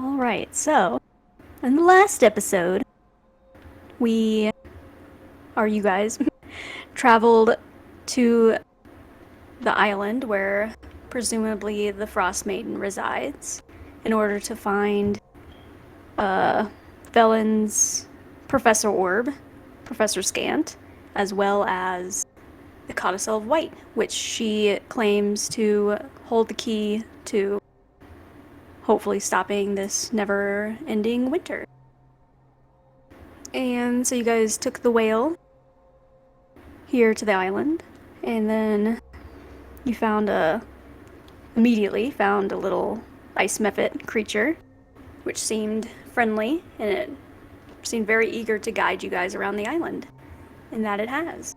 Alright, so, in the last episode, we, or you guys, traveled to the island where presumably the Frostmaiden resides in order to find Velen's Professor Orb, Professor Scant, as well as the Codicil of White, which she claims to hold the key to hopefully stopping this never-ending winter. And so you guys took the whale here to the island, and then you immediately found a little ice mephit creature, which seemed friendly, and it seemed very eager to guide you guys around the island, and that it has.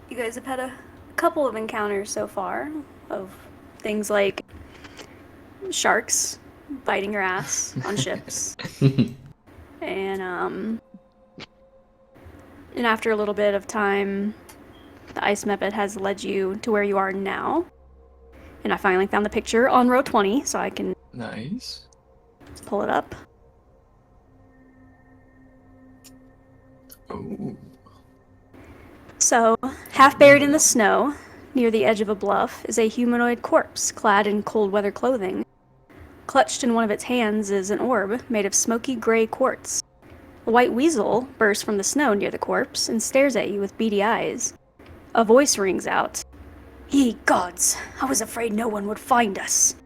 You guys have had a couple of encounters so far of things like sharks biting your ass on ships. And after a little bit of time, the ice mephit has led you to where you are now. And I finally found the picture on row 20, so I can Nice. pull it up. Oh. So, half buried in the snow, near the edge of a bluff, is a humanoid corpse clad in cold weather clothing. Clutched in one of its hands is an orb made of smoky gray quartz. A white weasel bursts from the snow near the corpse and stares at you with beady eyes. A voice rings out. "Ye gods, I was afraid no one would find us."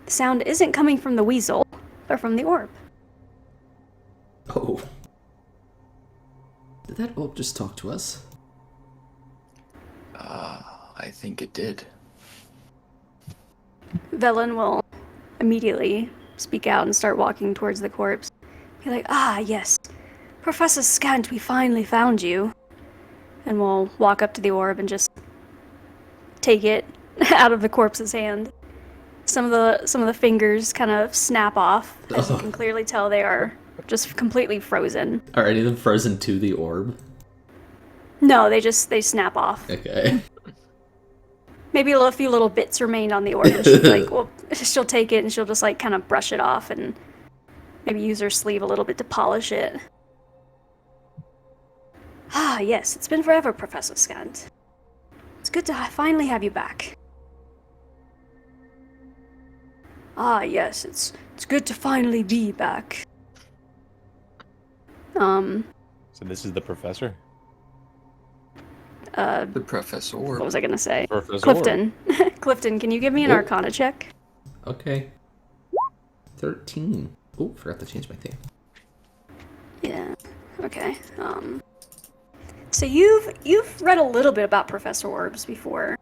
The sound isn't coming from the weasel, but from the orb. Oh. Did that orb just talk to us? I think it did. Velen will immediately speak out and start walking towards the corpse. Be like, "Ah, yes. Professor Scant, we finally found you." And we'll walk up to the orb and just take it out of the corpse's hand. Some of the fingers kind of snap off. As you can clearly tell, they are just completely frozen. Are any of them frozen to the orb? No, they snap off. Okay. Maybe a few little bits remained on the orb, and she's like, well, she'll take it and she'll just like kind of brush it off and maybe use her sleeve a little bit to polish it. "Ah, yes, it's been forever, Professor Scant. It's good to finally have you back." "Ah, yes, it's good to finally be back." So this is the professor? The Professor. What was I gonna say? Professor. Clifton. Clifton, can you give me an Oh. Arcana check? Okay. 13. Oh, forgot to change my thing. Yeah. Okay. So you've read a little bit about Professor Orbs before.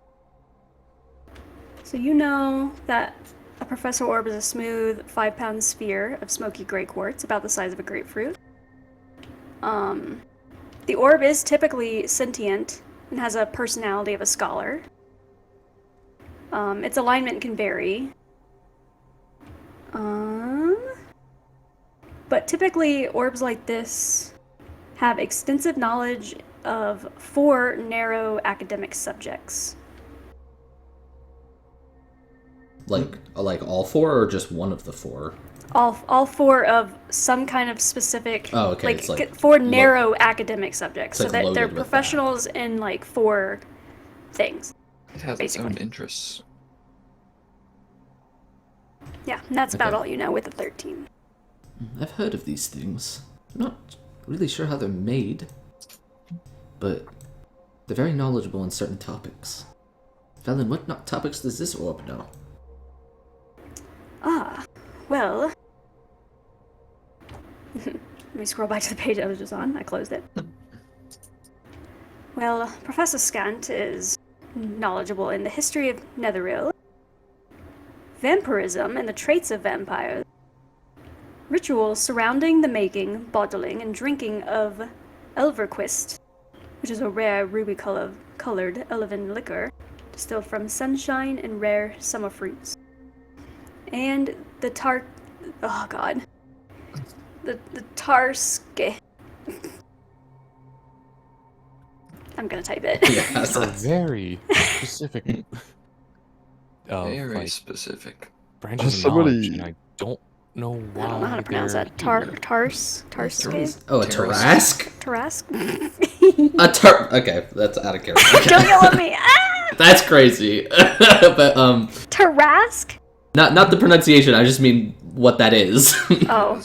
So you know that a Professor Orb is a smooth 5-pound sphere of smoky gray quartz about the size of a grapefruit. The orb is typically sentient and has a personality of a scholar. Its alignment can vary. But typically, orbs like this have extensive knowledge of 4 narrow academic subjects. Like all four, or just one of the four? All 4 of some kind of specific, Oh, okay. like, It's like 4 narrow academic subjects. It's So like that they're loaded with professionals in like 4 things. It has Basically. its own interests. Yeah, and that's about Okay. all you know with the 13. I've heard of these things. I'm not really sure how they're made, but they're very knowledgeable in certain topics. Velen, what topics does this orb know? Ah, well... Let me scroll back to the page I was just on. I closed it. Well, Professor Scant is knowledgeable in the history of Netheril, vampirism and the traits of vampires, rituals surrounding the making, bottling, and drinking of Elverquist, which is a rare ruby-colored elven liquor distilled from sunshine and rare summer fruits. And the oh god. The Tarske. I'm gonna type it. Yeah, These are very specific. Very Like specific. branches of Somebody- knowledge, and I don't know why I don't know how to pronounce they're that. here. Tarske? Oh, a Terrask. Tarask? Tarask? Okay, that's out of character. Don't yell at me! Ah! That's crazy. But Tarask? not the pronunciation. I just mean what that is. Oh.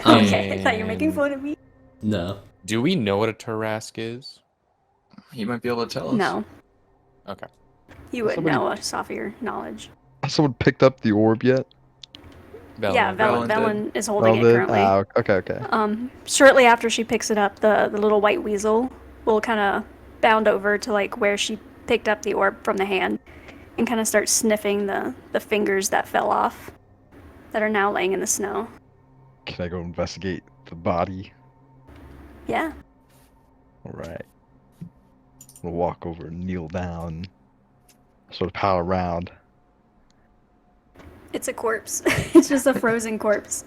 Okay, I thought you were making And fun of me. No. do we know what a Tarask is? He might be able to tell us. No, Okay. you wouldn't Somebody- know off your knowledge. Has someone picked up the orb yet? Yeah, Velen did. Velen is holding it did? currently. Okay. Shortly after she picks it up, the little white weasel will kind of bound over to like where she picked up the orb from the hand and kind of start sniffing the fingers that fell off that are now laying in the snow. Can I go investigate the body? Yeah. Alright. We'll walk over and kneel down. Sort of power around. It's a corpse. It's just a frozen corpse.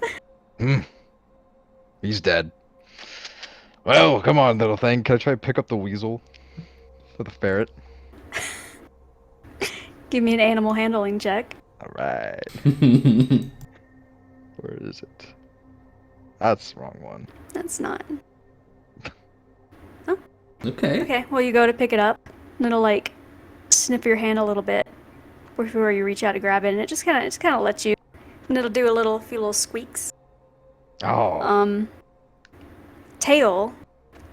He's dead. Well, come on, little thing. Can I try to pick up the weasel? For the ferret? Give me an animal handling check. Alright. Where is it? That's the wrong one. That's not. Okay. Okay, well, you go to pick it up, and it'll like sniff your hand a little bit before you reach out to grab it, and it just kind of lets you, and it'll do a few little squeaks. Oh. Tail,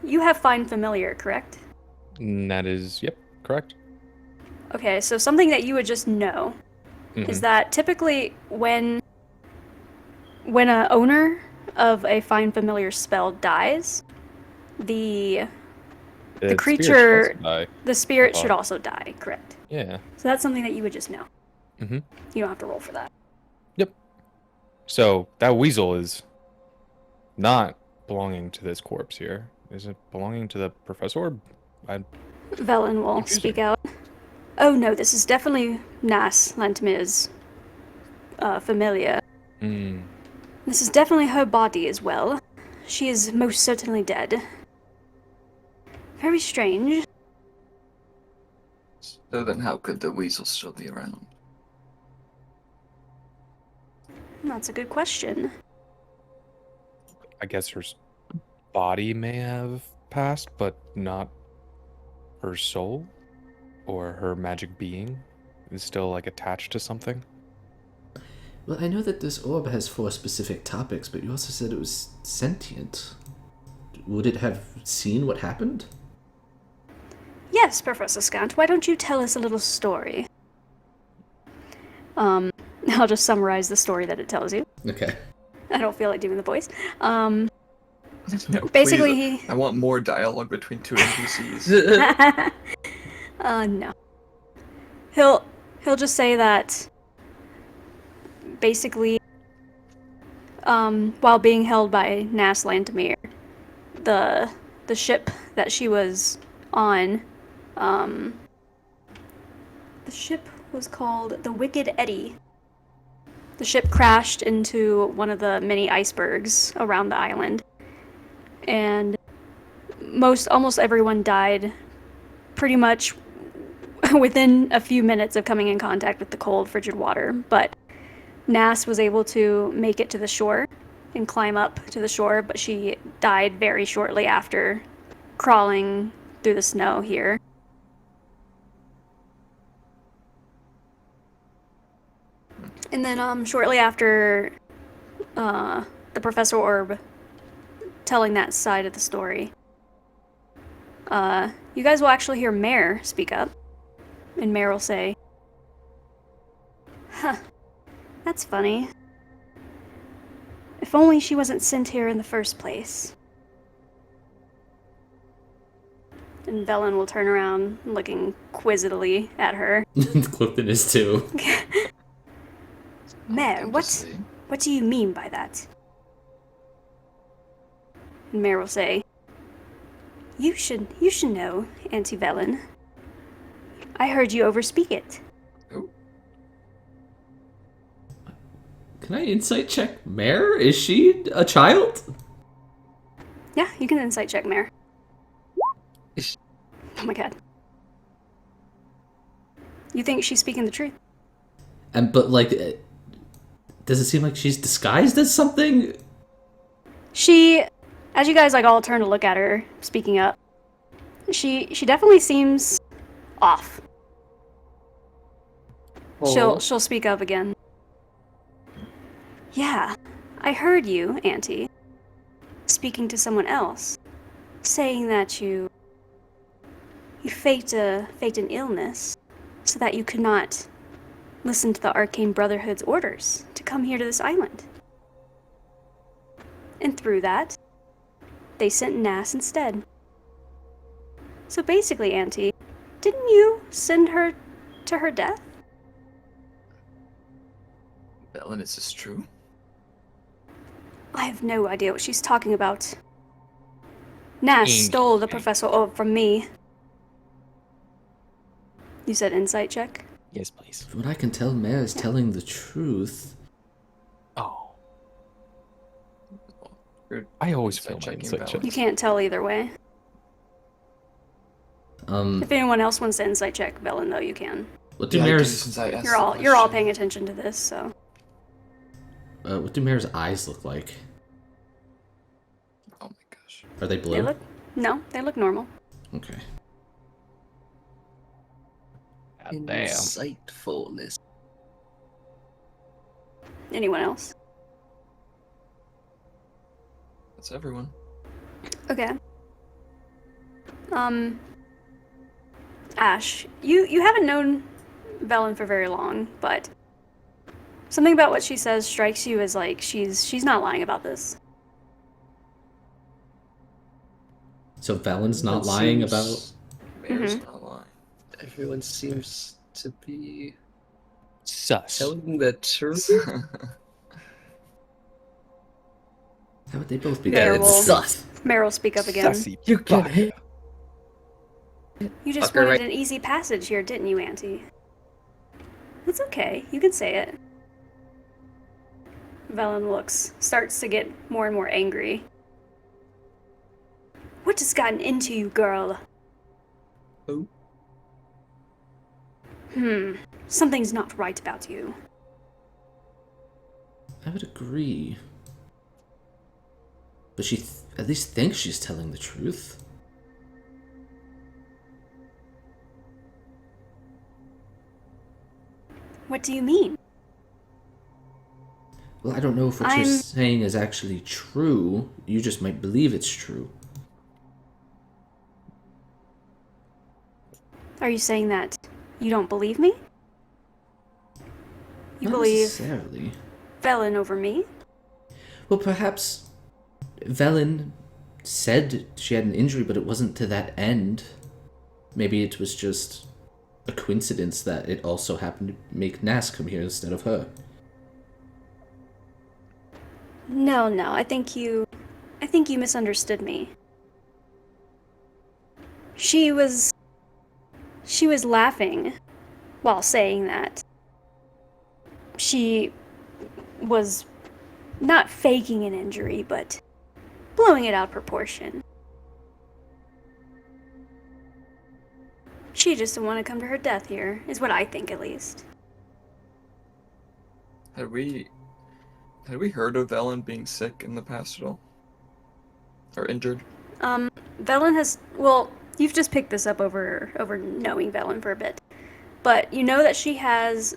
you have find familiar, correct? That is, yep, correct. Okay, so something that you would just know is that typically when a owner of a find familiar spell dies, the creature, the spirit should also die, correct? Yeah. So that's something that you would just know. Mhm. You don't have to roll for that. Yep. So that weasel is not belonging to this corpse here. Is it belonging to the professor? Velen will speak out. Oh no, this is definitely Nas Lantmir's familiar. This is definitely her body as well. She is most certainly dead. Very strange. So then how could the weasel still be around? That's a good question. I guess her body may have passed, but not her soul or her magic being is still like attached to something. Well, I know that this orb has 4 specific topics, but you also said it was sentient. Would it have seen what happened? Yes, Professor Scant, why don't you tell us a little story? I'll just summarize the story that it tells you. Okay. I don't feel like doing the voice. No, Basically, please, I want more dialogue between two NPCs. No. He'll just say that basically, while being held by Nas Lantamir, the ship that she was on, the ship was called the Wicked Eddy. The ship crashed into one of the many icebergs around the island, and almost everyone died pretty much within a few minutes of coming in contact with the cold, frigid water. But Nas was able to make it to the shore and climb up to the shore, but she died very shortly after crawling through the snow here. And then shortly after the Professor Orb telling that side of the story, you guys will actually hear Mare speak up. And Mare will say, "Huh, that's funny. If only she wasn't sent here in the first place." And Velen will turn around, looking quizzically at her. Clifton is too. Mare, what do you mean by that? And Mare will say, You should know, Auntie Velen. I heard you overspeak it. Oh, Can I insight check Mare? Is she a child? Yeah, you can insight check Mare. Is- Oh my god. You think she's speaking the truth? But like, Does it seem like she's disguised as something? She, as you guys like all turn to look at her, speaking up, she definitely seems off. She'll speak up again. Yeah, I heard you, Auntie, speaking to someone else, saying that you faked an illness so that you could not listen to the Arcane Brotherhood's orders to come here to this island. And through that, they sent Nas instead. So basically, Auntie, didn't you send her to her death? Velen, is this true? I have no idea what she's talking about. Nas stole the Professor Orb from me. You said insight check? Yes, please. From what I can tell, Mare is telling the truth. Oh. You're I always fail insight my checking insight check. You can't tell either way. If anyone else wants to insight check Velen, though, you can. What do Yeah, I do, Mare's since I asked You're the all question. paying attention to this, so. what do Mare's eyes look like? Oh my gosh. Are they blue? They look normal. Okay. God damn. Insightfulness. Anyone else? That's everyone. Okay. Ash, you haven't known Velen for very long, but something about what she says strikes you as like she's not lying about this. So Valen's not It lying seems about... Mayor's Mhm. not lying. Everyone seems to be Sus. telling the truth. How would they both be Yeah, telling the well- truth? Meryl will speak up again. Sussy. You can fuck. hit. You just Fucker, wanted right? an easy passage here, didn't you, Auntie? It's okay. You can say it. Velen starts to get more and more angry. What has gotten into you, girl? Who? Something's not right about you. I would agree. But she at least thinks she's telling the truth. What do you mean? Well, I don't know if what you're saying is actually true. You just might believe it's true. Are you saying that you don't believe me? You Not believe necessarily. Velen over me? Well, perhaps Velen said she had an injury, but it wasn't to that end. Maybe it was just a coincidence that it also happened to make Nas come here instead of her. No, I think you misunderstood me. She was laughing while saying that. She was not faking an injury, but blowing it out of proportion. She just didn't want to come to her death here, is what I think at least. Had we heard of Velen being sick in the past at all? Or injured? Velen has, well, you've just picked this up over knowing Velen for a bit. But you know that she has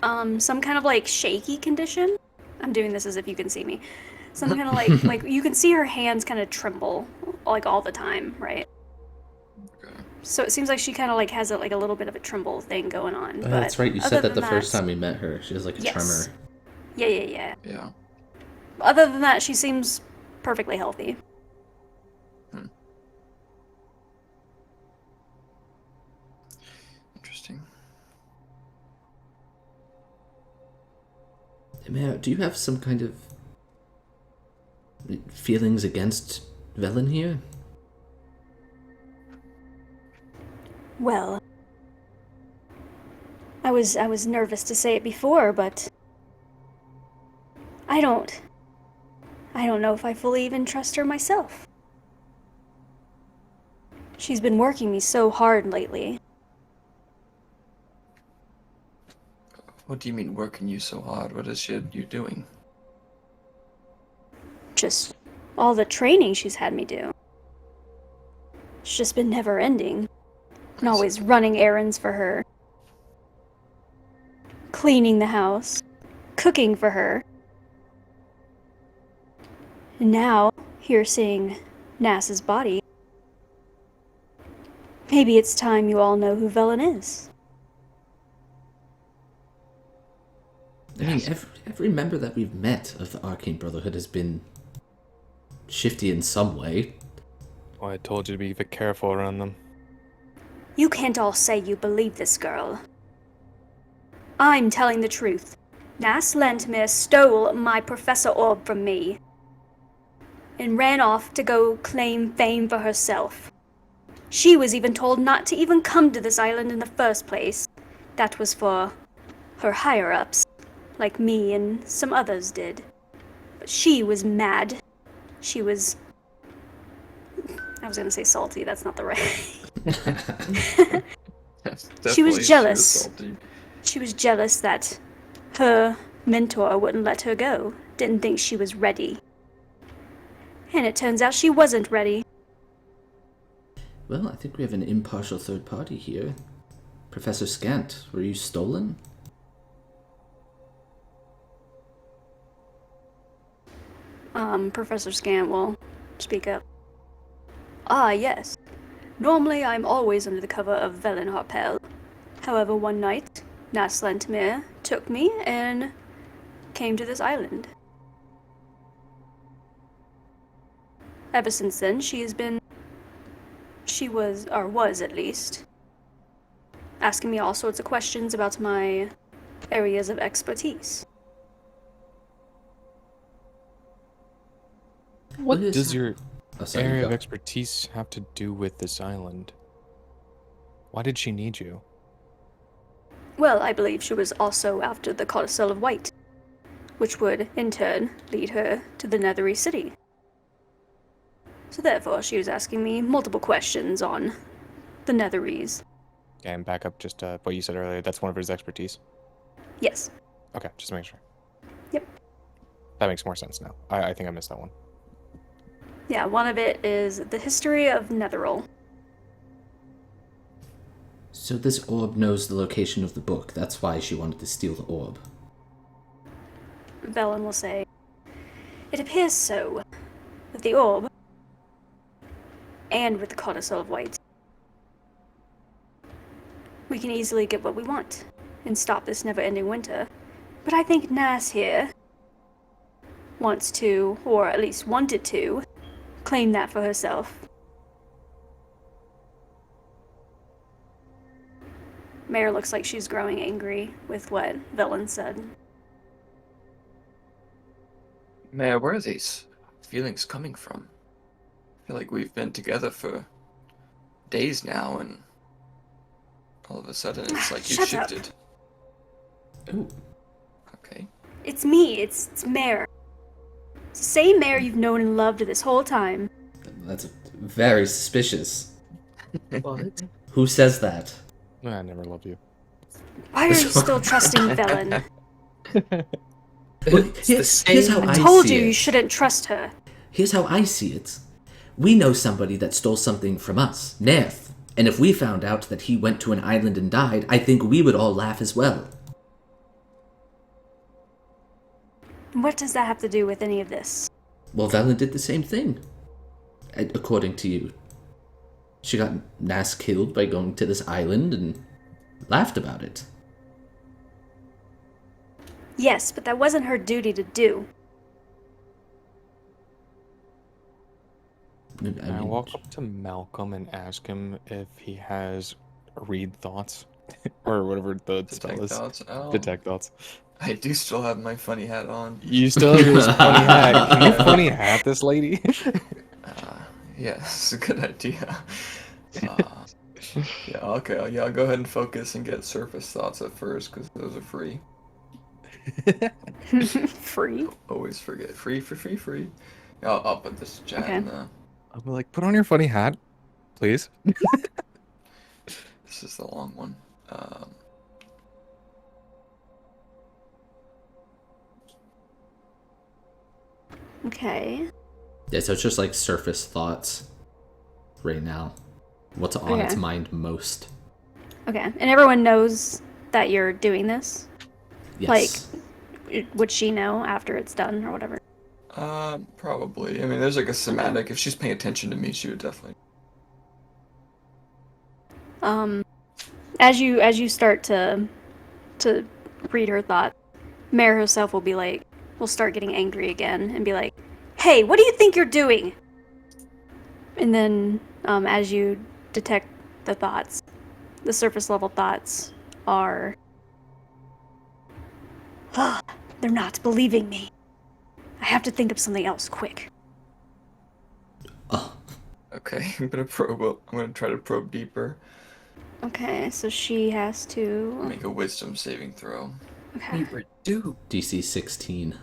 some kind of like shaky condition. I'm doing this as if you can see me. Some kind of like you can see her hands kind of tremble like all the time, right? Okay. So it seems like she kind of like has a little bit of a tremble thing going on. But That's right, you other said that than the first time we met her. She has like a Yes. tremor. Yeah. Yeah. Other than that, she seems perfectly healthy. Interesting. Mare, do you have some kind of feelings against Velen here? Well, I was nervous to say it before, but I don't know if I fully even trust her myself. She's been working me so hard lately. What do you mean working you so hard? What is you doing? Just all the training she's had me do. It's just been never ending. And always running errands for her. Cleaning the house. Cooking for her. And now, here seeing Nass's body. Maybe it's time you all know who Velen is. I mean, every member that we've met of the Arcane Brotherhood has been shifty in some way. Well, I told you to be a bit careful around them. You can't all say you believe this girl. I'm telling the truth. Nass Lentmere stole my Professor Orb from me. And ran off to go claim fame for herself. She was even told not to even come to this island in the first place. That was for her higher-ups, like me and some others did. But she was mad. She was... I was gonna say salty, that's not the right... Yes, She was definitely jealous. salty. She was jealous that her mentor wouldn't let her go. Didn't think she was ready. And it turns out she wasn't ready. Well, I think we have an impartial third party here. Professor Scant, were you stolen? Professor Scant will speak up. Ah, yes. Normally I'm always under the cover of Velen Harpel. However, one night, Nass Lentmere took me and came to this island. Ever since then, she was at least, asking me all sorts of questions about my areas of expertise. What is does that? your Oh, sorry, area you of go. expertise have to do with this island? Why did she need you? Well, I believe she was also after the Codicil of White, which would, in turn, lead her to the Nethery City. So therefore, she was asking me multiple questions on the Netheries. And back up just what you said earlier. That's one of his expertise. Yes. Okay, just make sure. Yep. That makes more sense now. I think I missed that one. Yeah, one of it is the history of Netheril. So this orb knows the location of the book. That's why she wanted to steal the orb. Velen will say, "It appears so. With the orb, and with the Codicil of White, we can easily get what we want, and stop this never-ending winter. But I think Nass here wants to, or at least wanted to, claim that for herself." Mare looks like she's growing angry with what Velen said. Man, where are these feelings coming from? I feel like we've been together for days now, and all of a sudden it's like you Shut up. shifted. Ooh. Okay. It's me, it's Mare. It's the same Mare you've known and loved this whole time. That's very suspicious. What? Who says that? I never loved you. Why are you still trusting Velen? Well, It's the here's same. how I I told see you it. you shouldn't trust her. Here's how I see it. We know somebody that stole something from us, Nerth. And if we found out that he went to an island and died, I think we would all laugh as well. What does that have to do with any of this? Well, Velen did the same thing, according to you. She got Nass killed by going to this island and laughed about it. Yes, but that wasn't her duty to do. I Can I mean, walk up to Malcolm and ask him if he has read thoughts? Or whatever the spell Detect is. thoughts. Oh, Detect thoughts. I do still have my funny hat on. You still have your funny hat. Can you funny hat this lady? Yeah, it's a good idea. Yeah, okay. Yeah, I'll go ahead and focus and get surface thoughts at first, because those are free. Free? Always forget. Free. I'll put this chat Okay. in the... I'll be like, put on your funny hat, please. This is the long one. Okay. Yeah, so it's just like surface thoughts right now. What's on its Okay. mind most? Okay. And everyone knows that you're doing this? Yes. Would she know after it's done or whatever? Probably. I mean, there's like a semantic. If she's paying attention to me, she would definitely. As you start to read her thought, Mare herself will start getting angry again and be like, "Hey, what do you think you're doing?" And then, as you detect the thoughts, the surface level thoughts are, "Ah, they're not believing me. I have to think of something else quick." Oh, Okay, I'm gonna probe. I'm gonna try to probe deeper. Okay, so she has to. Make a wisdom saving throw. Okay. We were due. DC 16.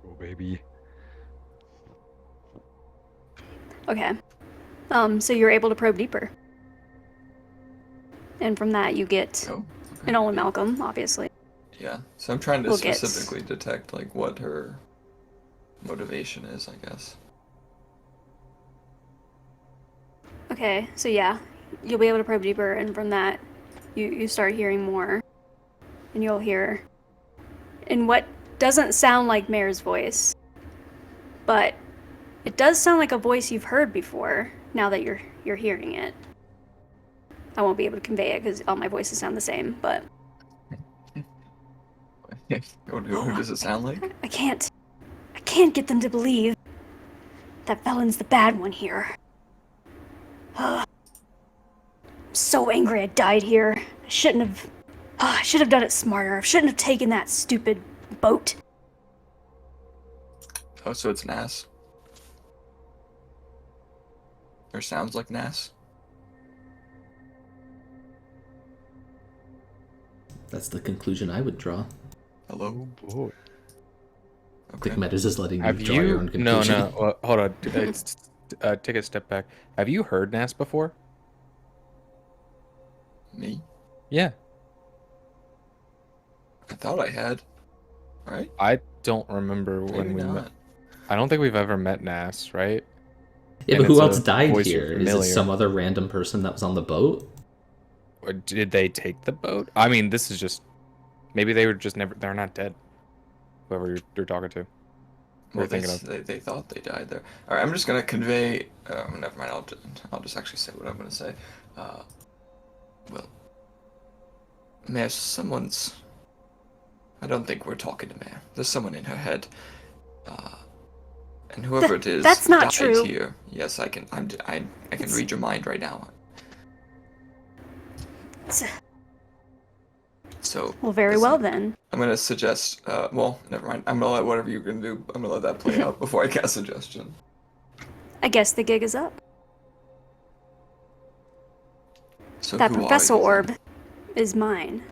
Oh, baby. Okay. So you're able to probe deeper. And from that, you get Oh. Okay. an Olin Malcolm, obviously. Yeah. So I'm trying to We'll get- specifically detect like what her motivation is, I guess. Okay, so yeah, you'll be able to probe deeper, and from that, you start hearing more. And you'll hear in what doesn't sound like Mare's voice, but it does sound like a voice you've heard before, now that you're hearing it. I won't be able to convey it because all my voices sound the same, but Who does it sound like? I can't get them to believe that Felon's the bad one here. I'm so angry I died here. I should have done it smarter. I shouldn't have taken that stupid boat. Oh, so it's Nas? Or sounds like Nas? That's the conclusion I would draw. Hello? Oh, I Okay. think Meadows is letting you Have draw your you? own No, conclusion. no. Well, hold on. Take a step back. Have you heard Nas before? Me? Yeah. I thought I had. Right? I don't remember when Maybe we met. not. I don't think we've ever met Nas, right? Yeah, And but who it's a else died voice you're here? Is it familiar. some other random person that was on the boat? Or did they take the boat? I mean, this is just. Maybe they were just never. They're not dead. Whoever you're talking to. Well, We're thinking of. they thought they died there. All right, I'm just gonna convey. Never mind. I'll just actually say what I'm gonna say. Well, Mayor, someone's. I don't think we're talking to Mayor. There's someone in her head. And whoever it is, That's not died true. here. Yes, I can. I can read your mind right now. So. Well, very listen, well then. I'm gonna suggest. Well, never mind. I'm gonna let whatever you're gonna do. I'm gonna let that play out before I cast suggestion. I guess the gig is up. So That who are Professor you then? Orb is mine.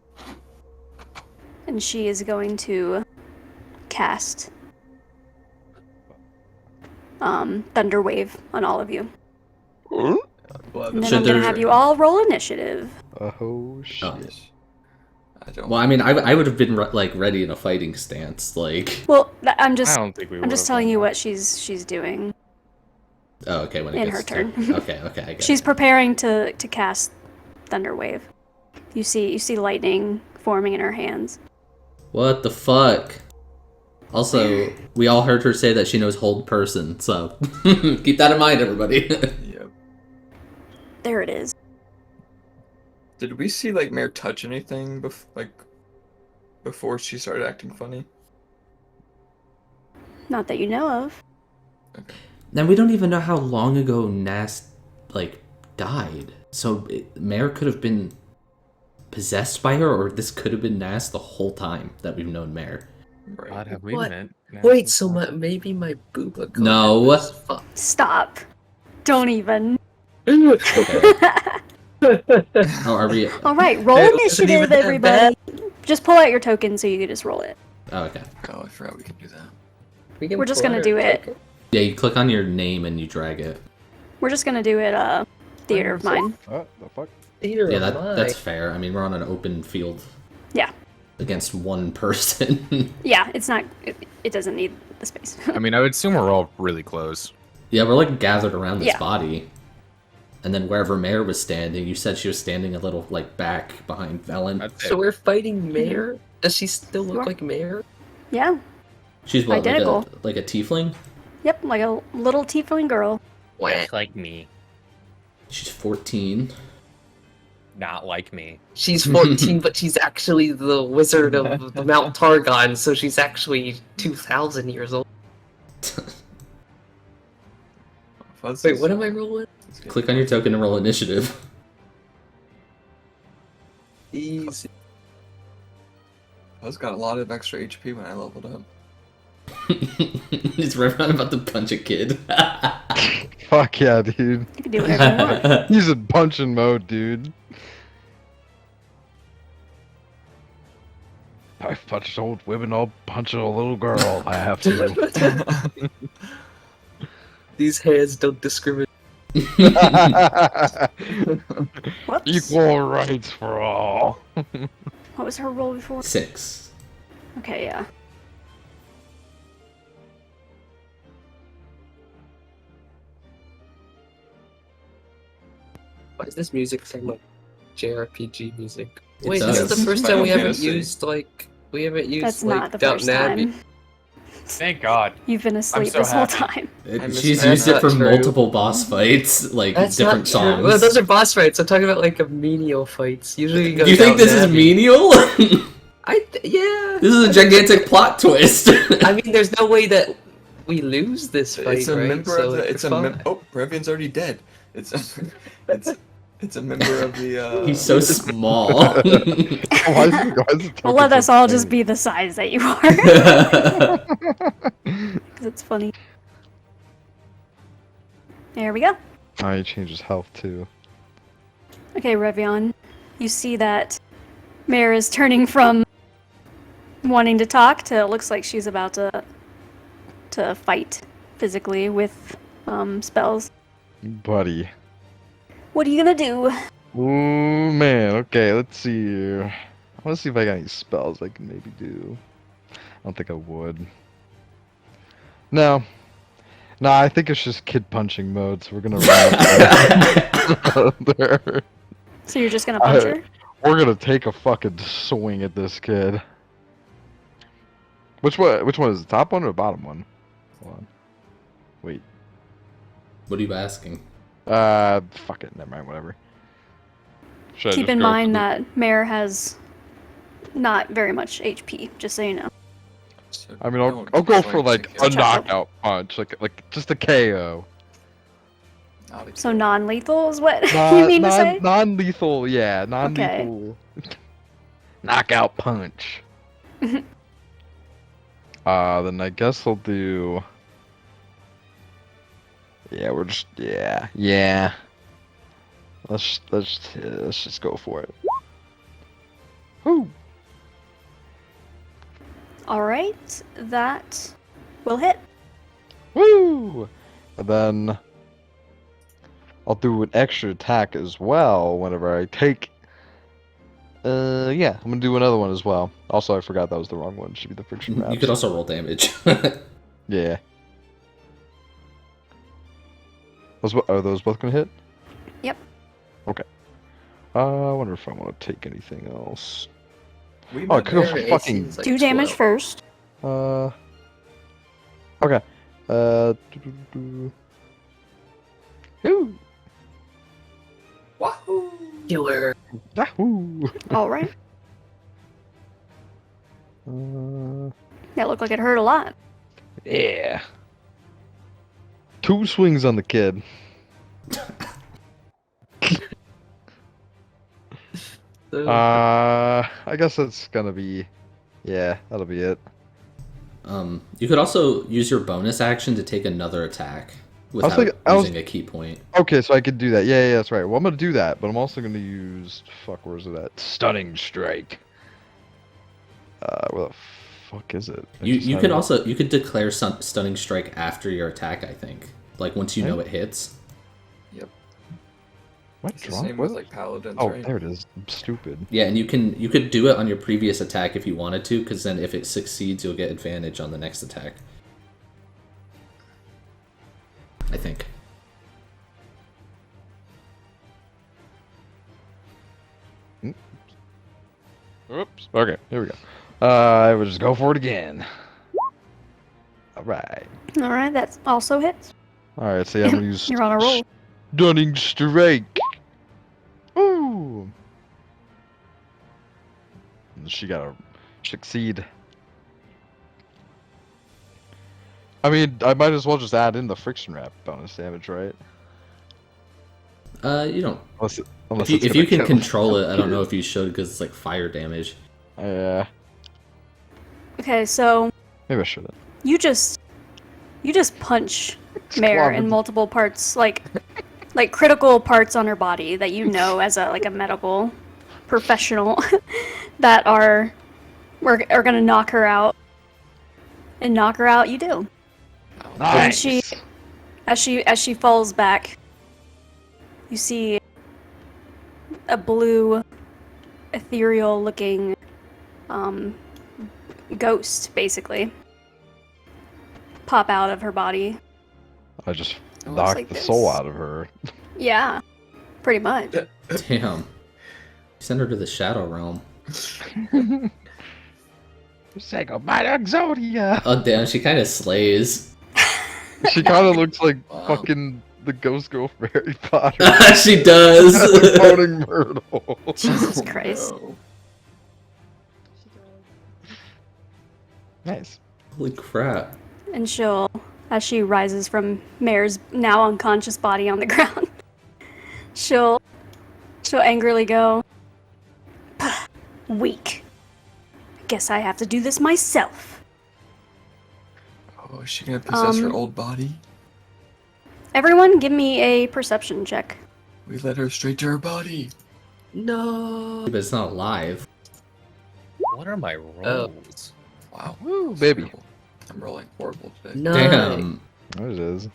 And she is going to cast Thunder Wave on all of you. We'll have And then Should I'm going to there- have you all roll initiative. oh shit. Oh. I don't. Well, I mean, I would have been ready in a fighting stance, like. Well, I don't think we. I'm just telling you what she's doing. Oh, okay. When it In gets her to- turn. Okay, I get She's it. preparing to cast Thunder Wave. You see lightning forming in her hands. What the fuck? Also, we all heard her say that she knows hold person, so keep that in mind, everybody. Yep. There it is. Did we see like Mare touch anything before she started acting funny? Not that you know of. Now we don't even know how long ago Nas died, so Mare could have been possessed by her, or this could have been Nas the whole time that we've known Mare. Right. God, have we What? met? Nas Wait, so before? maybe my booba code No. was Stop. Don't even. Oh, are we? All right, roll It wasn't even initiative, that everybody. Just pull out your token so you can just roll it. Oh, okay. Oh, I forgot we could do that. We can We're just pull gonna out do our it. token. Yeah, you click on your name and you drag it. We're just gonna do it, Theater of Mind. What the fuck? Theater Yeah, of that's mind. fair. I mean, we're on an open field. Yeah. against one person. Yeah, it's not. It doesn't need the space. I mean, I would assume we're all really close. Yeah, we're like gathered around this Yeah. body. And then wherever Mare was standing, you said she was standing a little like back behind Velen. I'd say So we're fighting Mare? Does she still look Sure. like Mare? Yeah. She's what, Identical. like a tiefling? Yep, like a little tiefling girl. Wah. like me, She's 14. not like me. She's 14, but she's actually the wizard of the Mount Targon, so she's actually 2,000 years old. Wait, what am I rolling? Click on your token and roll initiative. Easy. Fuzz got a lot of extra HP when I leveled up. He's right around about to punch a kid. Fuck yeah, dude. You can do whatever you want. He's in punching mode, dude. I punched old women, I'll punch a little girl. I have to. These hands don't discriminate. Whoops. Equal rights for all. What was her roll before? 6. Okay, yeah. Why does this music sound like JRPG music? It Wait, does. this is the first time we Final haven't Fantasy. used, like, That's like, not the Downton first Abbey. time. Thank God. You've been asleep so this whole happy. time. I miss She's that. used it That's for not true. multiple boss fights, like That's different not songs. true. Well, those are boss fights. I'm talking about, like, a menial fights. Usually you go Do you think this is Downton Abbey. menial? Yeah. This is a gigantic plot twist. I mean, there's no way that we lose this fight, It's a right? member So, of the. like, It's a. we're fine. Oh, Revian's already dead. It's. It's a member of the. He's so small. Why is it Well, let us all just be the size that you are. Because it's funny. There we go. Oh, he changes health too. Okay, Revion. You see that Mare is turning from wanting to talk to it looks like she's about to fight physically with spells. Buddy. What are you gonna do? Ooh, man. Okay, let's see here. I want to see if I got any spells I can maybe do. I don't think I would. No. Nah, I think it's just kid punching mode, so we're gonna run up there. So you're just gonna punch her? We're gonna take a fucking swing at this kid. Which one? Which one is the top one or the bottom one? Hold on. Wait. What are you asking? Fuck it. Never mind. Whatever. Should I Keep just in go mind for- that Mare has not very much HP, just so you know. I mean, I'll go for like a Swing. knockout punch, like just a KO. So non-lethal is what you mean to say? Non-lethal, yeah, non-lethal. Knockout punch. Then I guess I'll do. Yeah, we're just yeah. Let's just go for it. Whoo! Alright, that will hit. Woo! And then I'll do an extra attack as well whenever I take. Yeah, I'm gonna do another one as well. Also, I forgot that was the wrong one. It should be the friction wraps. You could also roll damage. Yeah. Are those both gonna hit? Yep. Okay. I wonder if I want to take anything else. We Oh, I met could Mare. have fucking. AC is like Do damage 12. first. Okay. Ooh. Wahoo! Killer. Yahoo! Alright. Uh, That looked like it hurt a lot. yeah. 2 swings on the kid. So, I guess that's gonna be. Yeah, that'll be it. You could also use your bonus action to take another attack without thinking- I was- using a key point. Okay, so I could do that. Yeah, that's right. Well, I'm gonna do that, but I'm also gonna use. Fuck, where's it at? Stunning strike. Where the fuck is it? I You just you had could it. also could declare stunning strike after your attack. I think, like once you know it hits. Am I It's the drunk same with with it? like paladins, Oh, right? there it is. I'm stupid. Yeah, and you could do it on your previous attack if you wanted to, because then if it succeeds, you'll get advantage on the next attack. I think. Oops. Okay, here we go. I will just go for it again. Alright. All right, that also hits. Alright, so yeah, I'm gonna use You're on a roll. Stunning Strike. Ooh. And she gotta succeed. I mean, I might as well just add in the friction wrap bonus damage, right? You don't. Unless If it's you gonna can kill. control it, I don't know if you should because it's like fire damage. Yeah, Okay, so maybe I shouldn't. you just punch It's Mare in clobbed. multiple parts, like critical parts on her body that you know as a medical professional that are gonna knock her out. And knock her out, you do. And Nice. as she falls back, you see a blue, ethereal-looking ghost, basically, pop out of her body. I just It looks knocked like the this. soul out of her. Yeah, pretty much. Damn. Send her to the Shadow Realm. Say goodbye to Exodia. Oh damn, she kind of slays. She kind of looks like Wow. fucking the ghost girl from Harry Potter. She does. The floating myrtle. Jesus Christ. No. Nice. Holy crap. And she'll, as she rises from Mare's now unconscious body on the ground, she'll angrily go, "Pah, weak. Guess I have to do this myself." Oh, is she gonna possess her Um, old body? Everyone, give me a perception check. We led her straight to her body. No. But it's not alive. What are my rolls? Wow. Woo, That's baby. terrible. I'm rolling horrible today. No. Damn. There it is.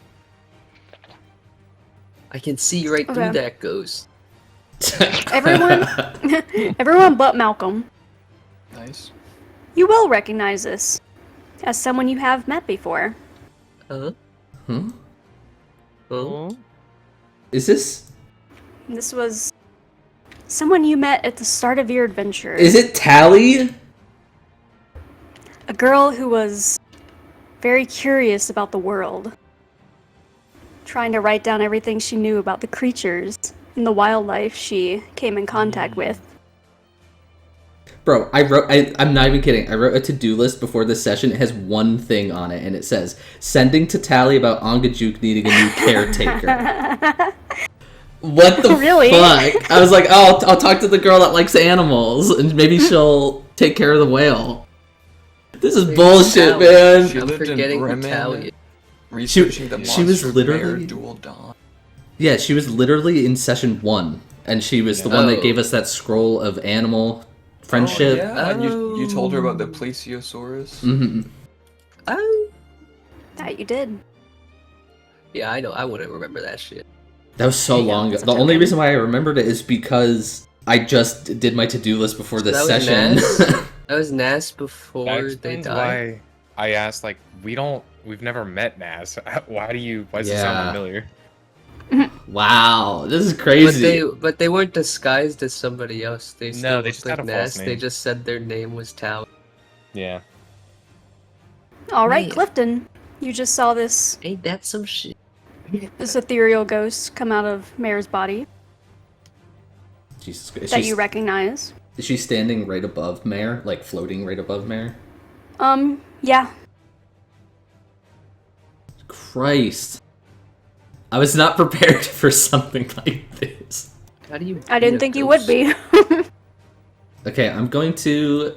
I can see right Okay. through that ghost. Everyone but Malcolm. Nice. You will recognize this as someone you have met before. Huh? Hmm? Huh? Is this? This was someone you met at the start of your adventure. Is it Tali? A girl who was very curious about the world, trying to write down everything she knew about the creatures and the wildlife she came in contact with. Bro, I'm not even kidding. I wrote a to-do list before this session. It has one thing on it, and it says, sending to Tali about Ongajuk needing a new caretaker. What the Really? fuck? I was like, oh, I'll talk to the girl that likes animals, and maybe she'll take care of the whale. This is Wait, bullshit, Tali. man. She I'm lived in forgetting Bremen, Italian. researching the she was monster of literally- Mare Dual Dawn. Yeah, she was literally in session 1, and she was the one that Oh. gave us that scroll of animal friendship. Oh, yeah, and you told her about the Oh. Plesiosaurus. hmm Oh. That you did. Yeah, I know. I wouldn't remember that shit. That was so Yeah, long ago. that's a The only token. reason why I remembered it is because I just did my to-do list before this That was session. Nas? That was Nas That before they explains died. why I asked, like, we've never met Nas. Why does it Yeah. sound familiar? Wow, this is crazy. But they weren't disguised as somebody else. They still No, they looked just like had a false Nas. They name. just said their name was Tali. Yeah. All right, Man. Clifton. You just saw this Ain't that some shit? ethereal ghost come out of Mare's body Jesus Christ. that you recognize. Is she standing right above Mare? Like floating right above Mare? Yeah. Christ. I was not prepared for something like this. How do you? I beat didn't a think you would ghost? be. Okay, I'm going to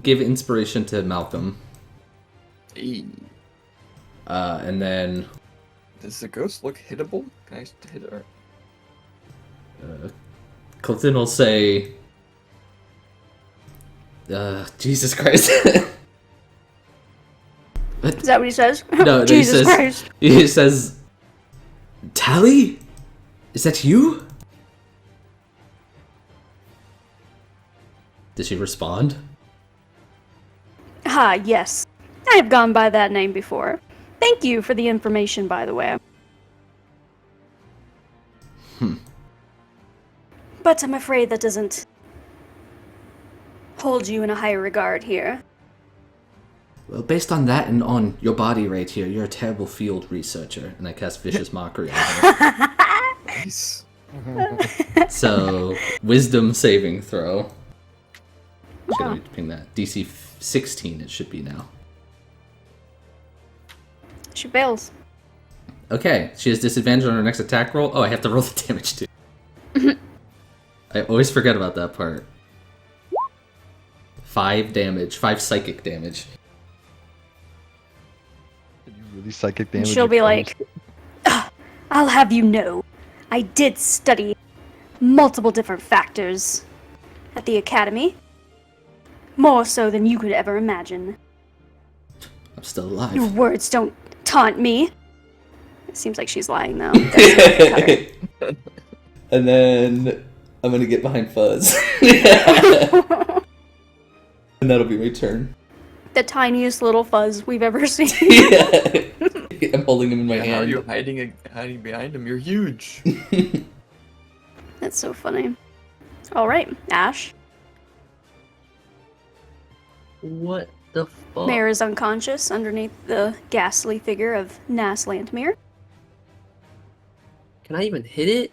give inspiration to Malcolm. Hey, And then does the ghost look hittable? Can I hit her? Clifton will say... Jesus Christ. Is that what he says? No, Jesus he says, Christ. He says, Tali? Is that you? Did she respond? Ah, yes. I have gone by that name before. Thank you for the information, by the way. But I'm afraid that doesn't hold you in a higher regard here. Well, based on that and on your body right here, you're a terrible field researcher. And I cast Vicious Mockery on her. Nice. So, wisdom saving throw. Should Wow. I ping that? DC 16 it should be now. She fails. Okay, she has disadvantage on her next attack roll. Oh, I have to roll the damage too. I always forget about that part. 5 damage, 5 psychic damage. Did you really psychic And damage? she'll your be foes? like, I'll have you know, I did study multiple different factors at the academy. More so than you could ever imagine. I'm still Your alive. words don't taunt me. It seems like she's lying though. That's not And then I'm gonna get behind Fuzz. her. And that'll be my turn. The tiniest little fuzz we've ever seen. Yeah. I'm holding him in my How are hand. you hiding behind him? You're huge. That's so funny. Alright, Ash. What the fuck? Mare is unconscious underneath the ghastly figure of Nas Lantmere. Can I even hit it?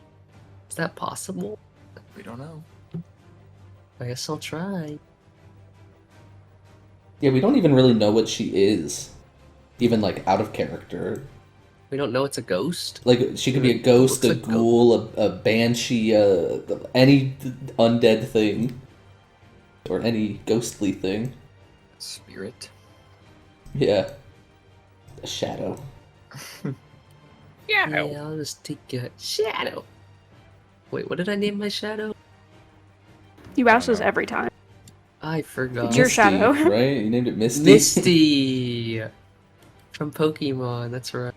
Is that possible? We don't know. I guess I'll try. Yeah, we don't even really know what she is. Even like out of character. We don't know it's a ghost. Like she could be a ghost, a Looks like ghoul, a banshee, any undead thing. Or any ghostly thing. Spirit. Yeah. A shadow. Yeah, I'll just take a shadow. Wait, what did I name my shadow? You ask this every time. I forgot. It's your Misty, shadow. right? You named it Misty? Misty from Pokemon. That's right.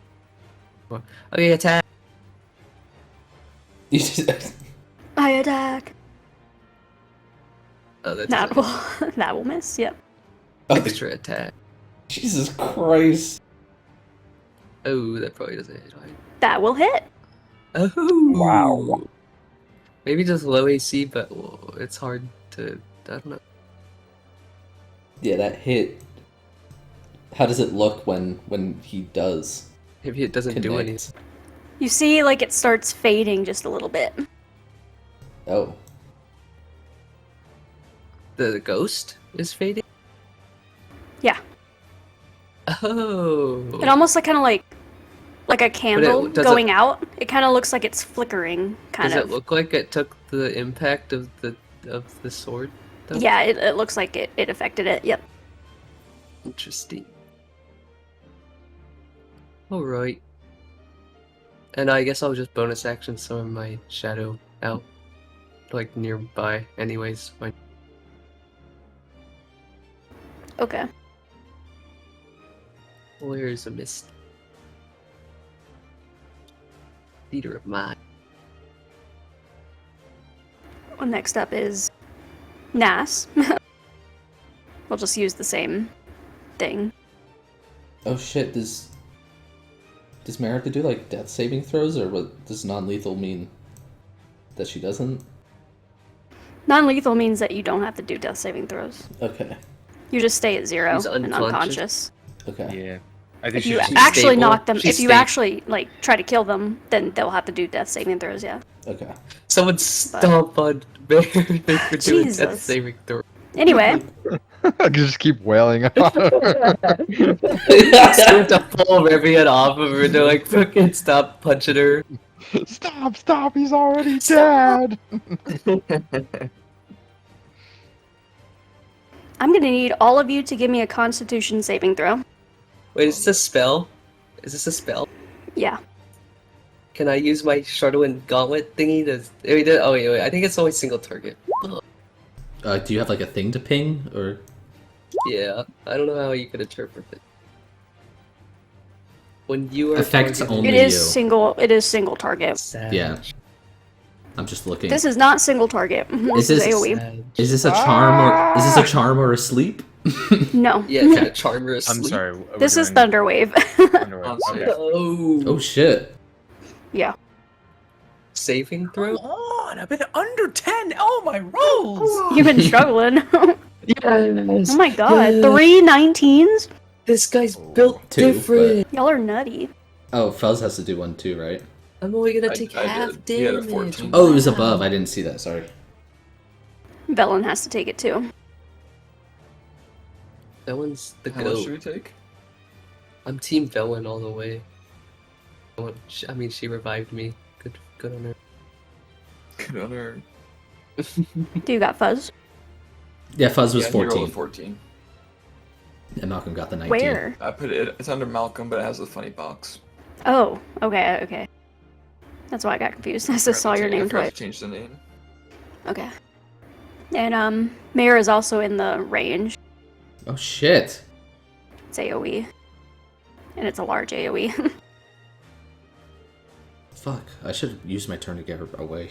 Okay, attack. You just- I attack. Oh, that's That will that will miss, yep. Oh, extra attack. Jesus Christ. Oh, that probably doesn't hit. That will hit. Oh, Wow. Maybe just low AC, but it's hard to. I don't know. Yeah, that hit. How does it look when he does? Maybe it doesn't do connect? anything. You see, like, it starts fading just a little bit. Oh. The ghost is fading. Yeah. Oh. It almost like kind of like a candle does going it- out. It kind of looks like it's flickering, kind Does of. it look like it took the impact of the sword? Though? Yeah, it looks like it affected it. Yep. Interesting. Alright. And I guess I'll just bonus action summon my shadow out. Like nearby anyways. Okay. Where's a mist? Leader of mine. Well, next up is Nas. We'll just use the same thing. Oh shit, does Mara have to do like death saving throws, or what does non-lethal mean? That she doesn't? Non-lethal means that you don't have to do death saving throws. Okay. You just stay at 0 He's and unconscious. unconscious. Okay. Yeah. I think If you she's actually stable. knock them, She's if you stable. actually like try to kill them, then they'll have to do death saving throws. Yeah. Okay. Someone stomp on Bear for doing death Jesus. saving throw. Anyway, I can just keep wailing on her. Start to pull Rivian off of her. They're like, fucking stop punching her. Stop, he's already dead. I'm gonna need all of you to give me a Constitution saving throw. Wait, is this a spell? Is this a spell? Yeah. Can I use my Shardowin Gauntlet thingy to... Oh, wait, I think it's always single target. Do you have like a thing to ping, or? Yeah, I don't know how you could interpret it. When you are Affects targeted- only It is you. single. It is single target. Savage. Yeah. I'm just looking. This is not single target. This is this- AoE. Sad. Is this a charm or is this a charm or a sleep? No. Yeah, kind of charmer asleep. I'm sorry. This is Thunderwave. Thunderwave. Unsafe. Okay. Oh. Oh shit. Yeah. Saving throw? Come on, I've been under 10. Oh, my rolls. You've been struggling. Oh Yes. my god. Yeah. 3 19s? This guy's built Two, different. Y'all are nutty. Oh, Fuzz has to do one too, right? I'm only gonna take I half did. He had a damage. 14. Oh, it was above. I didn't see that. Sorry. Velen has to take it too. That one's the How much should goat. we take? I'm Team Velen all the way. I mean, she revived me. Good on her. Good on her. Do you got Fuzz? Yeah, Fuzz was Yeah, he rolled a 14, 14. and Malcolm got the 19. Where? I put it. It's under Malcolm, but it has a funny box. Oh, okay. That's why I got confused. I just saw your name I forgot twice. to change the name. Okay. And Mare is also in the range. Oh shit. It's AoE. And it's a large AoE. Fuck. I should have used my turn to get her away.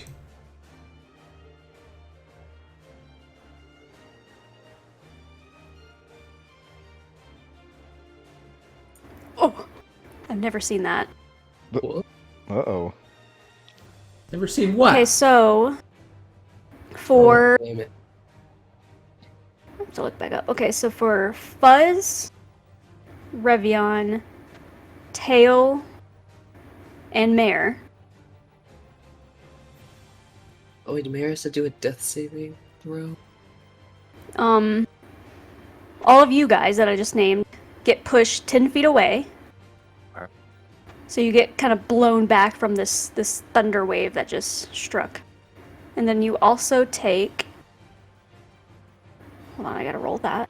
Oh! I've never seen that. What? Uh-oh. Never seen what? Okay, so for Oh, damn it. I have to look back up. Okay, so for Fuzz, Revion, Tail, and Mare, Oh wait, Mare has to do a death saving throw? all of you guys that I just named get pushed 10 feet away. Alright. So you get kind of blown back from this thunder wave that just struck. And then you also take... Hold on, I gotta roll that.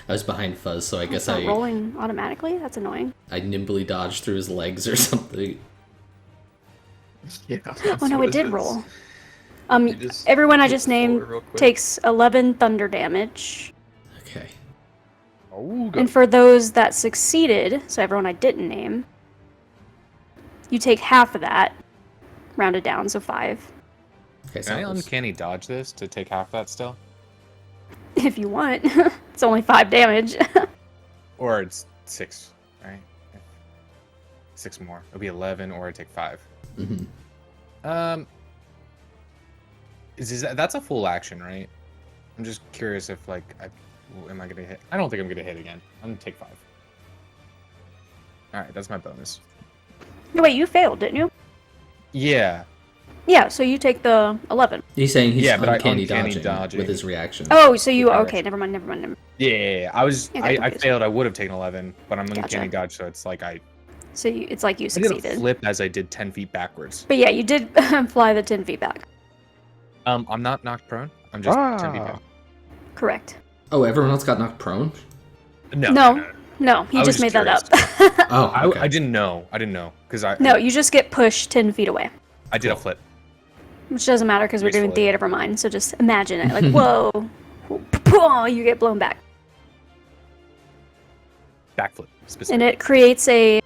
I was behind Fuzz, so I guess It's not I rolling automatically? That's annoying. nimbly dodged through his legs or something. Yeah. Oh no, it did roll. You just Everyone I hit just the named floor real quick. takes 11 thunder damage. Okay. Oh, And for those that succeeded, so everyone I didn't name, you take half of that, rounded down, so 5. Okay, Can I so uncanny dodge this to take half that still? If you want. It's only 5 damage. Or it's 6, right? 6 more. It'll be 11, or I take 5. Mhm. That's a full action, right? I'm just curious if am I gonna hit? I don't think I'm gonna hit again. I'm gonna take 5. All right, that's my bonus. No, wait, you failed, didn't you? Yeah. Yeah, so you take the 11. He's saying he's Yeah, but I uncanny uncanny dodging, dodging. with his reaction. Oh, so you... Yeah. Okay, never mind. Yeah. I was. Yeah, I confused. failed. I would have taken 11, but I'm Gotcha. uncanny dodge, so it's like I So it's like you did a succeeded. flip as I did 10 feet backwards. But yeah, you did fly the 10 feet back. I'm not knocked prone. I'm just 10 feet back. Correct. Oh, everyone else got knocked prone? No, he I was just made that up. Oh, okay. I didn't know because No, you just get pushed 10 feet away. I did a flip. Which doesn't matter because we're doing Gracefully. theater of our mind, so just imagine it. Like, whoa. You get blown back. Backflip And specifically. it creates a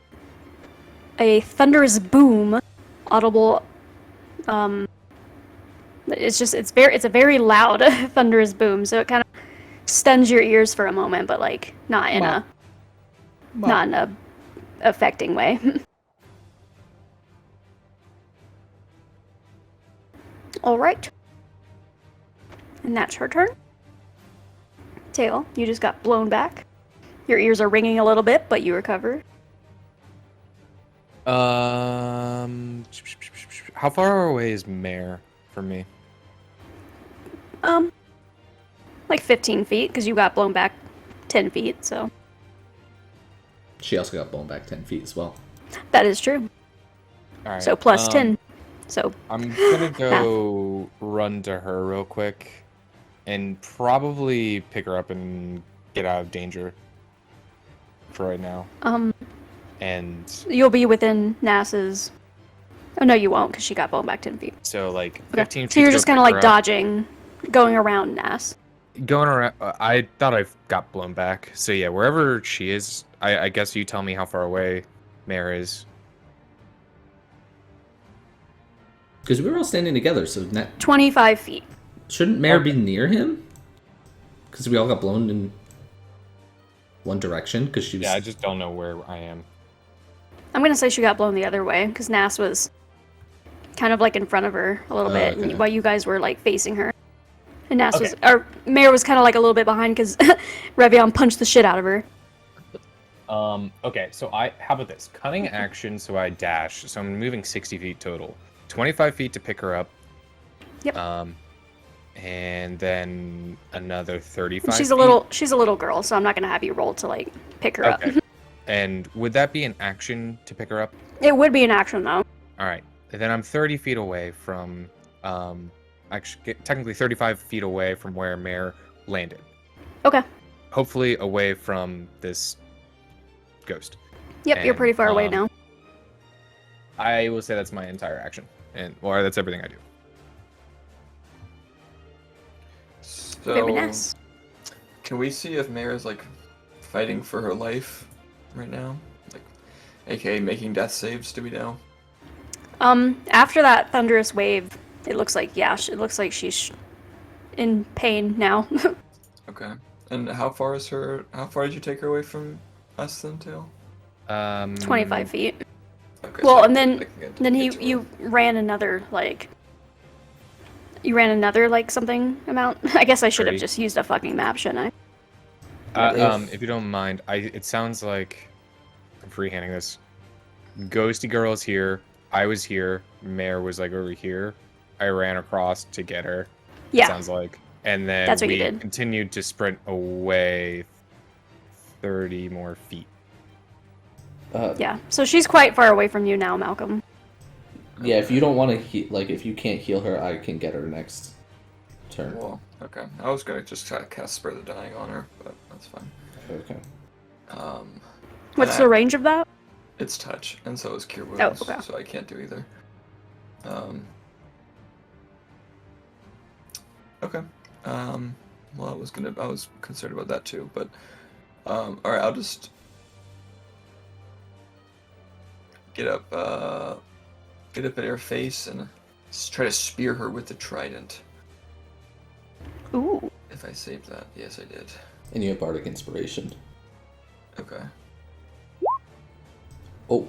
thunderous boom, audible. It's a very loud thunderous boom, so it kind of stuns your ears for a moment, but like not in a affecting way. All right, and that's her turn. Tail, you just got blown back. Your ears are ringing a little bit, but you recover. How far away is Mare from me? Like 15 feet, because you got blown back 10 feet, so She also got blown back 10 feet as well. that is true. All right. So plus 10. So I'm gonna go run to her real quick, and probably pick her up and get out of danger for right now. And you'll be within Nass's. Oh no, you won't, because she got blown back 10 feet. so like Okay. 15 feet. So you're to go just kind of pick like her up. dodging, going around Nass. Going around. I thought I got blown back. So yeah, wherever she is, I guess you tell me how far away Mare is? Because we were all standing together, so 25 feet. shouldn't Mare be Okay. near him? Because we all got blown in one direction. Because she was. Yeah, I just don't know where I am. I'm gonna say she got blown the other way because Nas was kind of like in front of her a little Oh, bit okay. while you guys were like facing her. And Nas Okay. was, or Mare was kind of like a little bit behind because Revion punched the shit out of her. Okay, so how about this? Cunning action, so I dash. So I'm moving 60 feet total. 25 feet to pick her up. Yep. And then another 35 She's feet. she's a little girl, so I'm not gonna have you roll to like pick her up. Okay. And would that be an action to pick her up? It would be an action though. All right. And then I'm 30 feet away from, actually, technically 35 feet away from where Mare landed. Okay. Hopefully away from this ghost. Yep, you're And, pretty far away now. I will say that's my entire action. Or that's everything I do. Very So, nice. can we see if Mara's like fighting for her life right now? Like, aka making death saves? Do we know? After that thunderous wave, it looks like it looks like she's in pain now. Okay. And how far did you take her away from us then, Tail? 25 feet. Okay. Well, so and I then can get to you her. ran another like something amount. I guess I should have 30. just used a fucking map, shouldn't I? If you don't mind, it sounds like I'm freehanding this. Ghosty girl is here. I was here. Mare was like over here. I ran across to get her. Yeah. It sounds like. And then That's what you we did. continued to sprint away 30 more feet. Yeah. So she's quite far away from you now, Malcolm. Yeah, if you don't want to if you can't heal her, I can get her next turn. Well, okay. I was gonna just try to cast Spur the Dying on her, but that's fine. Okay. What's and the range of that? It's touch, and so is Cure Oh, Wounds, okay. so I can't do either. Okay. Well, I was concerned about that too, but all right. I'll just get up at her face and try to spear her with the trident. Ooh. If I saved that, yes, I did. And you have Bardic Inspiration. Okay. Oh,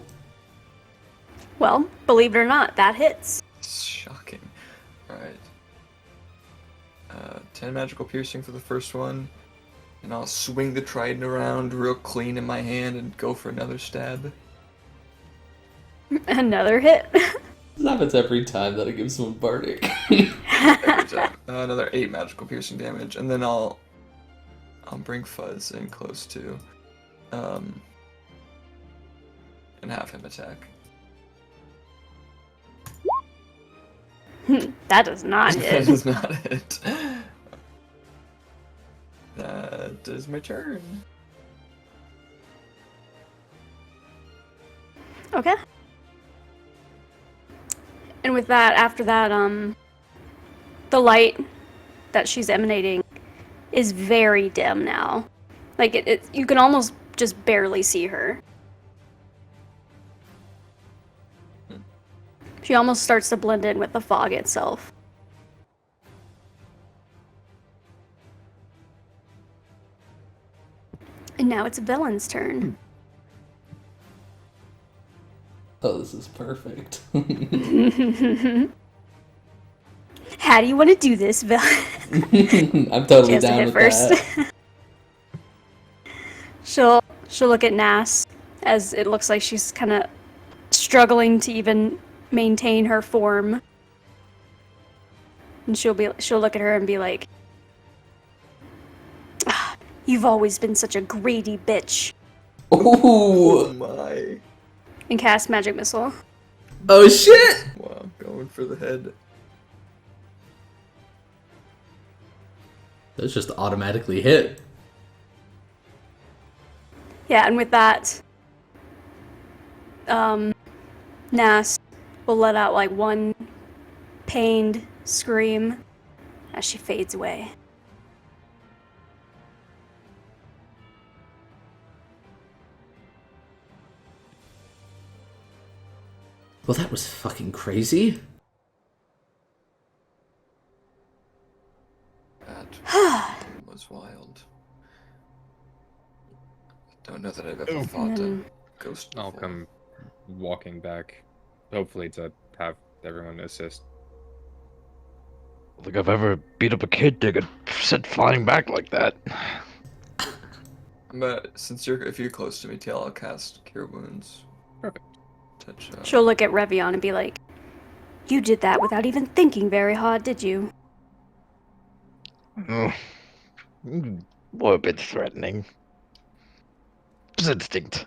Well, believe it or not, that hits. Shocking. All right. 10 magical piercing for the first one, and I'll swing the trident around real clean in my hand and go for another stab. Another hit. this happens every time that I give someone Bardic. Every time. Another 8 magical piercing damage, and then I'll bring Fuzz in close to, and have him attack. That does not That hit. is not it. That is my turn. Okay. And with that, after that, the light that she's emanating is very dim now. Like you can almost just barely see her. She almost starts to blend in with the fog itself. And now it's Vellen's turn. Oh, this is perfect. How do you want to do this, Vellen? I'm She totally has to down hit with first. that. She'll look at Nas as it looks like she's kind of struggling to even maintain her form. And she'll look at her and be like, "Ah, you've always been such a greedy bitch." Ooh! My. And cast magic missile. Oh shit! Wow, going for the head. That's just automatically hit. Yeah, and with that, Nas will let out like one pained scream as she fades away. Well, that was fucking crazy. That was wild. Don't know that I've ever Oh. fought a then- ghost I'll before. come walking back, hopefully to have everyone assist. I don't think I've ever beat up a kid they get sent flying back like that. But since if you're close to me, Tail, I'll cast Cure Wounds. Perfect. Touch. She'll look at Revion and be like, "You did that without even thinking very hard, did you?" Oh, a bit threatening. It's instinct.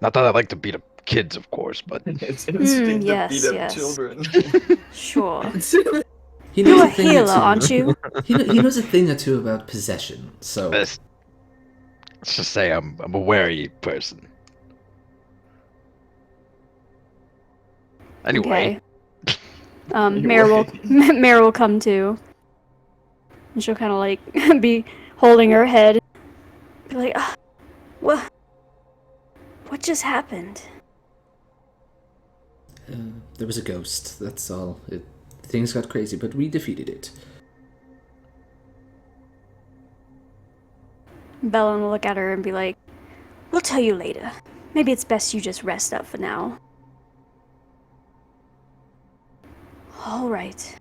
Not that I like to beat up kids, of course, but It's instinct to beat yes, up yes. children. Sure. He knows You're a thing or healer, two. aren't you? He knows a thing or two about possession, so... let's just say I'm a wary person. Anyway, Okay. Mare will Mare will come to, and she'll kind of like be holding her head, be like, "What just happened?" There was a ghost, that's all. Things got crazy, but we defeated it. Bellin will look at her and be like, "We'll tell you later. Maybe it's best you just rest up for now." All right.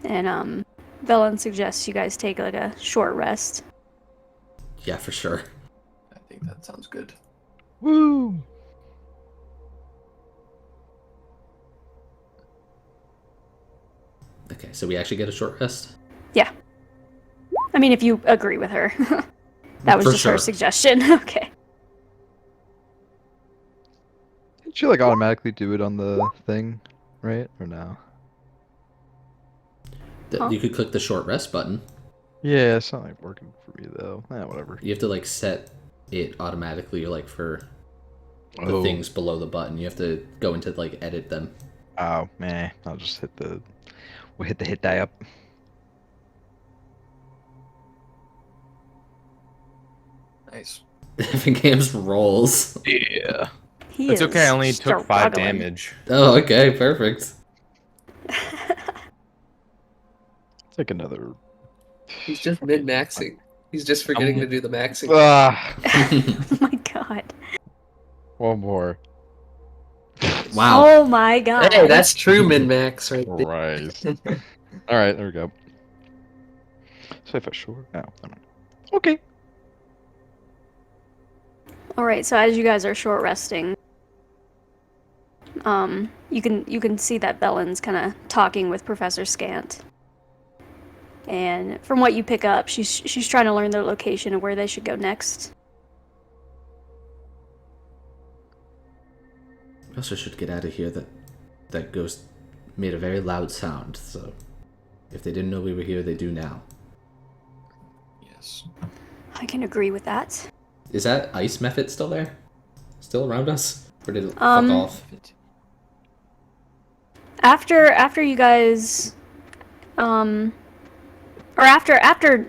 And Bellin suggests you guys take like a short rest. Yeah, for sure. I think that sounds good. woo! Okay, so we actually get a short rest? Yeah. I mean, if you agree with her. That was For just her sure. suggestion. Okay. Did she like automatically do it on the thing, right? Or no? Huh? You could click the short rest button. Yeah, it's not like working for me though. Whatever. You have to like set it automatically like for the Oh. things below the button. You have to go into like edit them. Oh, man. I'll just we'll hit the hit die up. Nice. Evan Games rolls. Yeah. He It's is okay, I only took 5 struggling. damage. Oh, okay, perfect. Take another. He's just min-maxing. He's just forgetting to do the maxing. Ah, Oh my god. one more. Wow. Oh my god. Hey, that's true min-max right there. Christ. All right, there we go. So if I sure. No. Okay. Alright, so as you guys are short resting, you can see that Bellin's kinda talking with Professor Scant. And from what you pick up, she's trying to learn their location and where they should go next. We also should get out of here. That ghost made a very loud sound, so if they didn't know we were here, they do now. Yes. I can agree with that. Is that ice method still there? Still around us? Or did it fuck Um, off? After you guys or after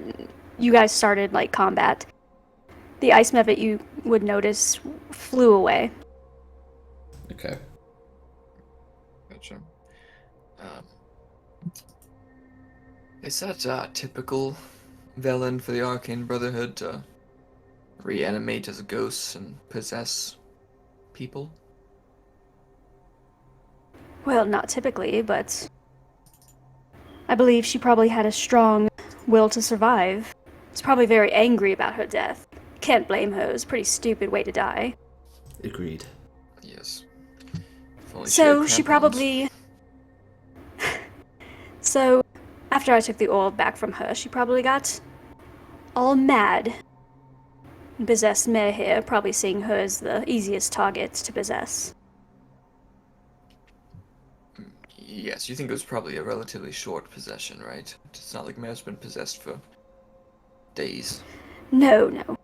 you guys started like combat, the ice mevet you would notice flew away. Okay. Gotcha. Is that typical Velen for the Arcane Brotherhood to reanimate as ghosts and possess people? Well, not typically, but I believe she probably had a strong will to survive. Was probably very angry about her death. Can't blame her. It was a pretty stupid way to die. Agreed. Yes. If only So had she crampons. probably. So after I took the orb back from her, she probably got all mad. And possessed Mare here, probably seeing her as the easiest target to possess. Yes, you think it was probably a relatively short possession, right? It's not like Mare's been possessed for days. No.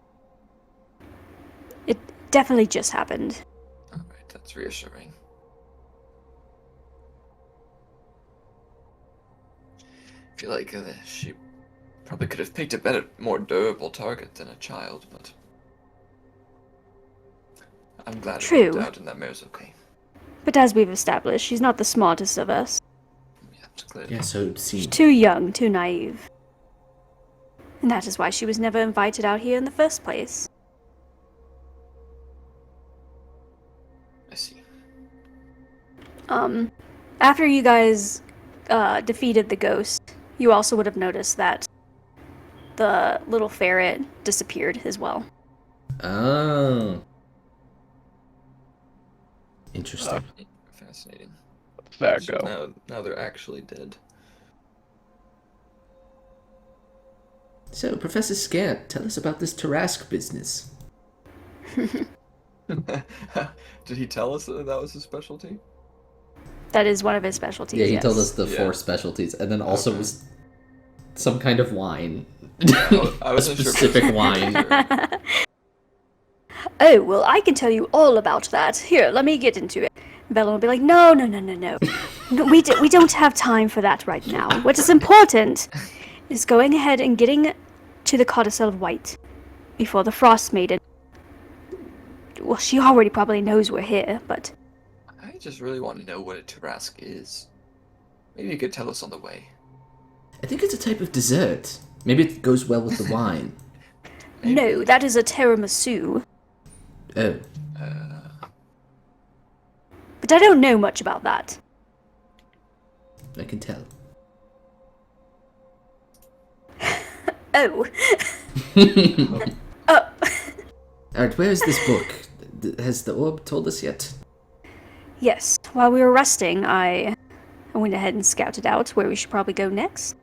It definitely just happened. Alright, that's reassuring. I feel like she Probably could have picked a better, more durable target than a child, but I'm glad it worked True. out and that mare's okay. But as we've established, she's not the smartest of us. Yeah, it's clear. Yeah, so it She's seemed. too young, too naive. And that is why she was never invited out here in the first place. I see. After you guys defeated the ghost, you also would have noticed that the little ferret disappeared as well. Oh. Interesting. Fascinating. There So go. now they're actually dead. So, Professor Scant, tell us about this Tarask business. Did he tell us that was his specialty? That is one of his specialties. Yeah, he yes. told us the Yeah. 4 specialties, and then also Okay. was some kind of wine. I A wasn't sure if it was- specific wine. Oh, well, I can tell you all about that. Here, let me get into it. Bella will be like, no. No, we don't have time for that right now. What is important is going ahead and getting to the Codicil of White before the Frostmaiden. Well, she already probably knows we're here, but I just really want to know what a Tarask is. Maybe you could tell us on the way. I think it's a type of dessert. Maybe it goes well with the wine. no, that is a tiramisu. Oh, But I don't know much about that. I can tell. Oh. Oh. Alright, where is this book? Has the orb told us yet? Yes, while we were resting, I went ahead and scouted out where we should probably go next.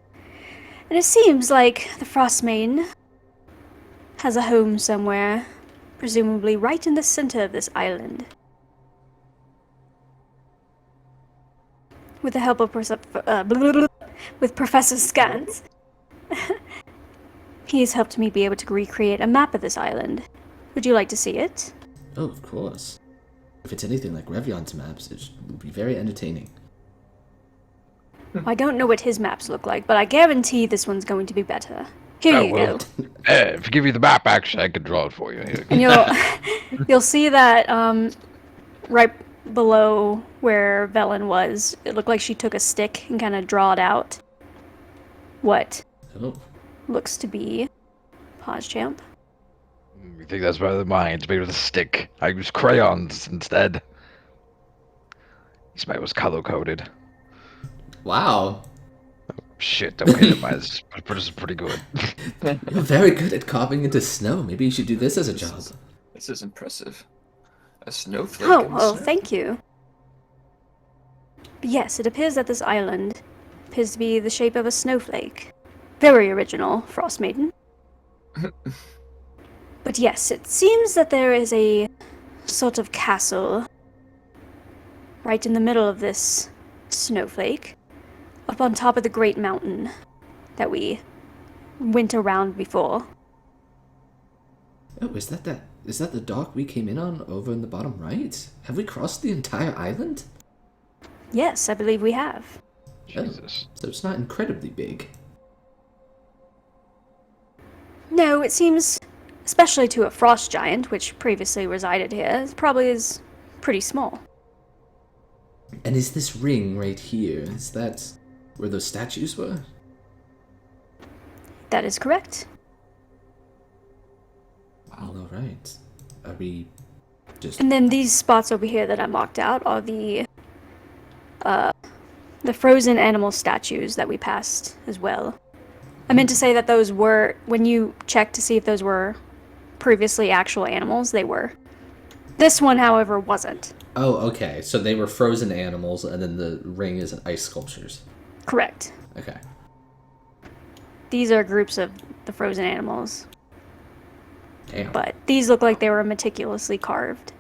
And it seems like the Frostmaiden has a home somewhere, presumably right in the center of this island. With the help of with Professor Scant, he has helped me be able to recreate a map of this island. Would you like to see it? Oh, of course. If it's anything like Revion's maps, it will be very entertaining. I don't know what his maps look like, but I guarantee this one's going to be better. Here you will. go. If I give you the map, actually, I could draw it for you. Here. And you'll see that right below where Velen was, it looked like she took a stick and kind of drawed out what Oh, looks to be Pause Champ. You think that's better than mine? It's made with a stick. I use crayons instead. This mine was color coded. wow. Shit, okay, never mind. This is pretty good. You're very good at carving into snow. Maybe you should do this as a job. This is impressive. A snowflake. Oh, in the well, snow. thank you. But yes, it appears that this island appears to be the shape of a snowflake. Very original, Frostmaiden. But yes, it seems that there is a sort of castle right in the middle of this snowflake, up on top of the great mountain that we went around before. Oh, is that the dock we came in on over in the bottom right? Have we crossed the entire island? Yes, I believe we have. Jesus. So it's not incredibly big. No, it seems, especially to a frost giant, which previously resided here, it probably is pretty small. And is this ring right here, is that where those statues were? That is correct. Well, alright. Are we just... And then these spots over here that I marked out are the frozen animal statues that we passed as well. I meant to say that those were, when you checked to see if those were previously actual animals, they were. This one, however, wasn't. Oh, okay. So they were frozen animals, and then the ring is ice sculptures. Correct. Okay. These are groups of the frozen animals, Damn. but these look like they were meticulously carved.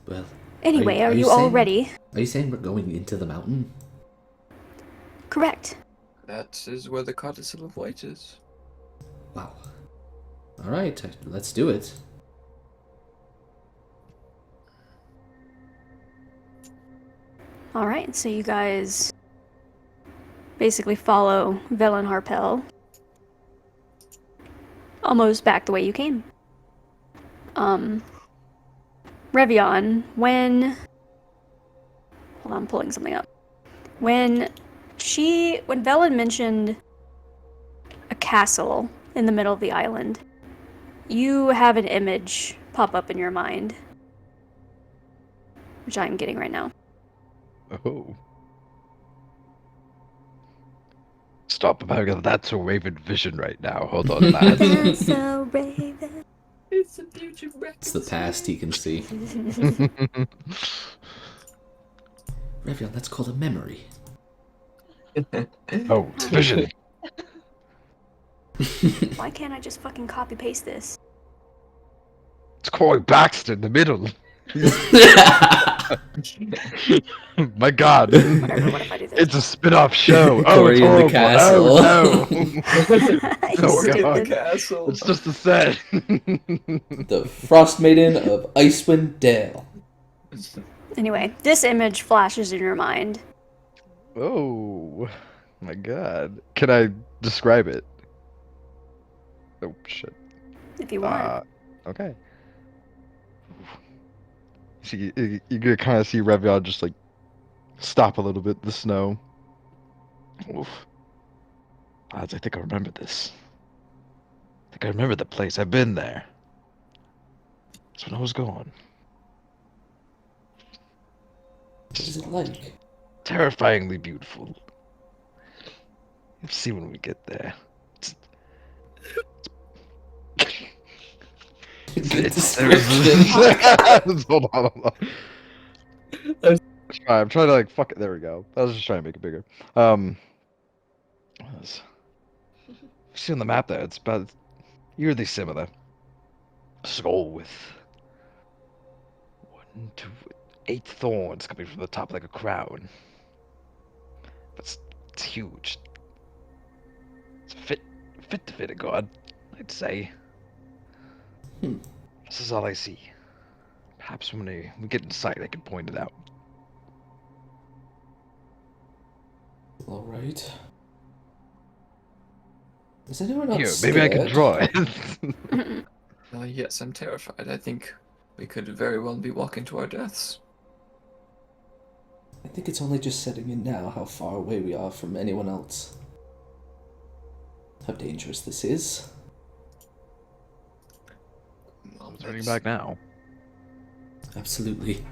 Well, Anyway, are you saying, all ready? Are you saying we're going into the mountain? Correct. That is where the Codicil of White is. Wow. Alright, let's do it. Alright, so you guys basically follow Velen Harpel almost back the way you came. Revion, when... Hold on, I'm pulling something up. When Velen mentioned a castle in the middle of the island, you have an image pop up in your mind, which I'm getting right now. Oh. Stop about that's a Raven vision right now. Hold on, lad. That's a raven. It's a future It's the past he can see. Revion, that's called a memory. Oh, it's vision. Why can't I just fucking copy paste this? It's Corey Baxter in the middle. My God. Whatever, what if I do this? It's a spin-off show. Oh, Corey it's in the horrible. castle. Oh, no. You Oh, stupid. God. Castle. It's just a set. The Frostmaiden of Icewind Dale. Anyway, this image flashes in your mind. Oh, my God. Can I describe it? Oh, shit. If you want. Okay. See, you can kind of see Revion just like stop a little bit in the snow. Oof. Lads, I think I remember this. I think I remember the place. I've been there. That's when I was gone. What is it like? Terrifyingly beautiful. You'll see when we get there. Hold on. I'm trying to like fuck it. There we go. I was just trying to make it bigger. See on the map there, it's about eerily similar. Skull with 1, 2, 8 thorns coming from the top like a crown. But it's huge. It's fit to fit a god, I'd say. This is all I see. Perhaps when we get inside, I can point it out. All right. Is anyone Here, else maybe I can scared? draw it. Yes, I'm terrified. I think we could very well be walking to our deaths. I think it's only just setting in now how far away we are from anyone else. How dangerous this is. Well, Turning that's- back now. Absolutely.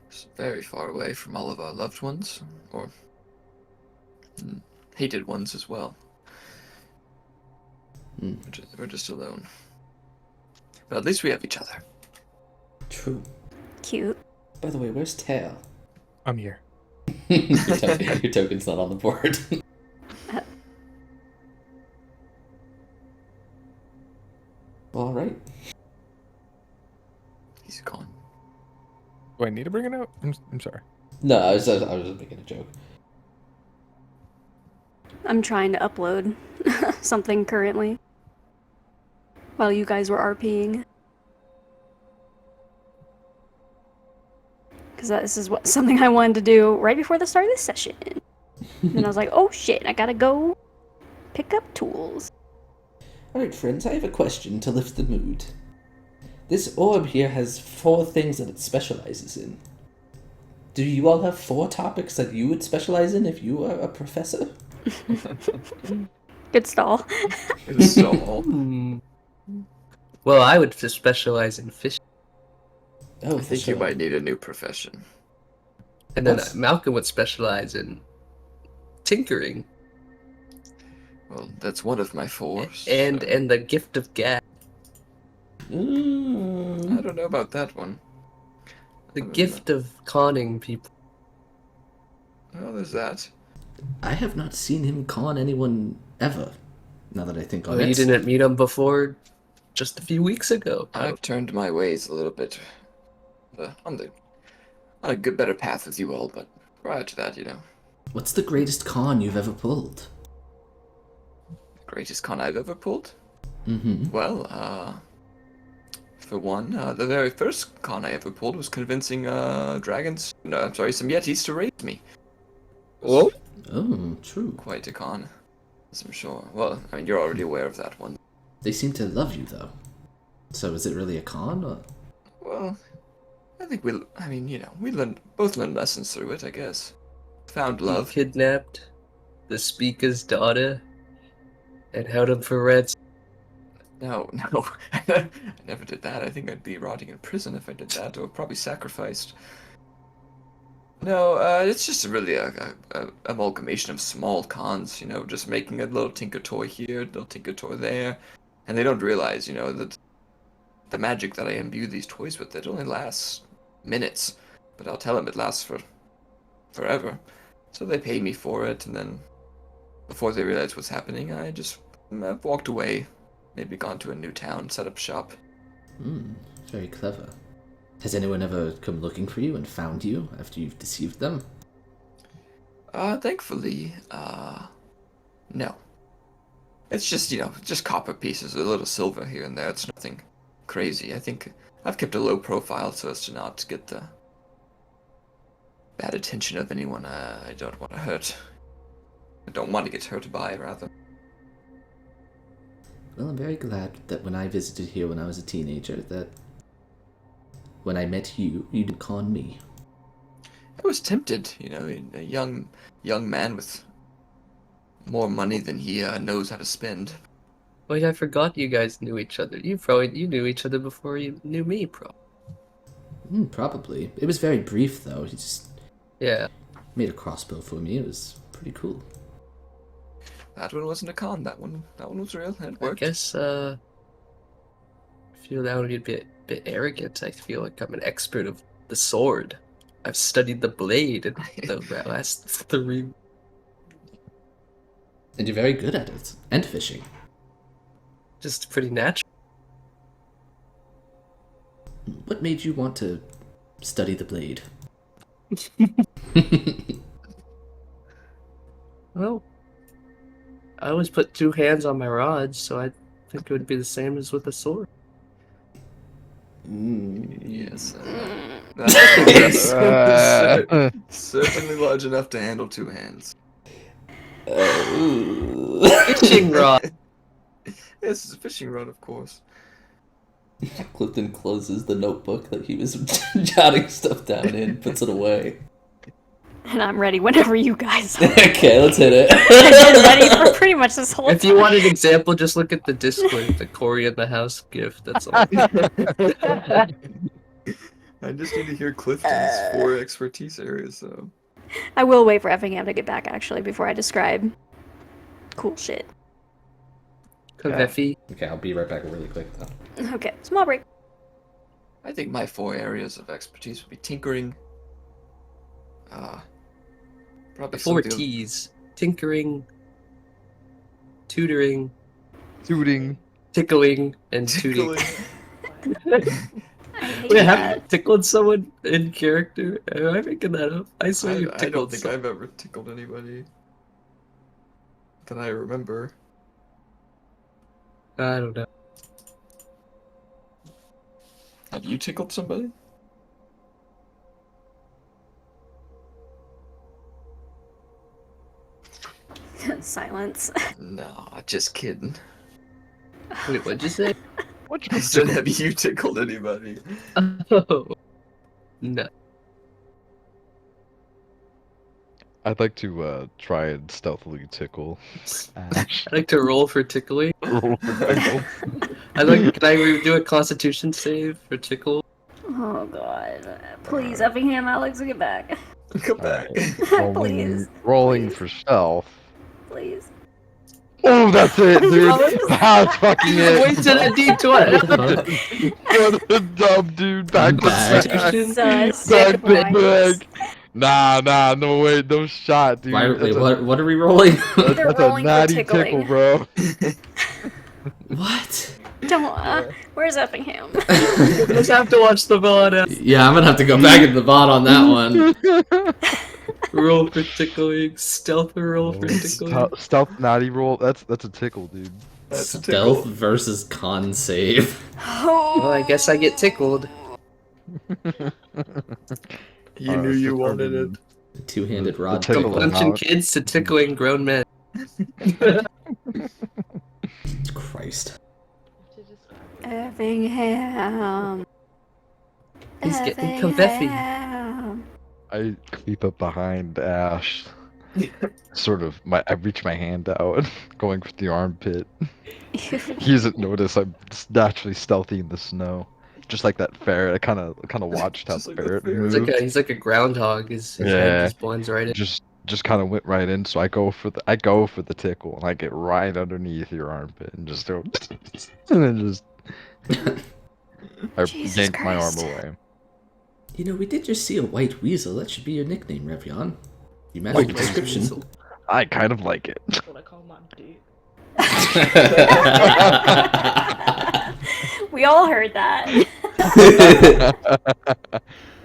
It's very far away from all of our loved ones, or hated ones as well. We're just alone. But at least we have each other. True. Cute. By the way, where's Tail? I'm here. Your token's not on the board. All right. He's gone. Do I need to bring it out? I'm sorry. No, I was just making a joke. I'm trying to upload something currently while you guys were RPing. Because this is something I wanted to do right before the start of this session. And I was like, oh shit, I gotta go pick up tools. Alright, friends, I have a question to lift the mood. This orb here has 4 things that it specializes in. Do you all have 4 topics that you would specialize in if you were a professor? Good stall. It's so Well, I would just specialize in fishing. Oh, I think you might need a new profession. And then That's- Malcolm would specialize in tinkering Well, that's one of my 4. and so the gift of gab. I Mm. don't know about that one. The gift of conning people. Well, there's that. I have not seen him con anyone ever. Now that I think on Oh, it. you didn't meet him before just a few weeks ago. I've turned my ways a little bit on a good, better path with you all, but prior to that, What's the greatest con you've ever pulled? greatest con I've ever pulled. Mm-hmm. Well, for one, the very first con I ever pulled was convincing some Yetis to raise me. Oh, Oh, true. Quite a con, as I'm sure. Well, I mean, you're already aware of that one. They seem to love you, though. So is it really a con? Or... Well, I think I mean, we both learned lessons through it, I guess. Found He love. kidnapped the speaker's daughter and held him for ransom. No, I never did that. I think I'd be rotting in prison if I did that, or probably sacrificed. No, it's just really a amalgamation of small cons, just making a little tinker toy here, a little tinker toy there, and they don't realize, that the magic that I imbue these toys with, it only lasts minutes, but I'll tell them it lasts for forever. So they pay me for it, and then before they realize what's happening, I've walked away, maybe gone to a new town, set up shop. Very clever. Has anyone ever come looking for you and found you after you've deceived them? Thankfully, no. It's just copper pieces, a little silver here and there. It's nothing crazy. I think I've kept a low profile so as to not get the bad attention of anyone I don't want to hurt. I don't want to get hurt by, rather. Well, I'm very glad that when I visited here when I was a teenager, that when I met you, you didn't con me. I was tempted, a young man with more money than he knows how to spend. Wait, I forgot you guys knew each other. You knew each other before you knew me, bro. Probably. It was very brief, though. He just Yeah. made a crossbow for me. It was pretty cool. That one wasn't a con. That one was real. And it I worked. guess, I feel that would be a bit arrogant. I feel like I'm an expert of the sword. I've studied the blade in the last 3. And you're very good at it. And fishing. Just pretty natural. What made you want to study the blade? Well, I always put 2 hands on my rods, so I think it would be the same as with a sword. Yes. That's certainly large enough to handle 2 hands. Fishing rod. Yes, it's a fishing rod, of course. Clifton closes the notebook that he was jotting stuff down in, puts it away. And I'm ready whenever you guys are. Okay, let's hit it. I've been ready for pretty much this whole If time. you want an example, just look at the Discord, the Corey in the house gift. That's all. I just need to hear Clifton's 4 expertise areas, so. I will wait for Effingham to get back, actually, before I describe cool shit. Kaveffi. Okay, I'll be right back really quick, though. Okay, small break. I think my 4 areas of expertise would be tinkering. Probably The 4 something- T's. Tinkering, tutoring, Tooting. tickling, and tooting. Tickling. I hate Wait, have that. you tickled someone in character? Am I making that up? I swear you I tickled don't think someone. I've ever tickled anybody that I remember. I don't know. Have you tickled somebody? Silence. No, just kidding. Wait, what'd you say? I said, have you tickled anybody? Oh. No. I'd like to try and stealthily tickle Ash. I like to roll for tickling. Roll for tickle. Can I do a constitution save for tickle? Oh god. Please, Effingham, Alex, get back. Come back. Rolling, Please. rolling Please. for stealth. Please. Oh, that's it, dude. That's fucking it. Wait till that D20. What a dumb dude. Back to Back. back. Sus. Back to Nice. back. Nah, no way, no shot, dude. Wait, what are we rolling? They're That's a rolling for natty tickling. tickle, bro. What? Don't. Where's Effingham? You just have to watch the VOD. Yeah, I'm gonna have to go back into the bot on that one. Roll for tickling. Stealth roll for tickling. Stealth natty roll. That's a tickle, dude. That's a Stealth tickle. versus con save. Oh. Well, I guess I get tickled. You knew you wanted it. Two-handed rod tickle tickle. them Punching out. kids to tickling grown men. Christ. Effingham. He's getting confetti. Effingham. I creep up behind Ash. Sort of, I reach my hand out, going for the armpit. He doesn't notice I'm naturally stealthy in the snow. Just like that ferret. I kind of watched how Just the like that ferret ferret. moved. He's like a groundhog. His head Yeah. just blends right in. Just kind of went right in. So I go for the tickle, and I get right underneath your armpit, and just go, and then just I Jesus yank my arm Christ. away. You know, we did just see a white weasel. That should be your nickname, Revion. You match White the weasel. description. I kind of like it. That's what I call my dick. We all heard that.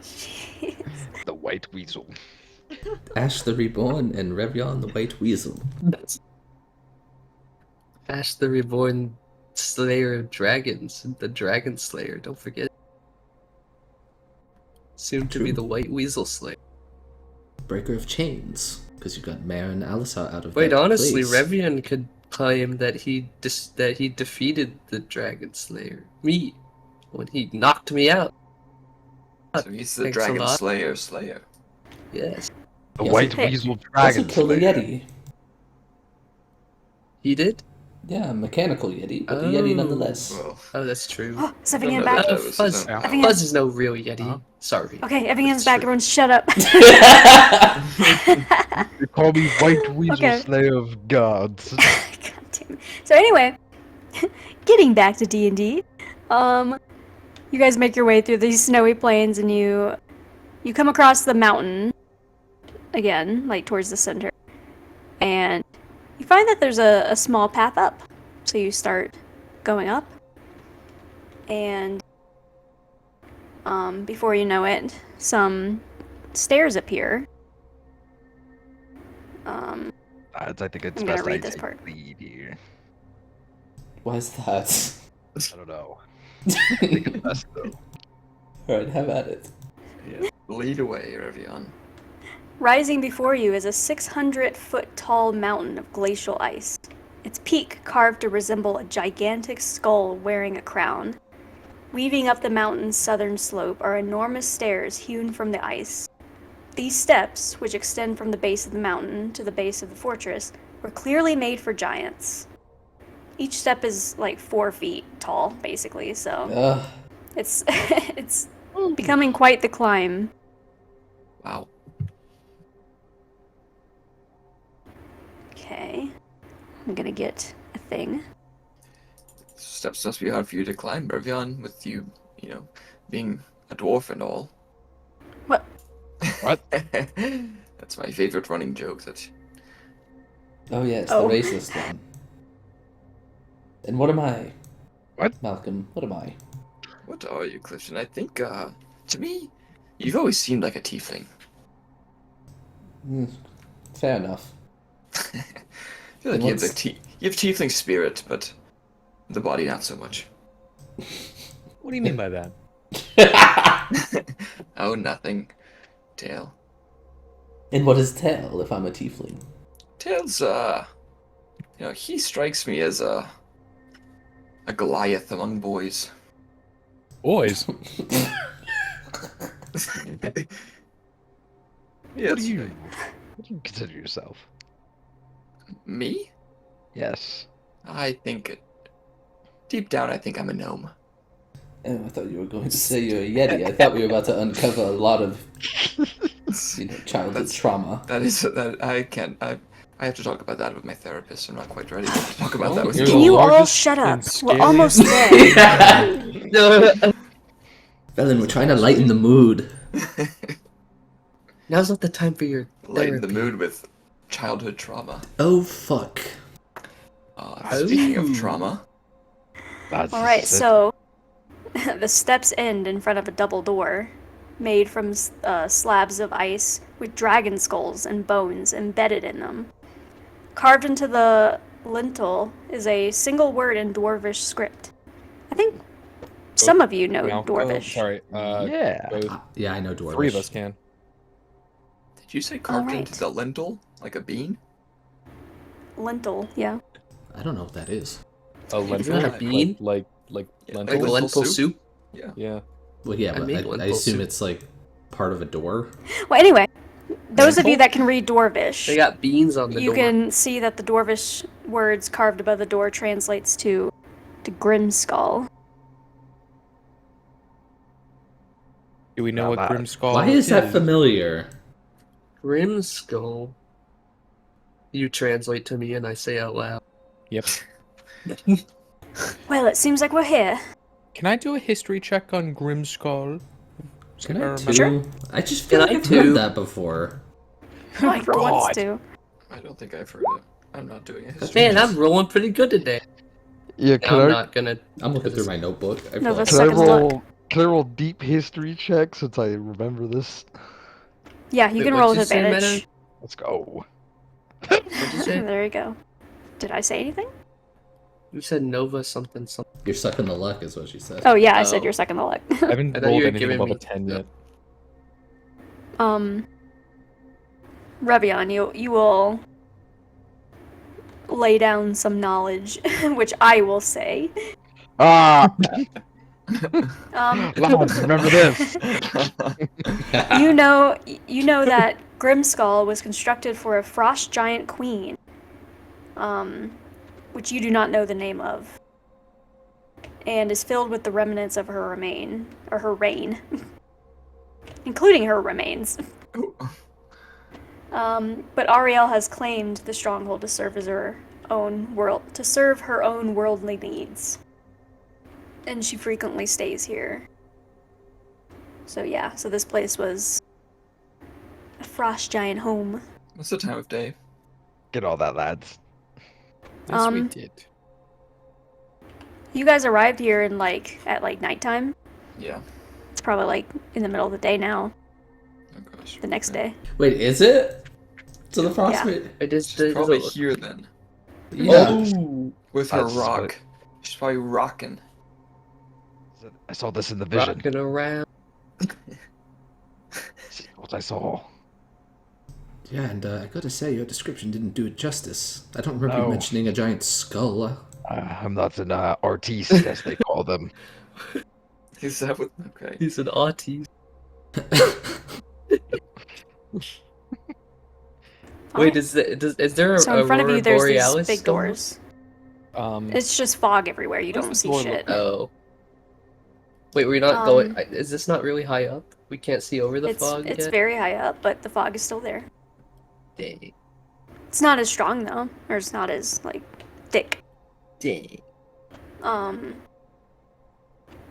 Jeez. The white weasel. Ash the Reborn and Revion the White Weasel. That's Ash the Reborn, Slayer of Dragons, the Dragon Slayer. Don't forget. Soon to be True. the White Weasel Slayer. Breaker of Chains. Because you got Mare and Alisar out of Wait, that honestly, place. Revian could claim that he defeated the Dragon Slayer, me, when he knocked me out. So he's the Thanks a Dragon lot. Slayer. Yes, The He white also- weasel He also dragon killed a slayer. Yeti. he did. Yeah, a mechanical Yeti, but a Yeti nonetheless. Well, Oh, that's true. Oh, is Effingham No, no, back? no. Oh, was Fuzz, his own power. Fuzz is no real Yeti. Huh? Sorry. Okay, Effingham's That's back. true. Everyone shut up. They call me white weasel Okay. slayer of gods. God damn it. So anyway, getting back to D&D, you guys make your way through these snowy plains and you come across the mountain again, like towards the center, and you find that there's a small path up. So you start going up, and before you know it, some stairs appear. I think it's I'm gonna best read I this take part. the lead here. Why is that? I don't know. I think it's best though. Alright, have at it. yeah. Lead away, Revion. Rising before you is a 600-foot tall mountain of glacial ice. Its peak carved to resemble a gigantic skull wearing a crown. Weaving up the mountain's southern slope are enormous stairs hewn from the ice. These steps, which extend from the base of the mountain to the base of the fortress, were clearly made for giants. Each step is like 4 feet tall, basically, so Ugh. it's it's becoming quite the climb. Wow. Okay, I'm gonna get a thing. Steps must be hard for you to climb, Revion, with you, being a dwarf and all. What? What? That's my favorite running joke. That Oh yeah, it's Oh. the racist one. And what am I? What? Malcolm, what am I? what are you, Clifton? I think, to me, you've always seemed like a tiefling. Fair enough. I feel like And you have what's- you have tiefling spirit, but the body not so much. What do you mean by that? Oh, nothing. Tail. And what is tail if I'm a tiefling? Tail's, he strikes me as a Goliath among boys. Boys, Yes. What do you consider yourself? Me? Yes. I think, deep down, I think I'm a gnome. Oh, I thought you were going to say you're a Yeti. I thought we were about to uncover a lot of, childhood That's- trauma. That is that I can't. I have to talk about that with my therapist. I'm not quite ready to talk about Oh, that with you're Can you. you all largest shut up? and We're scariest- almost there. Velen, we're trying to lighten the mood. Now's not the time for your Lighten the therapy. mood with childhood trauma. Oh fuck. Speaking of trauma, That's Alright, so the steps end in front of a double door made from slabs of ice with dragon skulls and bones embedded in them. Carved into the lintel is a single word in Dwarvish script. I think some of you know Malcolm- Dwarvish. sorry. yeah. Both, Yeah, I know Dwarvish. 3 of us can. Did you say carved Alright. into the lintel? Like a bean? Lentil, yeah. I don't know what that is. A lentil? that a bean? Like Yeah, lentil? like Lentil soup? Yeah. Yeah. Well, yeah, I but made I lentil assume soup. it's like part of a door. Well, anyway, those of you Lentil? that can read Dwarvish, They got beans on the you door. can see that the Dwarvish words carved above the door translates to Grimskull. Do we know Now what that- Grimskull Why is that familiar? Grimskull. You translate to me and I say out loud. Yep. Well, it seems like we're here. Can I do a history check on Grimskull? Can I remember. Sure. I just feel Can like I I've heard too? that before. My For once God. to. I don't think I've heard it. I'm not doing a history. Man, check. I'm rolling pretty good today. Yeah, Now can I'm I not gonna. I'm looking through my notebook. I No, feel that's like can I second luck. roll can I roll deep history check since I remember this? Yeah, you Wait, can what'd roll you with say, Meadow? advantage. Let's go. What'd you say? There you go. Did I say anything? You said Nova something something. you're sucking the luck, is what she said. Oh yeah, I said Oh. you're second the luck. I haven't I thought you rolled were anything giving above me a 10 the- yet. Revion, you will lay down some knowledge, which I will say. Ah, Um, lads, remember this. you know that Grimskull was constructed for a frost giant queen, which you do not know the name of, and is filled with the remnants of her reign, including her remains. But Ariel has claimed the stronghold to serve her own worldly needs, and she frequently stays here. So yeah, so this place was a frost giant home. What's the time of day? Get all that, lads. Yes, we Um, did. You guys arrived here at nighttime. Yeah. It's probably like in the middle of the day now. Oh gosh. The next Okay. day. Wait, is it? To the Frostmaiden? It is She's probably here then. Yeah. Oh, With her That's what rock. it- She's probably rocking. I saw this in the vision. rocking around. This is what I saw. Yeah, and I gotta say, your description didn't do it justice. I don't remember you No. mentioning a giant skull. I'm not an artiste, as they call them. Is that what? Okay. He's an autiste. Wait, is there a So in front of you, there's Borealis these big somewhere? doors. Um, It's just fog everywhere. You What's don't the see door shit. look Oh. Wait, we're not going. Um, Is this not really high up? We can't see over the It's fog it's yet. very high up, but the fog is still there. Dang. It's not as strong though, or it's not as thick. Dang.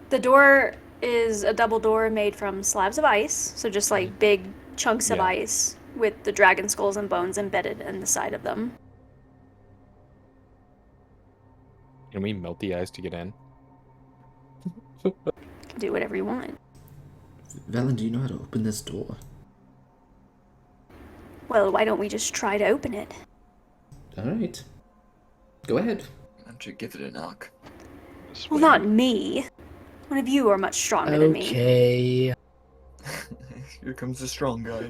The door is a double door made from slabs of ice, so just big chunks of Yeah. ice with the dragon skulls and bones embedded in the side of them. can we melt the ice to get in? Do whatever you want. Valen, do you know how to open this door? Well, why don't we just try to open it? Alright. Go ahead. Why don't you give it a knock? Well, not me. One of you are much stronger than me. Okay. Here comes the strong guy.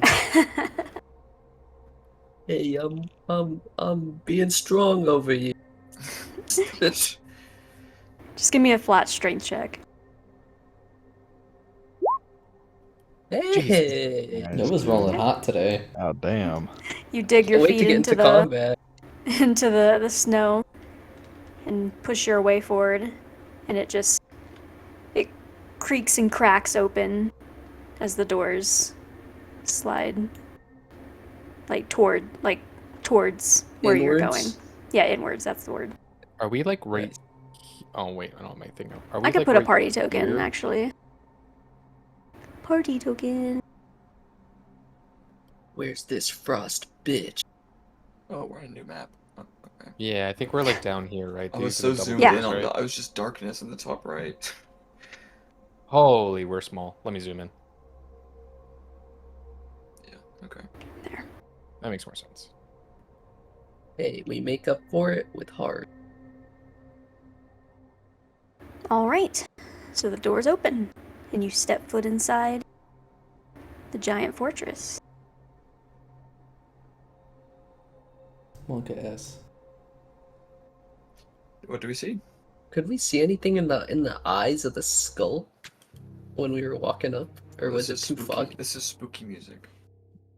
Hey, I'm being strong over here. Just give me a flat strength check. Hey. Yeah, Nova's rolling hot today. Oh, damn. You dig your Wait feet to get into into the combat. into the snow and push your way forward, and it creaks and cracks open as the doors slide towards where you're going. Inwards? Yeah, inwards, that's the word. Are we right? Oh wait, I don't make thing up. Are we I could like, put a right party token here? actually. Party token. Where's this frost bitch? Oh, we're on a new map. Oh, okay. Yeah, I think we're down here, right? I was These are so the double zoomed Yeah. in doors, on right? the. I was just darkness in the top right. Holy, we're small. Let me zoom in. Yeah. Okay. That makes more sense. Hey, we make up for it with heart. All right. So the doors open, and you step foot inside the giant fortress. Monka S. What do we see? Could we see anything in the eyes of the skull when we were walking up, or was it This is too spooky. foggy? This is spooky music.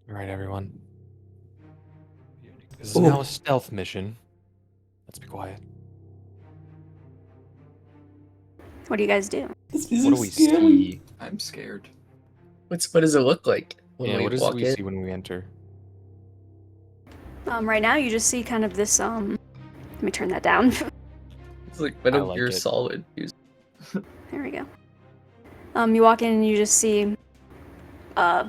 All right, everyone. This is Ooh. now a stealth mission. Let's be quiet. What do you guys do? This What do we see? I'm scared. What does it look like when Yeah, we what does walk we in? see when we enter? Right now you just see kind of this, let me turn that down. It's like I Metal like Gear it. Solid. There we go. You walk in and you just see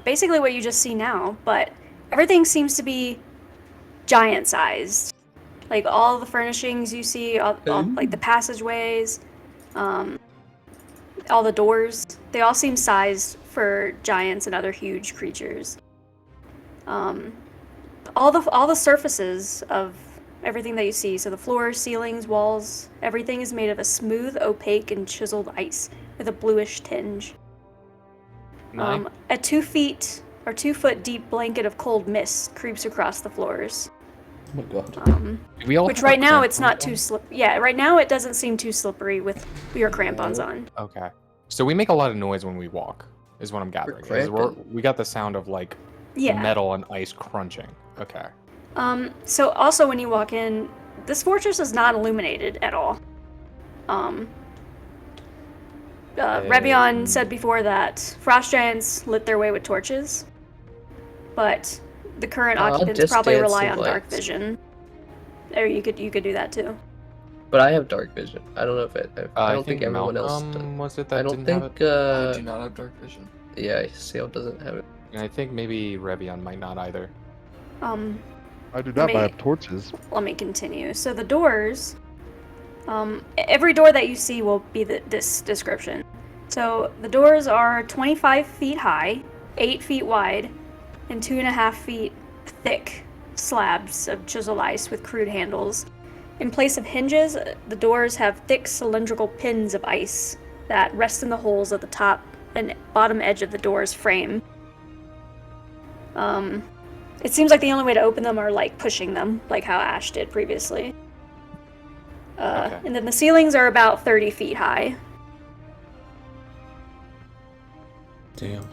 basically what you just see now, but everything seems to be giant-sized. Like all the furnishings you see, all like the passageways, all the doors, they all seem sized for giants and other huge creatures. All the surfaces of everything that you see, so the floor, ceilings, walls, everything is made of a smooth, opaque, and chiseled ice with a bluish tinge. Nine? A 2 feet or 2 foot deep blanket of cold mist creeps across the floors. Oh my god. Do we all Which have right our now it's not crampons too Yeah, right now it doesn't seem too slippery with your crampons on. on? Okay. So we make a lot of noise when we walk, is what I'm gathering. We got the sound of like Yeah. metal and ice crunching. Okay. So also when you walk in, this fortress is not illuminated at all. Revion said before that frost giants lit their way with torches, but the current I'll occupants just probably dance rely with on dark lights. vision. Or you could do that too. But I have dark vision. I don't know if I don't think everyone else does. Malcolm was it that I don't didn't have think. it? I do not have dark vision. Yeah, Sale doesn't have it. And I think maybe Revion might not either. I do Let not, but I me- have torches. Let me continue. So the doors, every door that you see will be this description. So the doors are 25 feet high, 8 feet wide, and 2.5 feet thick slabs of chiseled ice with crude handles. In place of hinges, the doors have thick cylindrical pins of ice that rest in the holes at the top and bottom edge of the door's frame. It seems like the only way to open them are like pushing them, like how Ash did previously. Okay. And then the ceilings are about 30 feet high. Damn.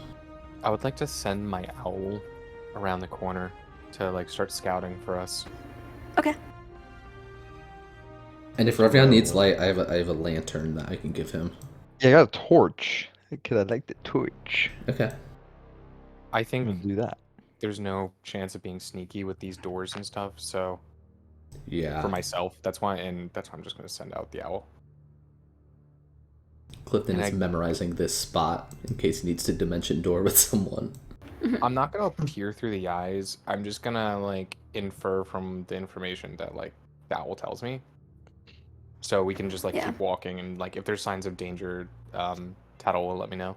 I would like to send my owl around the corner to like start scouting for us. Okay. And if Revion needs light, I have a lantern that I can give him. Yeah, I got a torch. Cause I like the torch. Okay. I I'm think gonna do that. there's no chance of being sneaky with these doors and stuff, so Yeah. for myself, that's why I'm just gonna send out the owl. Clifton And is I- memorizing this spot in case he needs to dimension door with someone. I'm not gonna peer through the eyes. I'm just gonna like infer from the information that like the owl tells me. So we can just like Yeah. keep walking, and like if there's signs of danger, Tattle will let me know.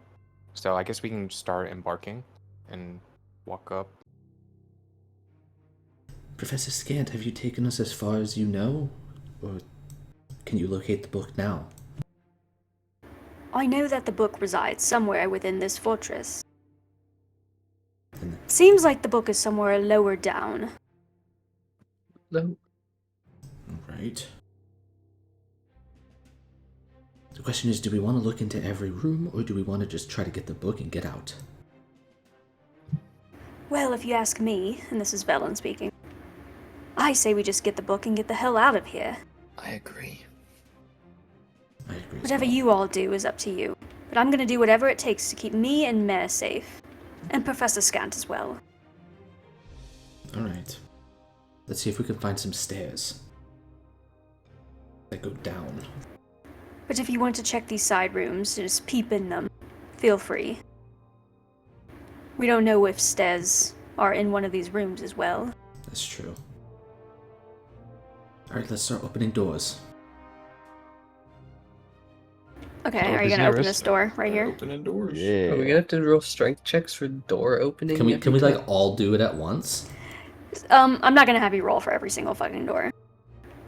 So I guess we can start embarking and walk up. Professor Scant, have you taken us as far as you know? Or can you locate the book now? I know that the book resides somewhere within this fortress. And- Seems like the book is somewhere lower down. No. Alright. The question is, do we want to look into every room, or do we want to just try to get the book and get out? Well, if you ask me, and this is Velen speaking, I say we just get the book and get the hell out of here. I agree. I agree. as Whatever well. you all do is up to you. But I'm gonna do whatever it takes to keep me and Mare safe. And Professor Scant as well. Alright. Let's see if we can find some stairs that go down. But if you want to check these side rooms, just peep in them. Feel free. We don't know if stairs are in one of these rooms as well. That's true. Alright, let's start opening doors. Okay, Oh, are you is gonna there open a this door right here? Opening doors. Yeah. Are we gonna have to roll strength checks for door opening? Can we every like time? all do it at once? I'm not gonna have you roll for every single fucking door.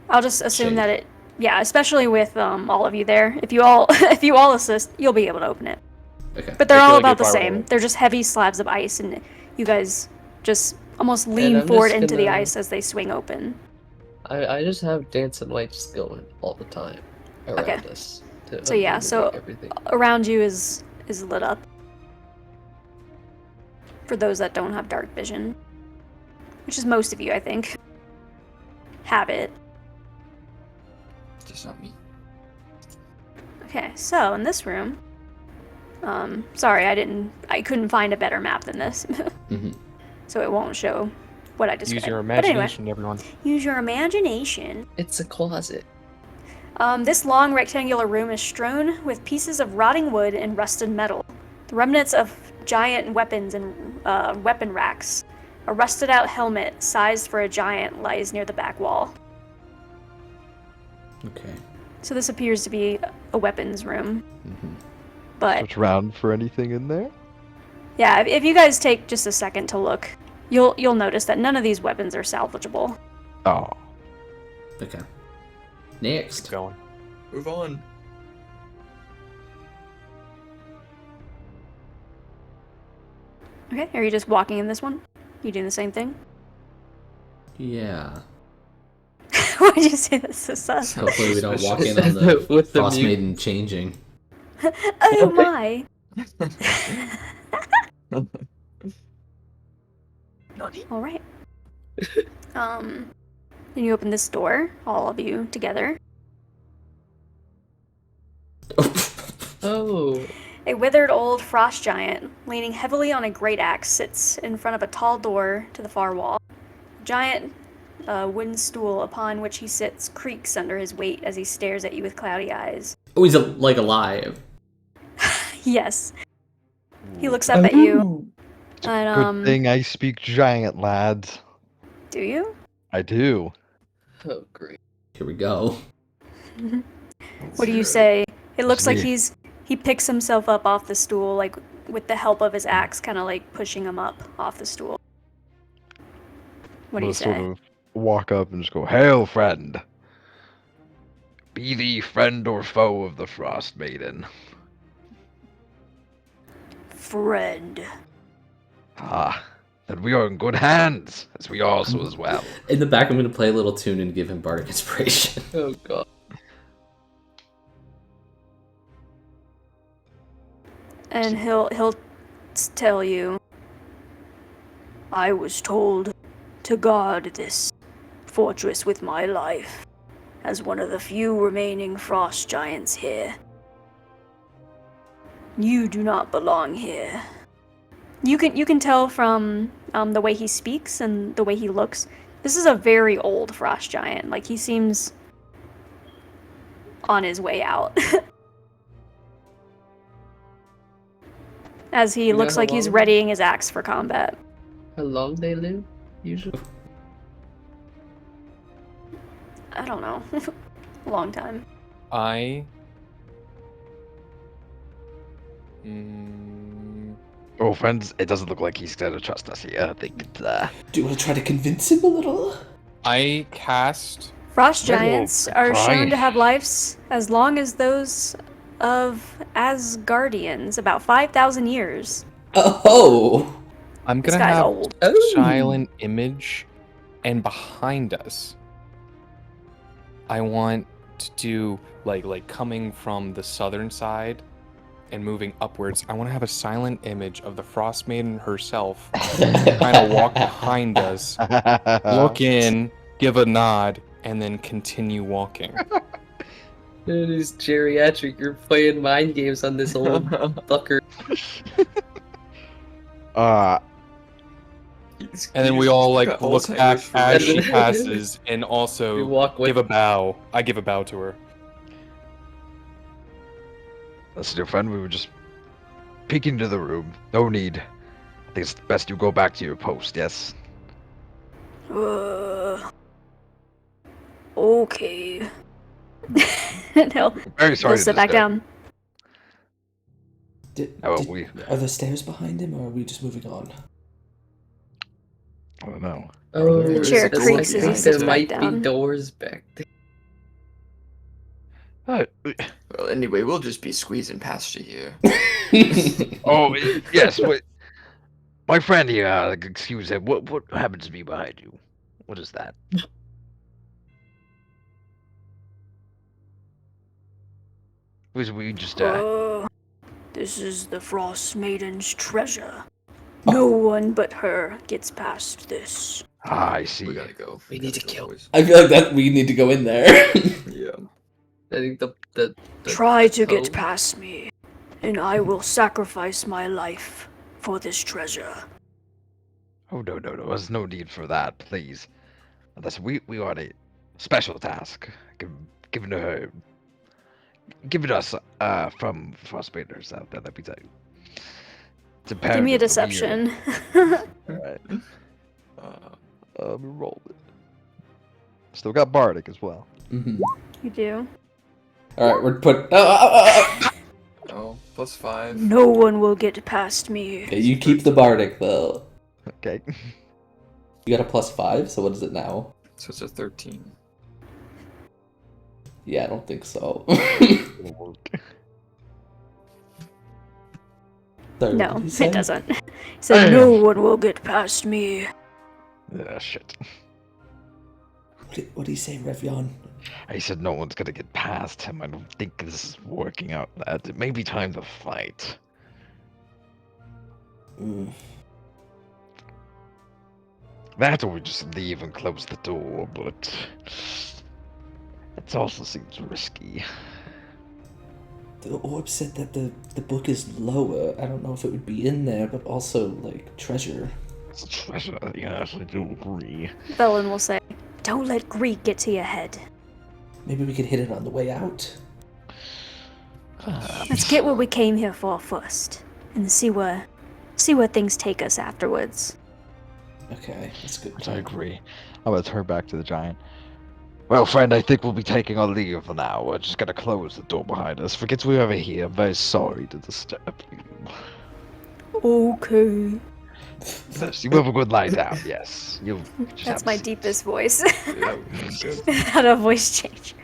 I'll just assume Shade. that it, yeah, especially with all of you there. If you all if you all assist, you'll be able to open it. Okay. But they're I feel all like about if the I same. roll- They're just heavy slabs of ice, and you guys just almost And lean I'm forward just into the gonna- ice as they swing open. I just have dance and lights going all the time around us to So yeah, illuminate everything. around you is lit up. For those that don't have dark vision, which is most of you, I think, have it. Just not me. Okay, so in this room, sorry, I couldn't find a better map than this, Mm-hmm. so it won't show what I described. Use your But anyway, imagination, everyone. use your imagination. It's a closet. This long rectangular room is strewn with pieces of rotting wood and rusted metal, the remnants of giant weapons and weapon racks. A rusted out helmet sized for a giant lies near the back wall. Okay. So this appears to be a weapons room. Mm-hmm. But Search around for anything in there. yeah, if you guys take just a second to look, you'll notice that none of these weapons are salvageable. Oh. Okay. Keep Next. going. Move on. Okay, are you just walking in this one? You doing the same thing? Yeah. Why'd you say this so sus? Hopefully we don't walk in on the With the Frostmaiden changing. Oh my! Alright. Then you open this door, all of you together. Oh, A withered old frost giant, leaning heavily on a great axe, sits in front of a tall door to the far wall. A giant wooden stool upon which he sits creaks under his weight as he stares at you with cloudy eyes. Oh, he's like alive. Yes. He looks up at you, Good and thing I speak giant, lads. do you? I do. oh, great. Here we go. What do you say? It looks like me. he picks himself up off the stool, like with the help of his axe, kind of like pushing him up off the stool. What do you I'll say? sort of walk up and just go, "Hail, friend! Be thee friend or foe of the Frostmaiden." Friend. Ah, then we are in good hands, as we also as well. In the back, I'm going to play a little tune and give him bardic inspiration. Oh god. And he'll tell you, I was told to guard this fortress with my life, as one of the few remaining frost giants here. You do not belong here. You can tell from the way he speaks and the way he looks. This is a very old frost giant. Like, he seems on his way out. As he You know looks how like he's long- readying his axe for combat. How long they live, usually? I don't know. A long time. I. Oh, friends, it doesn't look like he's gonna trust us here. I think it's, Do you want to try to convince him a little? I cast. Frost Little giants are shown cry. to have lives as long as those of Asgardians, about 5,000 years. Oh! I'm This gonna guy's have old. Oh. silent image, and behind us, I want to do like coming from the southern side and moving upwards. I want to have a silent image of the Frostmaiden herself, kind of walk behind us, look in, give a nod, and then continue walking. It is geriatric. You're playing mind games on this old fucker. And then we all like got look Alzheimer's back for as real. she passes, and We also walk with give a bow. I give a bow to her. Listen, dear friend, we were just peeking into the room. No need. I think it's best you go back to your post, yes? Okay. And he'll Very sorry sit to back disturb. down. Are the stairs behind him, or are we just moving on? I don't know. Oh, The chair that's creaks like, as he there sits back might down. be doors back there. Well, anyway, we'll just be squeezing past you here. Oh, yes, wait. My friend here, excuse him, what happens to me behind you? What is that? We just This is the Frostmaiden's treasure. No one but her gets past this. I see. We gotta go. We need to gotta go, kill. boys. I feel like that we need to go in there. Yeah. I think the Try to get toad- past me, and I will sacrifice my life for this treasure. Oh no, there's no need for that, please. Listen, we want a special task given to her, given us from Frostmaiden herself. Let me tell you. It's Give imperative me a that we, deception. Alright, Uh, roll it. Still got Bardic as well. Mhm. You do. All right, we're put. oh, +5. No one will get past me. Okay, you keep the bardic though. Okay. You got a +5, so what is it now? So it's a 13. Yeah, I don't think so. It'll work. Sorry, what No, did he say? it doesn't. He said no one will get past me. Ah, shit. What did he say, Revyon? I said no one's gonna get past him. I don't think this is working out, lads. It may be time to fight. Mm. That or we just leave and close the door, but it also seems risky. The orb said that the book is lower. I don't know if it would be in there, but also, like, treasure. It's a treasure, yes, I do agree. Velen will say, don't let greed get to your head. Maybe we could hit it on the way out. Let's get what we came here for first, and see where things take us afterwards. Okay, that's good. I agree. I'm gonna turn back to the giant. Well, friend, I think we'll be taking our leave for now. We're just gonna close the door behind us. Forget we were ever here. I'm very sorry to disturb you. Okay. Yes, you have a good lie down, yes. You just That's have my a seat. deepest voice. Yeah, that's good. Had a voice change.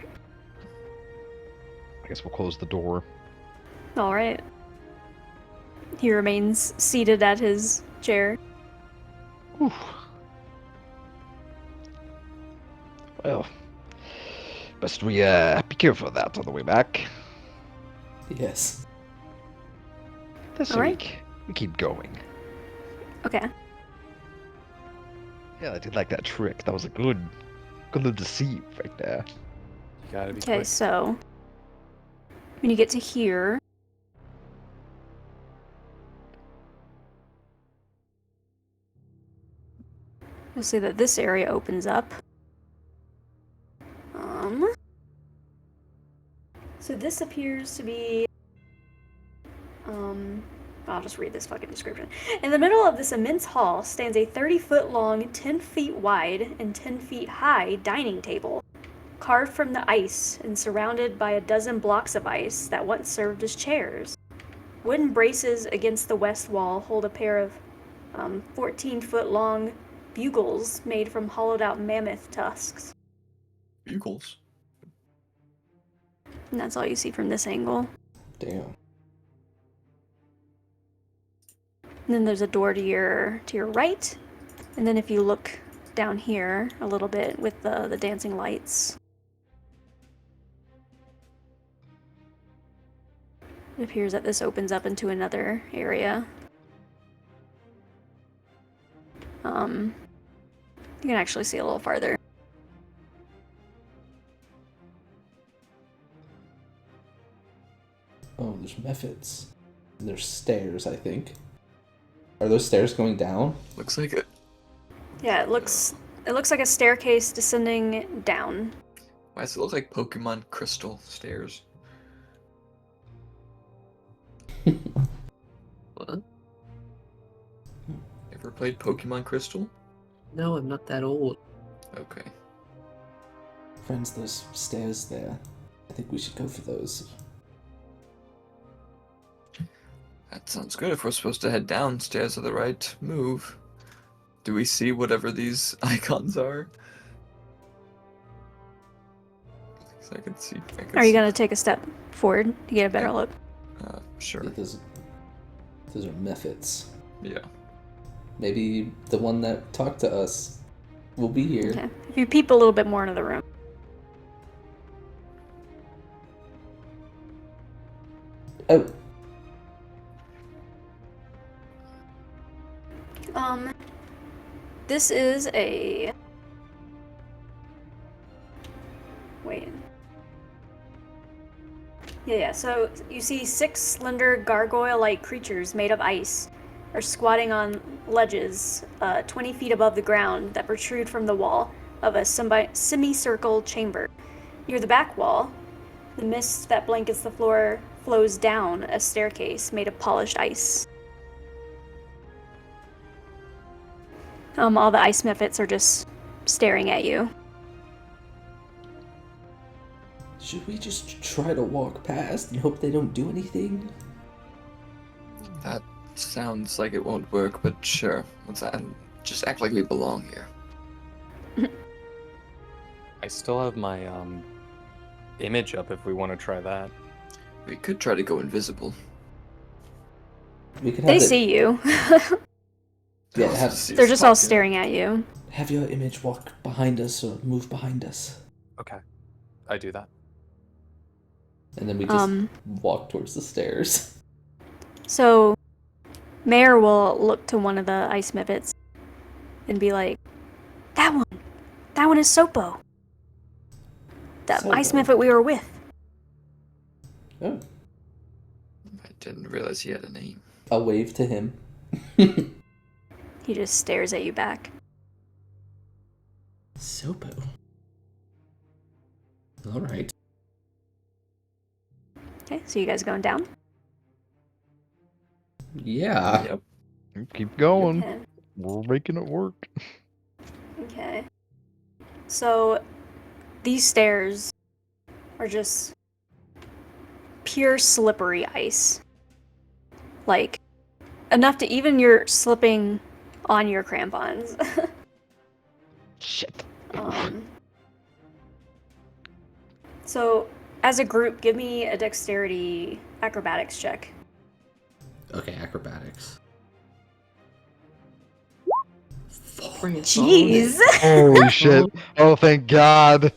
I guess we'll close the door. Alright. He remains seated at his chair. Whew. Well, best we be careful of that on the way back. Yes. This All right. week, we keep going. Okay. Yeah, I did like that trick. That was a good little deceive right there. You gotta be Okay, quick. so when you get to here, you'll see that this area opens up. So this appears to be I'll just read this fucking description. In the middle of this immense hall stands a 30-foot long, 10 feet wide, and 10 feet high dining table, carved from the ice and surrounded by a dozen blocks of ice that once served as chairs. Wooden braces against the west wall hold a pair of 14-foot long bugles made from hollowed out mammoth tusks. Bugles. And that's all you see from this angle. Damn. And then there's a door to your right. And then if you look down here a little bit with the dancing lights, it appears that this opens up into another area. You can actually see a little farther. Oh, there's methods. And there's stairs, I think. Are those stairs going down? Looks like it. Yeah, it looks like a staircase descending down. Why does it look like Pokemon Crystal stairs? What? Ever played Pokemon Crystal? No, I'm not that old. Okay. Friends, there's stairs there. I think we should go for those. That sounds good. If we're supposed to head downstairs to the right, move. Do we see whatever these icons are? 'Cause I can see. Are you gonna take a step forward to get a better look? Sure. Yeah, those are methods. Yeah. Maybe the one that talked to us will be here. Okay. If you peep a little bit more into the room. This is a... Wait. Yeah, so you see 6 slender gargoyle-like creatures made of ice are squatting on ledges 20 feet above the ground that protrude from the wall of a semicircle chamber. Near the back wall, the mist that blankets the floor flows down a staircase made of polished ice. All the ice mephits are just staring at you. Should we just try to walk past and hope they don't do anything? That sounds like it won't work, but sure. What's that? Just act like we belong here. I still have my image up if we want to try that. We could try to go invisible. We could have They it- see you. Yeah, They're just all staring at you. have your image walk behind us or move behind us. Okay, I do that. And then we just walk towards the stairs. So, Mayor will look to one of the ice mephits and be like, That one is Sopo. The Sopo. ice mephit we were with. Oh. I didn't realize he had a name. I'll wave to him. He just stares at you back. Sopo. Alright. Okay, so you guys going down? Yeah. Yep. Keep going. Okay. We're making it work. Okay. So, these stairs are just pure slippery ice. Like, enough to even you're slipping on your crampons. Shit. So, as a group, give me a dexterity acrobatics check. Okay, acrobatics. Jeez! Holy shit. Oh, thank God.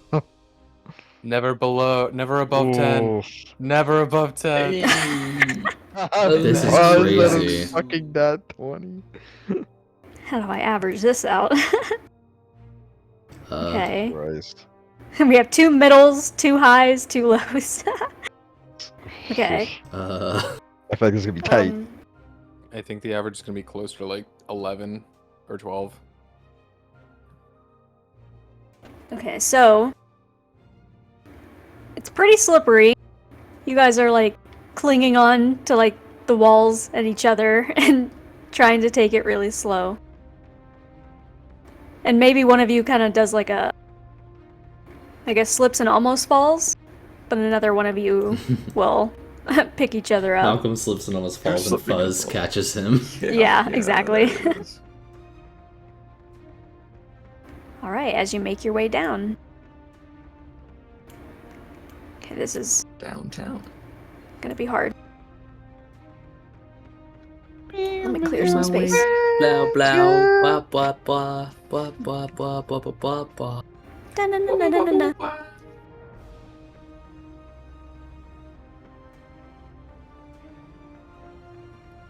Never above 10. Oof. Never above 10. This is Oh, crazy. that is fucking that 20. How do I average this out? Okay. Christ. We have 2 middles, 2 highs, 2 lows. Okay. Uh, I feel like this is gonna be tight. I think the average is going to be closer to like 11 or 12. Okay, so it's pretty slippery. You guys are like clinging on to like the walls and each other and trying to take it really slow. And maybe one of you kind of does like a, I guess, slips and almost falls, but another one of you will pick each other up. Malcolm slips and almost falls, and slipping and Fuzz falling. catches him. Yeah, exactly. there it is. All right, as you make your way down. Okay, this is Downtown. gonna be hard. Let me clear some space. Blah blah blah blah blah blah blah blah blah blah blah blah. Da-na-na-na-na-na-na.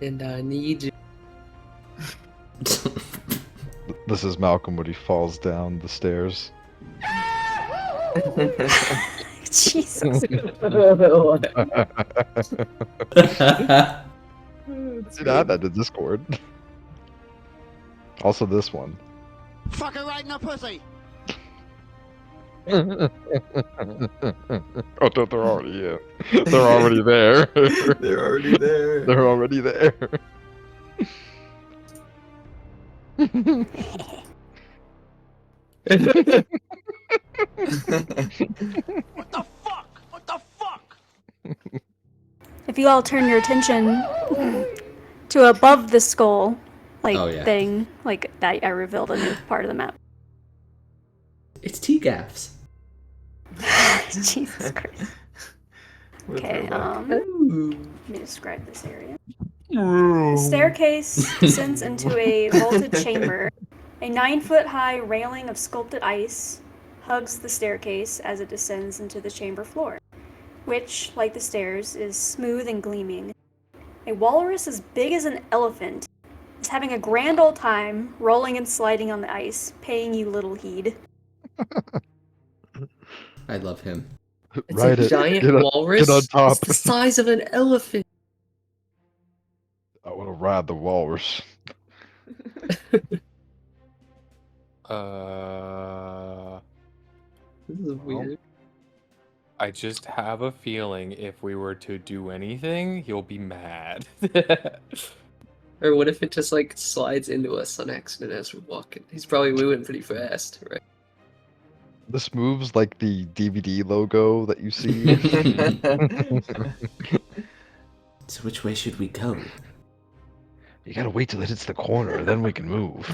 And I need you. This is Malcolm when he falls down the stairs. Jesus. Dude, I have that in Discord. Also this one. Fucker right in the pussy. Oh, they're already in. They're already there. They're already there. They're already there. What the fuck? What the fuck? If you all turn your attention to above the skull, like Oh, yeah. thing, like that, I revealed a new part of the map. It's T-gaffs. Jesus Christ. With Okay, her luck. let me describe this area. The staircase descends into a vaulted chamber. A 9-foot-high railing of sculpted ice hugs the staircase as it descends into the chamber floor, which, like the stairs, is smooth and gleaming. A walrus as big as an elephant is having a grand old time rolling and sliding on the ice, paying you little heed. I love him. It's Ride a it. giant Get on walrus. top. It's the size of an elephant. I want to ride the walrus. This is weird. I just have a feeling if we were to do anything, he'll be mad. Or what if it just like slides into us on accident as we're walking? He's probably moving pretty fast, right? This moves like the DVD logo that you see. So which way should we go? You gotta wait till it hits the corner, then we can move.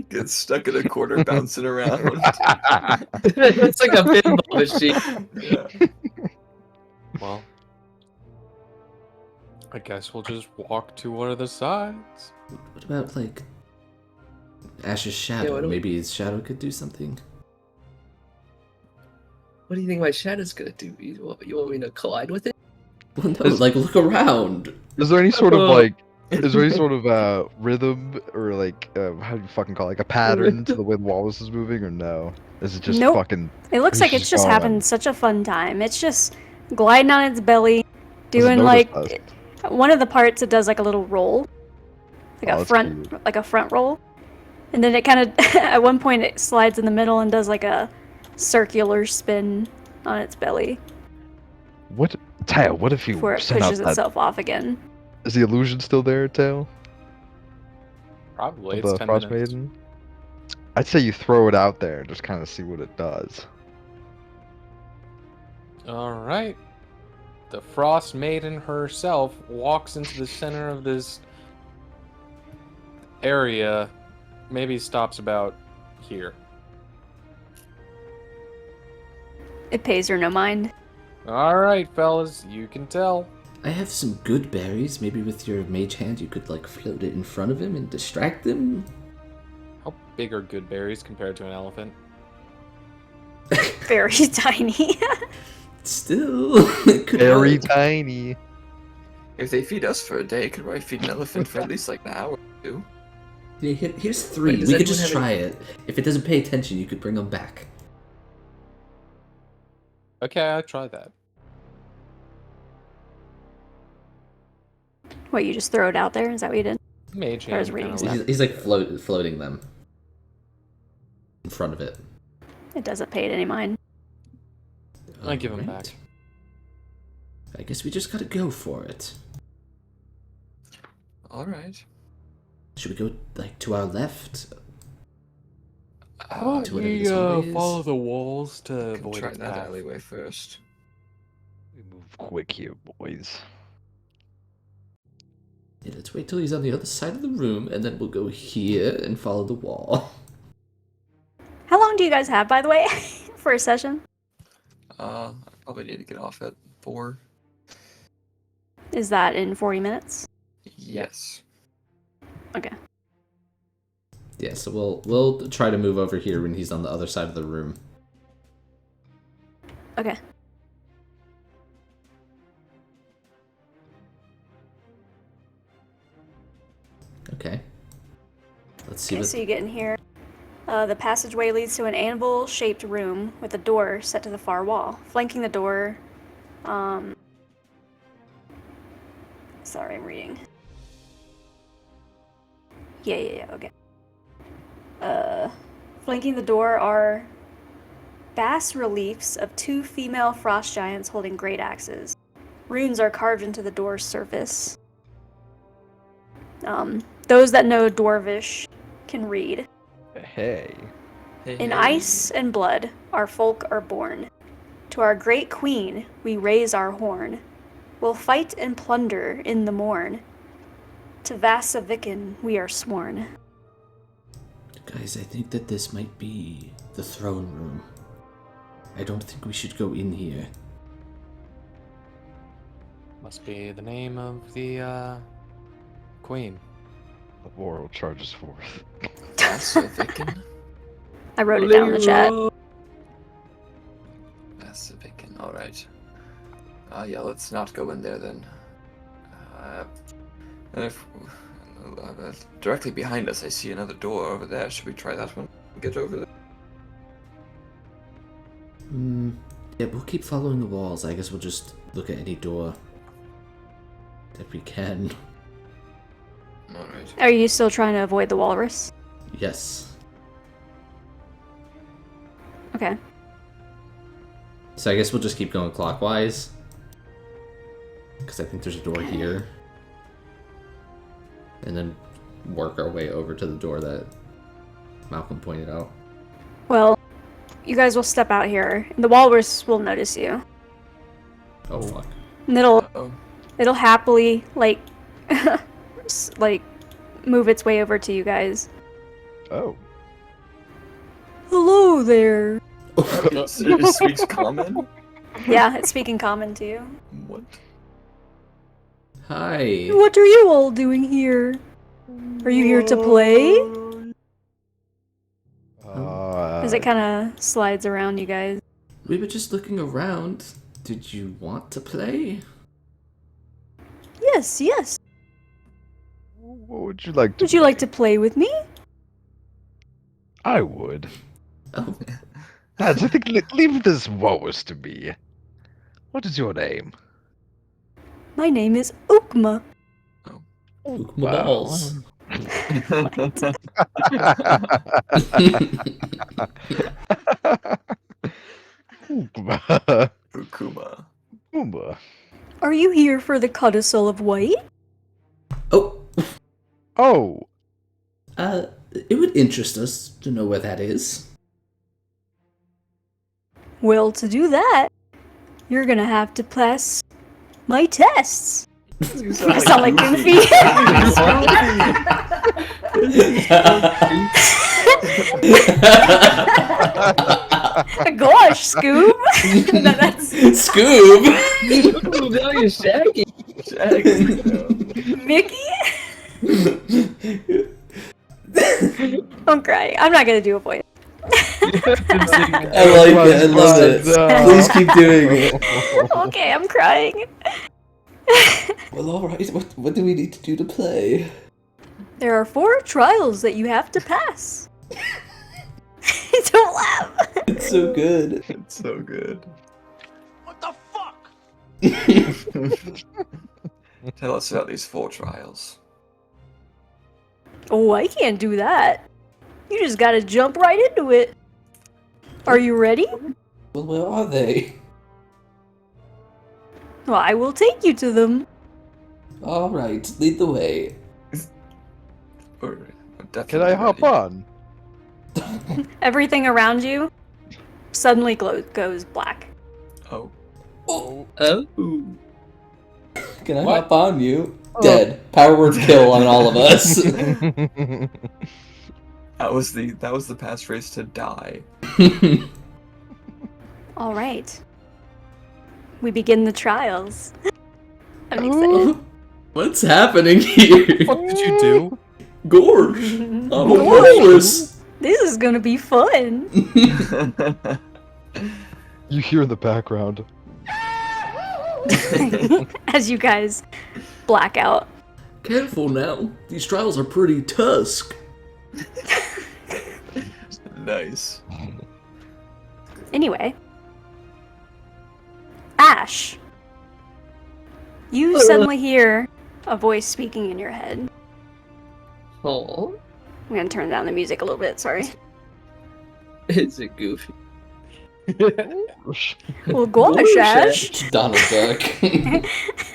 Gets stuck in a corner bouncing around. It's like a pinball machine. Yeah. Well, I guess we'll just walk to one of the sides. What about, like, Ash's Yeah, shadow? what do we- Maybe his shadow could do something? What do you think my shadow's gonna do? You want me to collide with it? Well, no, like, look around. Is there any sort of like, is there any sort of rhythm or like, how do you fucking call it, like a pattern to the way the walrus is moving, or no? Is it just Nope. fucking? It looks He's like it's just just gone. having such a fun time. It's just gliding on its belly, Doesn't doing notice like us. one of the parts it does like a little roll, like Oh, a that's front cute. like a front roll, and then it kind of at one point it slides in the middle and does like a circular spin on its belly What, Tail? What if you before it send out pushes that? itself off again. Is the illusion still there, Tail? Probably. Of It's the 10 Frost minutes. Maiden? I'd say you throw it out there, and just kind of see what it does. Alright. The Frost Maiden herself walks into the center of this area. Maybe stops about here. It pays her no mind. Alright, fellas, you can tell. I have some good berries. Maybe with your mage hand you could, like, float it in front of him and distract them? How big are good berries compared to an elephant? Very tiny. Still, it could Very work. tiny. If they feed us for a day, could probably feed an elephant for at least like an hour or two. Yeah, here's 3. Wait, does We could anyone just have try it. If it doesn't pay attention, you could bring them back. Okay, I'll try that. What, you just throw it out there? Is that what you did? Mage I was hand reading kinda stuff. He's like floating them in front of it. It doesn't pay it any mind. I give 'em Alright. back. I guess we just gotta go for it. Alright. Should we go, like, to our left? Uh, to whatever this hallway is? follow the walls to can avoid try a that path. alleyway first. We move quick here, boys. Yeah, let's wait till he's on the other side of the room, and then we'll go here and follow the wall. How long do you guys have, by the way, for a session? I probably need to get off at 4. Is that in 40 minutes? Yes. Okay. Yeah, so we'll try to move over here when he's on the other side of the room. Okay. Okay. Let's see Okay, what... so you get in here. The passageway leads to an anvil-shaped room with a door set to the far wall. Flanking the door, sorry, I'm reading. Yeah, okay. Flanking the door are bas reliefs of 2 female frost giants holding great axes. Runes are carved into the door's surface. Those that know Dwarvish can read. Hey. In ice and blood, our folk are born. To our great queen, we raise our horn. We'll fight and plunder in the morn. To Vasaviken we are sworn. Guys, I think that this might be the throne room. I don't think we should go in here. Must be the name of the queen. The world charges forth. Vasaviken? I wrote it down in the chat. Vasaviken, alright. Yeah, let's not go in there then. And if directly behind us, I see another door over there. Should we try that one? Get over there. Yeah, we'll keep following the walls. I guess we'll just look at any door that we can. All right. Are you still trying to avoid the walrus? Yes. Okay. So I guess we'll just keep going clockwise. Because I think there's a door here. And then work our way over to the door that Malcolm pointed out. Well, you guys will step out here, and the walrus will notice you. Oh, fuck. And Uh-oh. it'll happily, like, like, move its way over to you guys. Oh. Hello there. It speaks common? Yeah, it's speaking common to you. What? Hi. What are you all doing here? Are you here to play? As it kind of slides around you guys. We were just looking around. Did you want to play? Yes, yes. What would you like to Would you like to play with me? I would. Oh, Lads, I think leave this walrus to me. What is your name? My name is Ukma. my balls. Oompa. Ukuma. Oompa. Are you here for the codicil of white? Oh, Oh, it would interest us to know where that is. Well, to do that, you're gonna have to pass my tests. You I sound like Goofy. Gosh, Scoob. No, that's Scoob! Ooh, now you're Shaggy. Mickey. I'm crying. I'm not gonna do a voice. I like it. I love it. Please keep doing it. Okay, I'm crying. Well, alright. What do we need to do to play? There are 4 trials that you have to pass. Don't laugh. It's so good. It's so good. What the fuck? Tell us about these 4 trials. Oh, I can't do that. You just gotta jump right into it. Are you ready? Well, where are they? Well, I will take you to them. Alright, lead the way. We're definitely can I hop ready. on? Everything around you suddenly goes black. Oh. Oh, Oh. can I hop on you? Dead. Power word kill on all of us. That was the passphrase to die. All right. We begin the trials. I'm excited. What's happening here? What did you do? Gorge! I'm a Gorge. walrus! This is gonna be fun. You hear in the background. As you guys black out. Careful now. These trials are pretty tusk. Nice. Anyway. Ash. You suddenly hear a voice speaking in your head. Oh. I'm gonna turn down the music a little bit, sorry. Is it Goofy? Well, gosh, Ash. Donald Duck.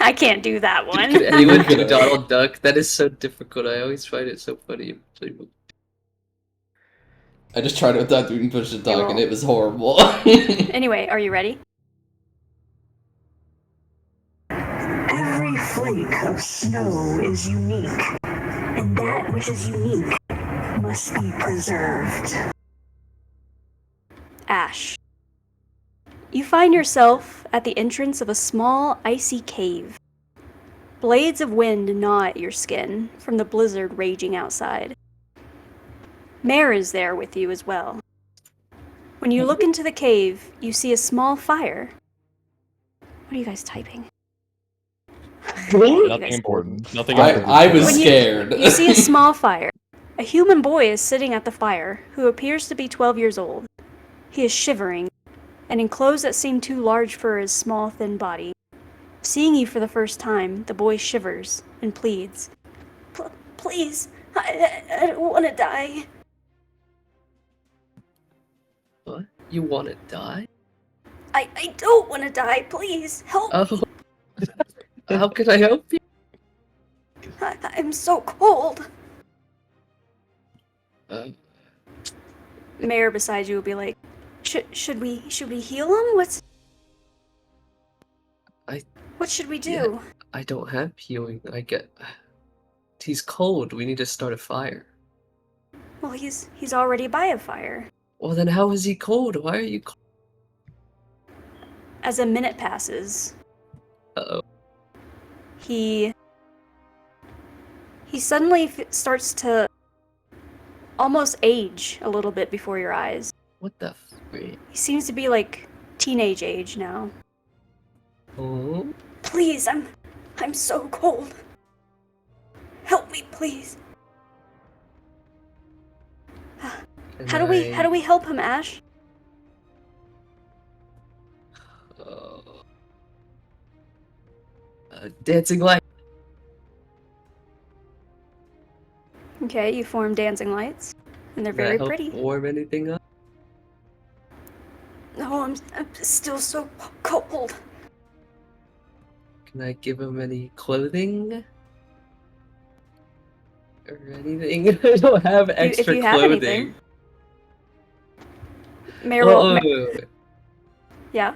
I can't do that one. Could anyone do Donald Duck? That is so difficult. I always find it so funny. I just tried it without doing push the duck and it was horrible. Anyway, are you ready? Every flake of snow is unique, and that which is unique must be preserved. Ash. You find yourself at the entrance of a small, icy cave. Blades of wind gnaw at your skin from the blizzard raging outside. Mare is there with you as well. When you look into the cave, you see a small fire. What are you guys typing? Nothing important. Nothing important. I was When scared. You see a small fire. A human boy is sitting at the fire, who appears to be 12 years old. He is shivering, and in clothes that seem too large for his small, thin body. Seeing you for the first time, the boy shivers and pleads. Please, I don't want to die. What? You want to die? I don't want to die. Please, help me. Oh. How can I help you? I'm so cold. Mayor beside you will be like, should we heal him? What should we do? Yeah, I don't have healing. He's cold. We need to start a fire. Well, he's already by a fire. Well, then how is he cold? Why are you cold? As a minute passes, Uh-oh. he suddenly starts to almost age a little bit before your eyes. What the freak? He seems to be like teenage age now. Oh? Please, I'm so cold. Help me, please. How do we help him, Ash? Dancing light. Okay, you form dancing lights, and they're very pretty. Warm anything up? No, I'm still so cold. Can I give him any clothing? Or anything? I don't have extra if you have clothing. anything. Meryl, yeah.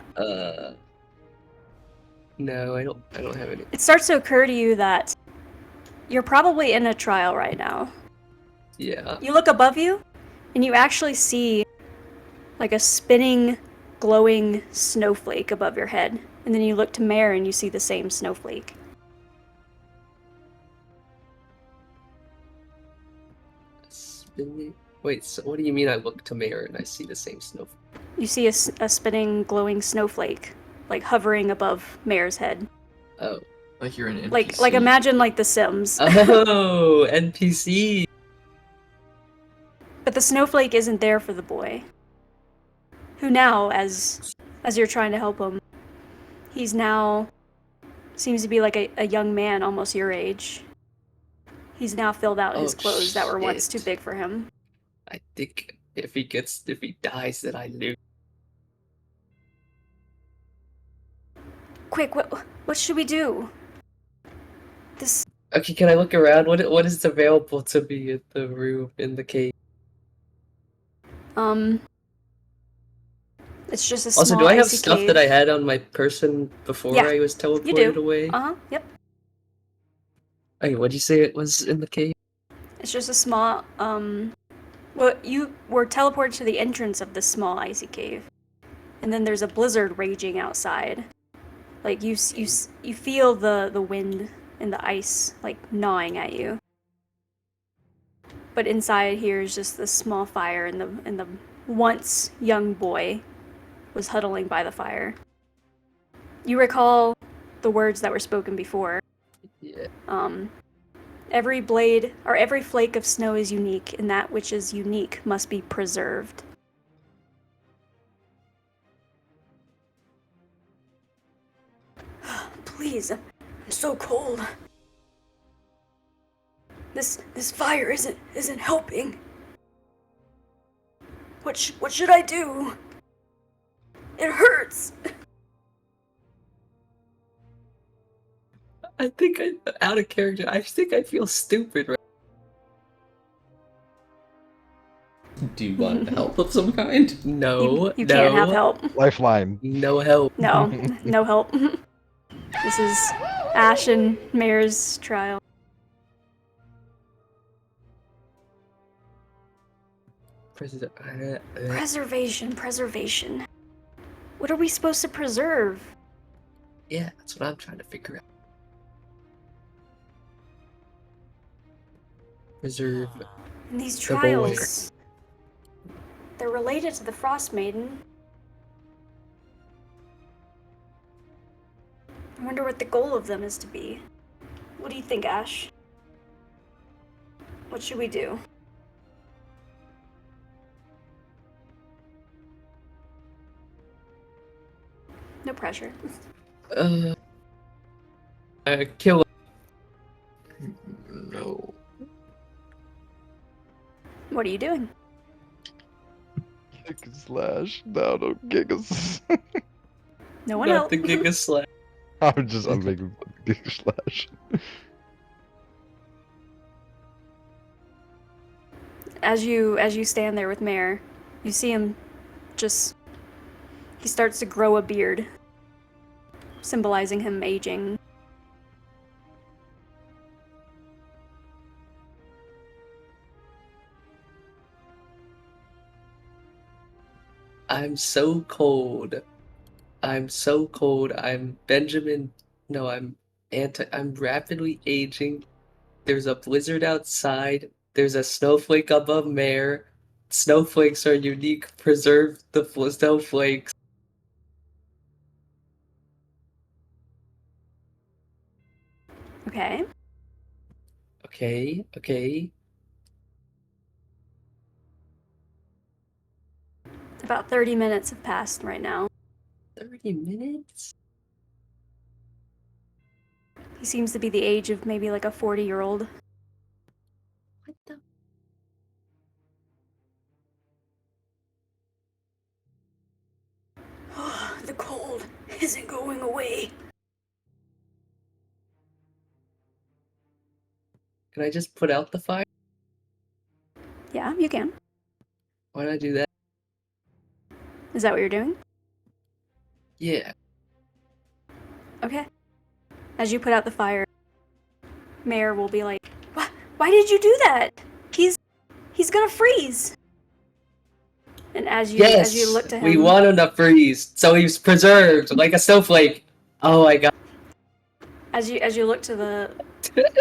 No, I don't have any. It starts to occur to you that you're probably in a trial right now. Yeah. You look above you, and you actually see like a spinning, glowing snowflake above your head. And then you look to Mare and you see the same snowflake. Spinning. Wait, so what do you mean I look to mirror and I see the same snowflake? You see a spinning, glowing snowflake, like hovering above Mare's head. Oh. Like you're an NPC. Like imagine like The Sims. Oh, NPC. But the snowflake isn't there for the boy. Who now, as you're trying to help him, he's now seems to be like a young man, almost your age. He's now filled out his clothes that were once too big for him. I think if he dies, then I lose. Quick, what should we do? Okay, can I look around? What is available to me in the room in the cave? It's just a small Also, do I have icy stuff cave. that I had on my person before I was teleported You do. away? Yep. Okay, what'd you say it was in the cave? It's just a small, well, you were teleported to the entrance of this small icy cave. And then there's a blizzard raging outside. Like, you feel the wind and the ice, like, gnawing at you. But inside here is just this small fire, and the once young boy was huddling by the fire. You recall the words that were spoken before. Yeah. Every blade, or every flake of snow is unique, and that which is unique must be preserved. Please, I'm so cold. This fire isn't helping. What should I do? It hurts. I think out of character. I think I feel stupid right Do you want help of some kind? No, You can't have help. Lifeline. No help. No, no help. This is Ash and Mare's trial. Preservation. What are we supposed to preserve? Yeah, that's what I'm trying to figure out. Preserve. And these The boy. trials, they're related to the Frostmaiden. I wonder what the goal of them is to be. What do you think, Ash? What should we do? No pressure. Kill No. What are you doing? Kick and slash. No, don't kick us. No one not else. the Giga Slash. I'm making fun of kick and slash. As you stand there with Mare, you see him he starts to grow a beard, symbolizing him aging. I'm so cold. I'm so cold. I'm Benjamin. No, I'm rapidly aging. There's a blizzard outside. There's a snowflake above Mare. Snowflakes are unique. Preserve the snowflakes. Okay. Okay. About 30 minutes have passed right now. 30 minutes? He seems to be the age of maybe like a 40-year-old. What the? The cold isn't going away. Can I just put out the fire? Yeah, you can. Why did I do that? Is that what you're doing? Yeah. Okay. As you put out the fire, Mare will be like, Why did you do that? He's gonna freeze. And as you look to him, we want him to freeze, so he's preserved like a snowflake. Oh my god. As you look to the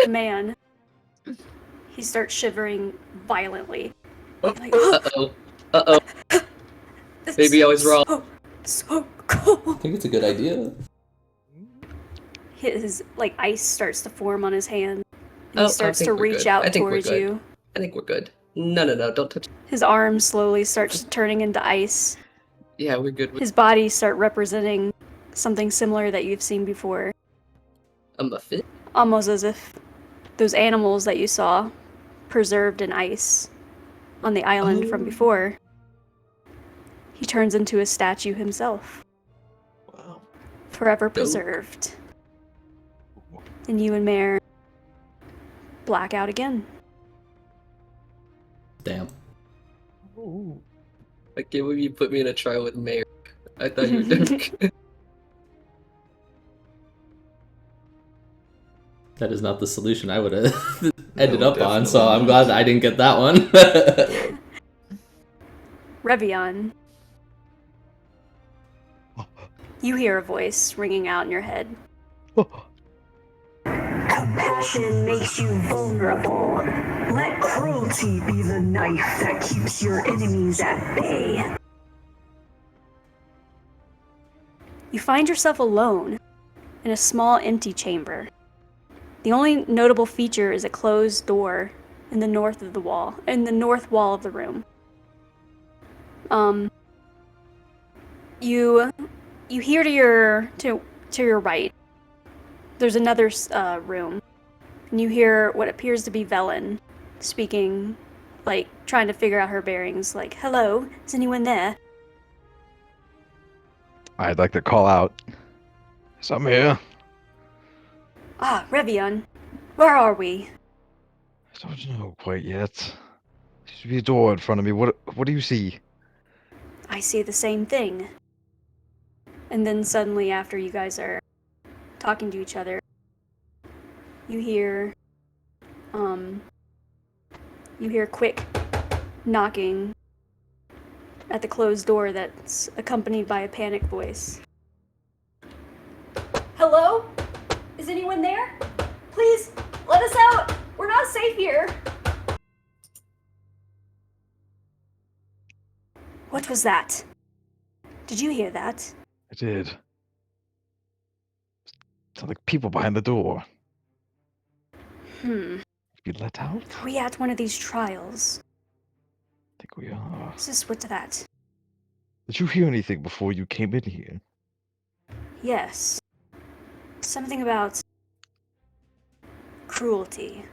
man, he starts shivering violently. Like, Uh-oh. Maybe I was wrong. So cold. I think it's a good idea. His ice starts to form on his hand. And Oh, he I starts think to we're reach good. out I think we're towards good. you. I think we're good. No, don't touch. His arm slowly starts turning into ice. Yeah, we're good. His body start representing something similar that you've seen before. A muffin? Almost as if those animals that you saw preserved in ice on the island from before. He turns into a statue himself. Wow. Forever preserved. And you and Mare black out again. Damn. I can't believe you put me in a trial with Mayor. I thought you were doing good. That is not the solution I would have ended No, up on, definitely so I'm not. glad that I didn't get that one. Revion. You hear a voice ringing out in your head. Compassion makes you vulnerable. Let cruelty be the knife that keeps your enemies at bay. You find yourself alone in a small empty chamber. The only notable feature is a closed door in the north wall of the room. You hear to your right. There's another room, and you hear what appears to be Velen speaking, trying to figure out her bearings. Like, "Hello, is anyone there?" I'd like to call out. Some here. Ah, Revion, where are we? I don't know quite yet. There should be a door in front of me. What do you see? I see the same thing. And then suddenly, after you guys are talking to each other, you hear quick knocking at the closed door that's accompanied by a panicked voice. Hello? Is anyone there? Please, let us out! We're not safe here! What was that? Did you hear that? I did. Sound like people behind the door. Be let out? Are we at one of these trials? I think we are. Is this what that? Did you hear anything before you came in here? Yes. Something about cruelty.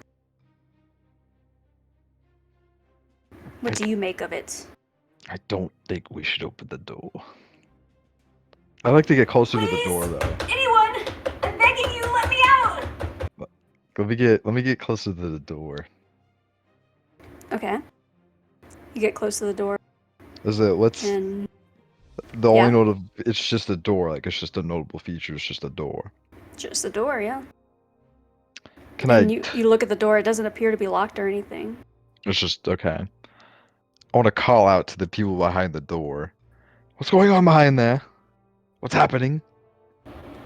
What do you make of it? I don't think we should open the door. I like to get closer to the door, Please! though. Anyone! I'm begging you, let me out! Let me get closer to the door. Okay. You get close to the door Is it? Let's. and The yeah. only notable. It's just a door. Like it's just a notable feature. It's just a door. just the door, yeah. Can And I? you look at the door, it doesn't appear to be locked or anything. It's just okay. I want to call out to the people behind the door. What's going on behind there? What's happening?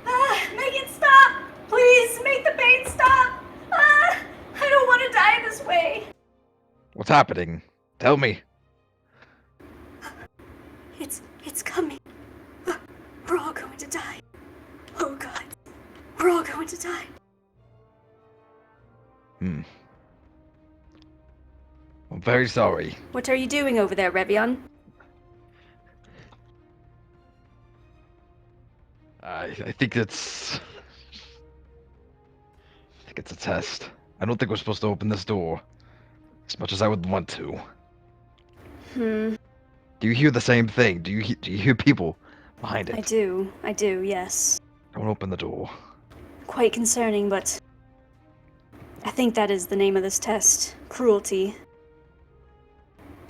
Make it stop! Please, make the pain stop! I don't want to die this way! What's happening? Tell me. It's coming. We're all going to die. Oh God. We're all going to die. I'm very sorry. What are you doing over there, Revion? I think it's. I think it's a test. I don't think we're supposed to open this door. As much as I would want to. Do you hear the same thing? Do you hear people behind it? I do, yes. Don't open the door. Quite concerning, but I think that is the name of this test. Cruelty.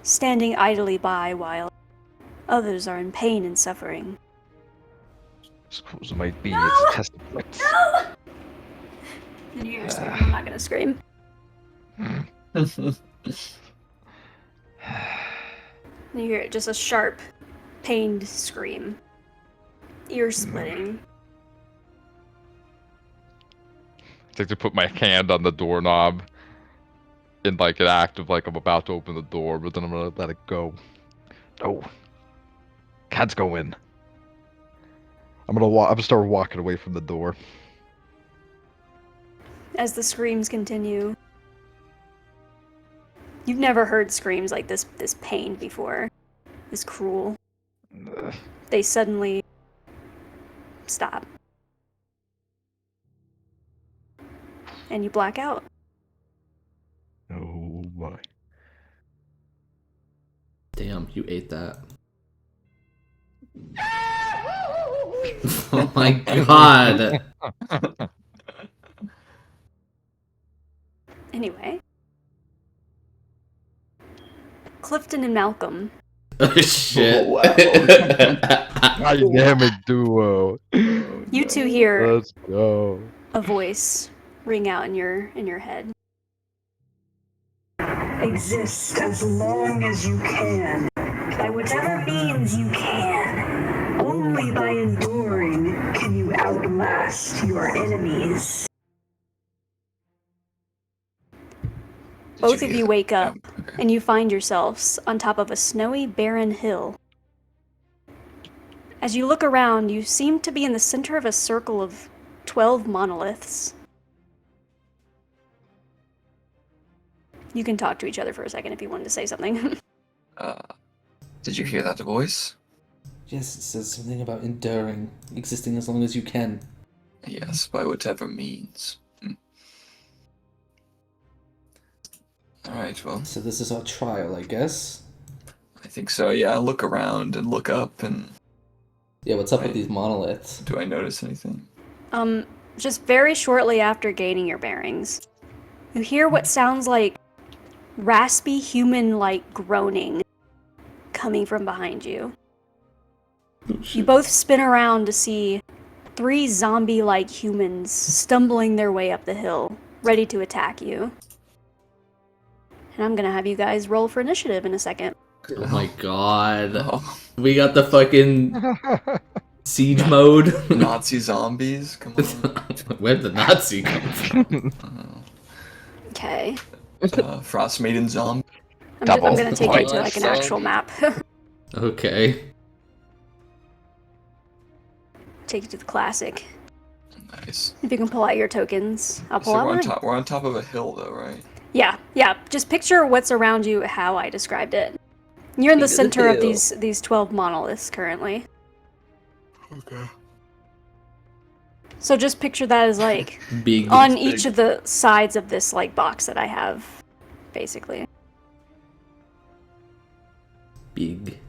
Standing idly by while others are in pain and suffering. Suppose it might be. No! It's a test of wits. No! And you hear scream. I'm not gonna scream. And you hear just a sharp, pained scream. Ear splitting. I think to put my hand on the doorknob in like an act of like I'm about to open the door, but then I'm gonna let it go. No. Can't go in. I'm gonna start walking away from the door. As the screams continue. You've never heard screams like this pained before. This cruel. They suddenly stop. And you black out. Oh my. Damn, you ate that. Oh my god. Anyway. Clifton and Malcolm. Oh shit. Dynamic duo. You two hear Let's go. a voice ring out in your head. Exist as long as you can, by whatever means you can. Only by enduring can you outlast your enemies. Both of you hear wake that? up, and you find yourselves on top of a snowy, barren hill. As you look around, you seem to be in the center of a circle of 12 monoliths. You can talk to each other for a second if you wanted to say something. Did you hear that voice? Yes, it says something about enduring, existing as long as you can. Yes, by whatever means. Alright, well, So this is our trial, I guess. I think so, yeah. I look around and look up, and Yeah, what's up with Right. these monoliths? do I notice anything? Just very shortly after gaining your bearings, you hear what sounds like raspy human-like groaning coming from behind you. You both spin around to see 3 zombie-like humans stumbling their way up the hill, ready to attack you. And I'm gonna have you guys roll for initiative in a second. Oh my god. Oh, We got the fucking siege mode. Nazi zombies? Come on. Where'd the Nazi come from? Okay. Frostmaiden zombie. I'm Double. gonna take you to Oh, like an so- actual map. Okay. Take you to the classic. Nice. If you can pull out your tokens, I'll pull So out we're on mine. top. We're on top of a hill, though, right? Yeah, yeah. Just picture what's around you how I described it. You're in the King of the center of hill. these 12 monoliths currently. Okay. So just picture that as like Big. on It's each big. of the sides of this like box that I have, basically. Big.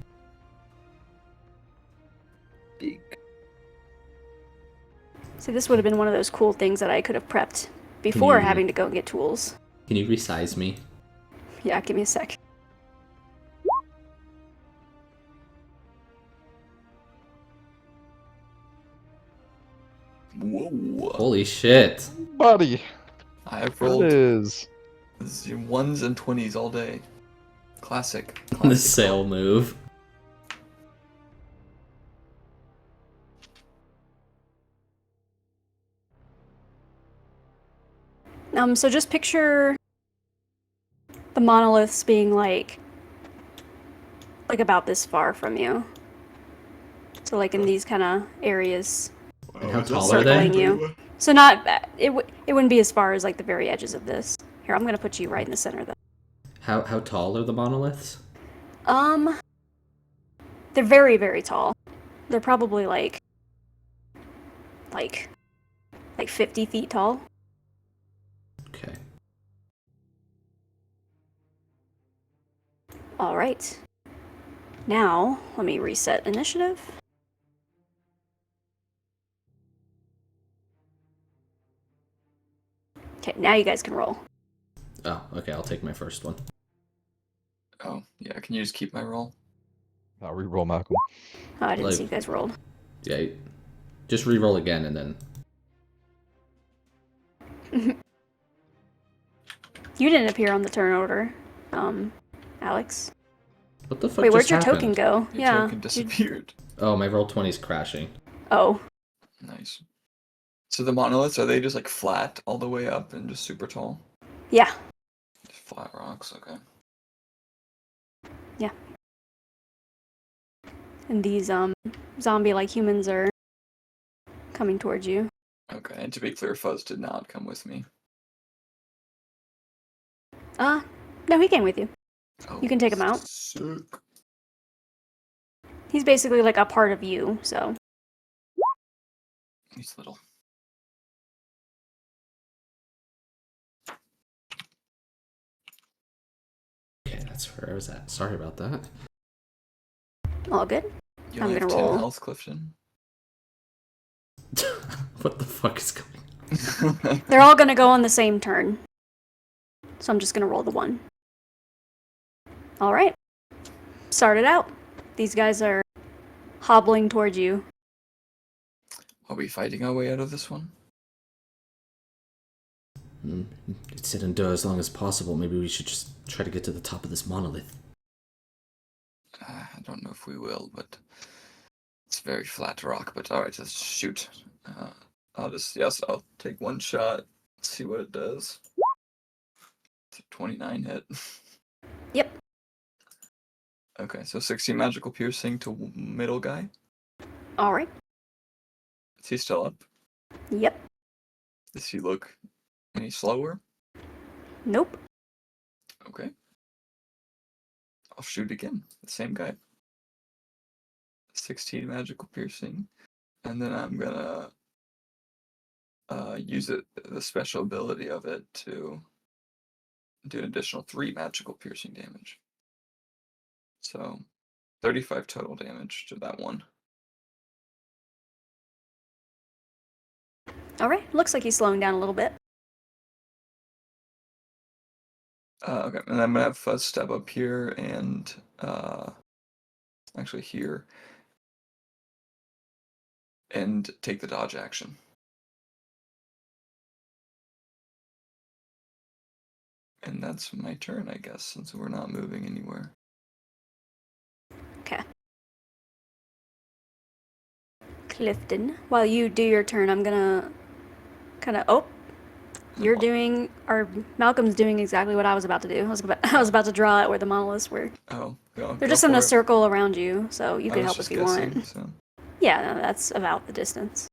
Big. See, this would have been one of those cool things that I could have prepped before you- having to go and get tools. Can you resize me? Yeah, give me a sec. Whoa. Holy shit. Buddy, I have there it rolled is. 1s and 20s all day. Classic. The Classic sail move. So just picture the monoliths being like about this far from you. So like in these kind of areas And how is tall that are they? circling you. So not it wouldn't be as far as like the very edges of this. Here, I'm gonna put you right in the center though. How tall are the monoliths? They're very, very tall. They're probably like 50 feet tall. Okay. All right. Now, let me reset initiative. Okay, now you guys can roll. Oh, okay, I'll take my first one. Oh, yeah. Can you just keep my roll? I'll reroll Malcolm. Oh, I didn't Like- see you guys rolled. Yeah, just re-roll again and then... You didn't appear on the turn order, Alex. What the fuck Wait, where'd just your happened? token go? Your Yeah. token disappeared. Oh, my roll 20's crashing. Oh, Nice. So the monoliths, are they just like flat all the way up and just super tall? yeah. Just flat rocks, okay. And these zombie-like humans are coming towards you. Okay, and to be clear, Fuzz did not come with me. No, he came with you. Oh, You can take him out. Sick. He's basically like a part of you, so. He's little. Okay, that's where I was at. Sorry about that. All good. You I'm only have gonna 10 roll. health, Clifton. What the fuck is going on? They're all gonna go on the same turn. So I'm just gonna roll the 1. Alright. Start it out. These guys are hobbling towards you. Are we fighting our way out of this one? It said endure as long as possible. Maybe we should just try to get to the top of this monolith. I don't know if we will, but it's very flat rock. But alright, let's shoot. I'll take one shot, see what it does. It's a 29 hit. Yep. Okay, so 16 magical piercing to middle guy. Alright. Is he still up? Yep. Does he look any slower? Nope. Okay. I'll shoot again. The same guy. 16 magical piercing. And then I'm gonna use the special ability of it to do an additional 3 magical piercing damage. So 35 total damage to that one. Alright. Looks like he's slowing down a little bit. Okay, and I'm gonna have Fuzz step up here and actually here and take the dodge action. And that's my turn, I guess, since we're not moving anywhere. Okay. Clifton, while you do your turn, I'm gonna kind of. Oh, you're doing. Or Malcolm's doing exactly what I was about to do. I was about to draw out where the monoliths were. Oh, go. They're go just in for a it. circle around you, so you I can was help just if you guessing, want. so. Yeah, no, that's about the distance.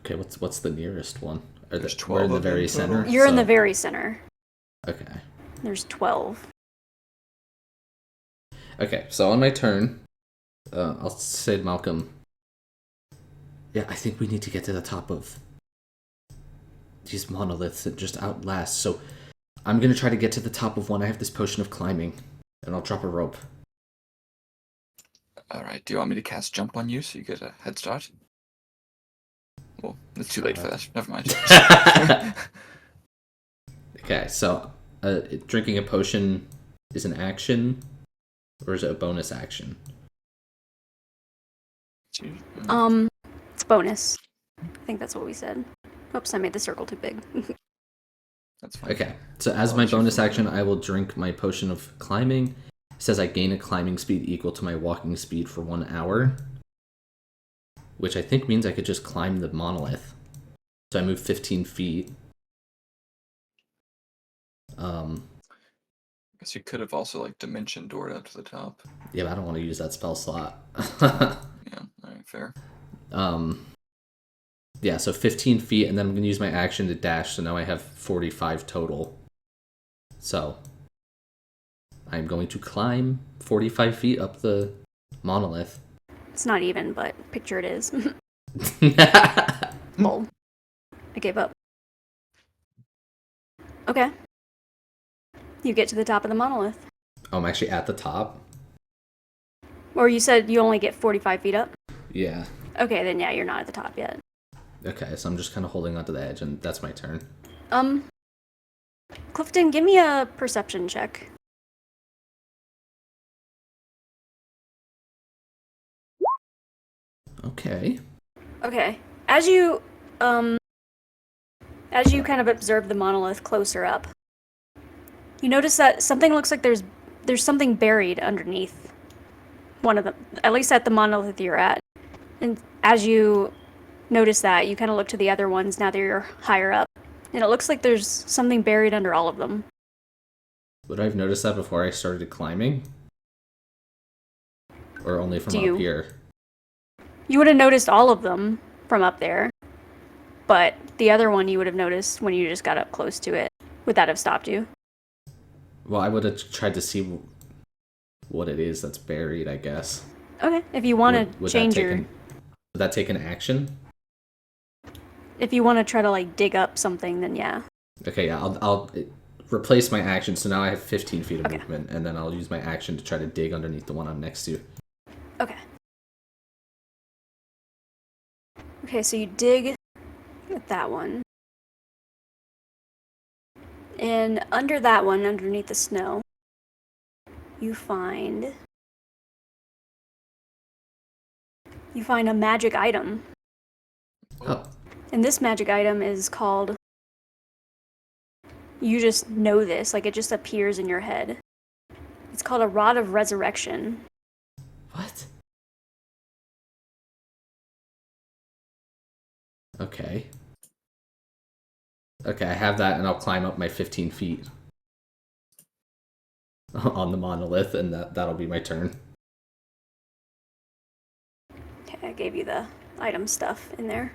Okay, what's the nearest one? There's We're 12 in the of them very total. center. You're in the so- very center. Okay. There's 12. Okay, so on my turn, I'll say to Malcolm, yeah, I think we need to get to the top of these monoliths and just outlast. So I'm going to try to get to the top of one. I have this potion of climbing, and I'll drop a rope. Alright, do you want me to cast jump on you so you get a head start? Well, it's too late for that. Never mind. Okay, so drinking a potion is an action, or is it a bonus action? It's bonus. I think that's what we said. Oops, I made the circle too big. That's fine. Okay, so as I'll my let you bonus fly. action, I will drink my potion of climbing. It says I gain a climbing speed equal to my walking speed for 1 hour, which I think means I could just climb the monolith. So I move 15 feet. I guess you could have also like dimension doored up to the top. Yeah, but I don't want to use that spell slot. Yeah, alright, fair. Yeah, so 15 feet, and then I'm going to use my action to dash, so now I have 45 total. So I'm going to climb 45 feet up the monolith. It's not even, but picture it is. Lol. I gave up. Okay. You get to the top of the monolith. Oh, I'm actually at the top? Or you said you only get 45 feet up? Yeah. Okay, then yeah, you're not at the top yet. Okay, so I'm just kind of holding onto the edge, and that's my turn. Clifton, give me a perception check. Okay. Okay. As you kind of observe the monolith closer up, you notice that something looks like there's something buried underneath one of them, at least at the monolith you're at. And as you notice that, you kind of look to the other ones now that you're higher up, and it looks like there's something buried under all of them. Would I have noticed that before I started climbing? Or only from Do up you? here? You would have noticed all of them from up there, but the other one you would have noticed when you just got up close to it. Would that have stopped you? Well, I would have tried to see what it is that's buried, I guess. Okay, if you want to Would change that take your... would that take an action? If you want to try to, like, dig up something, then yeah. Okay, yeah, I'll replace my action, so now I have 15 feet of Okay. movement, and then I'll use my action to try to dig underneath the one I'm next to. Okay. Okay, so you dig at that one. And under that one, underneath the snow, you find a magic item. Oh, And this magic item is called... You just know this, like it just appears in your head. It's called a Rod of Resurrection. what? Okay. Okay, I have that, and I'll climb up my 15 feet on the monolith, and that'll be my turn. Okay, I gave you the item stuff in there.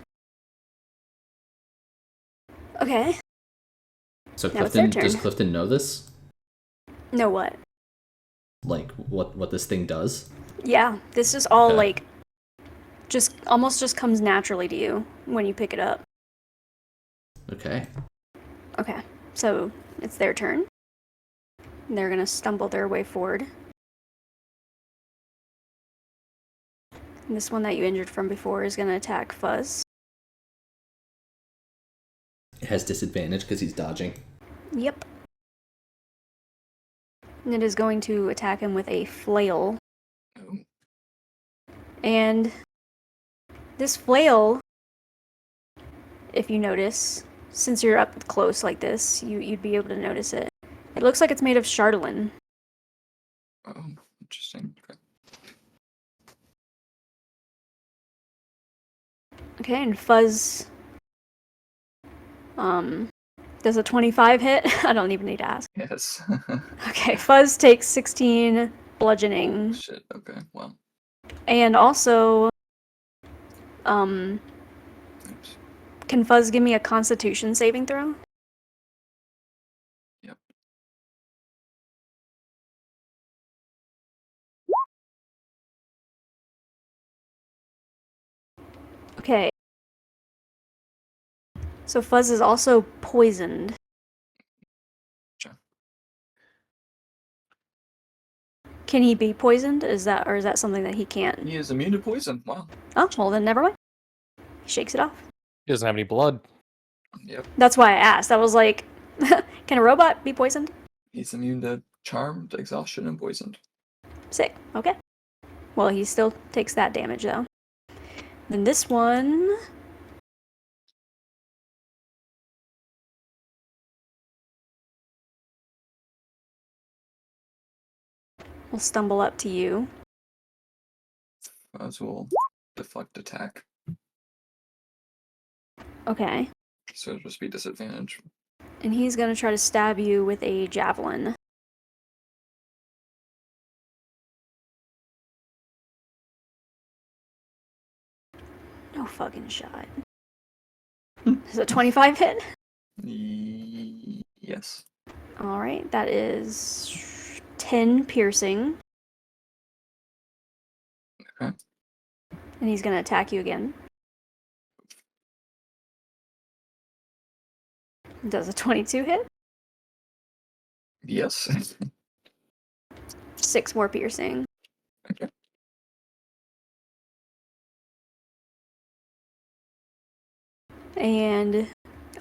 Okay. So Now it's their Clifton, does turn. Clifton know this? Know what? Like, what this thing does? Yeah, this is all Okay. like just almost just comes naturally to you when you pick it up. Okay. Okay, so it's their turn. They're gonna stumble their way forward. And this one that you injured from before is gonna attack Fuzz. It has disadvantage because he's dodging. Yep. And it is going to attack him with a flail. Oh, And this flail, if you notice, since you're up close like this, you'd be able to notice it. It looks like it's made of chardelin. oh, interesting. Okay. Okay, and Fuzz, does a 25 hit? I don't even need to ask. Yes. Okay, Fuzz takes 16 bludgeoning, Shit, okay, well. and also, Oops. Can Fuzz give me a Constitution saving throw? Yep. Okay. So Fuzz is also poisoned. Sure. Can he be poisoned? Is that something that he can't? He is immune to poison. Wow. Oh, well then never mind. He shakes it off. He doesn't have any blood. Yep. That's why I asked. I was like, can a robot be poisoned? He's immune to charmed, exhaustion, and poisoned. Sick. Okay. Well, he still takes that damage though. Then this one. Will stumble up to you. Fuzz will deflect attack. Okay. So it'll just be disadvantage. And he's gonna try to stab you with a javelin. No fucking shot. Is a 25 hit? Yes. Alright, that is 10 piercing. Okay. And he's gonna attack you again. Does a 22 hit? Yes. 6 more piercing. Okay. And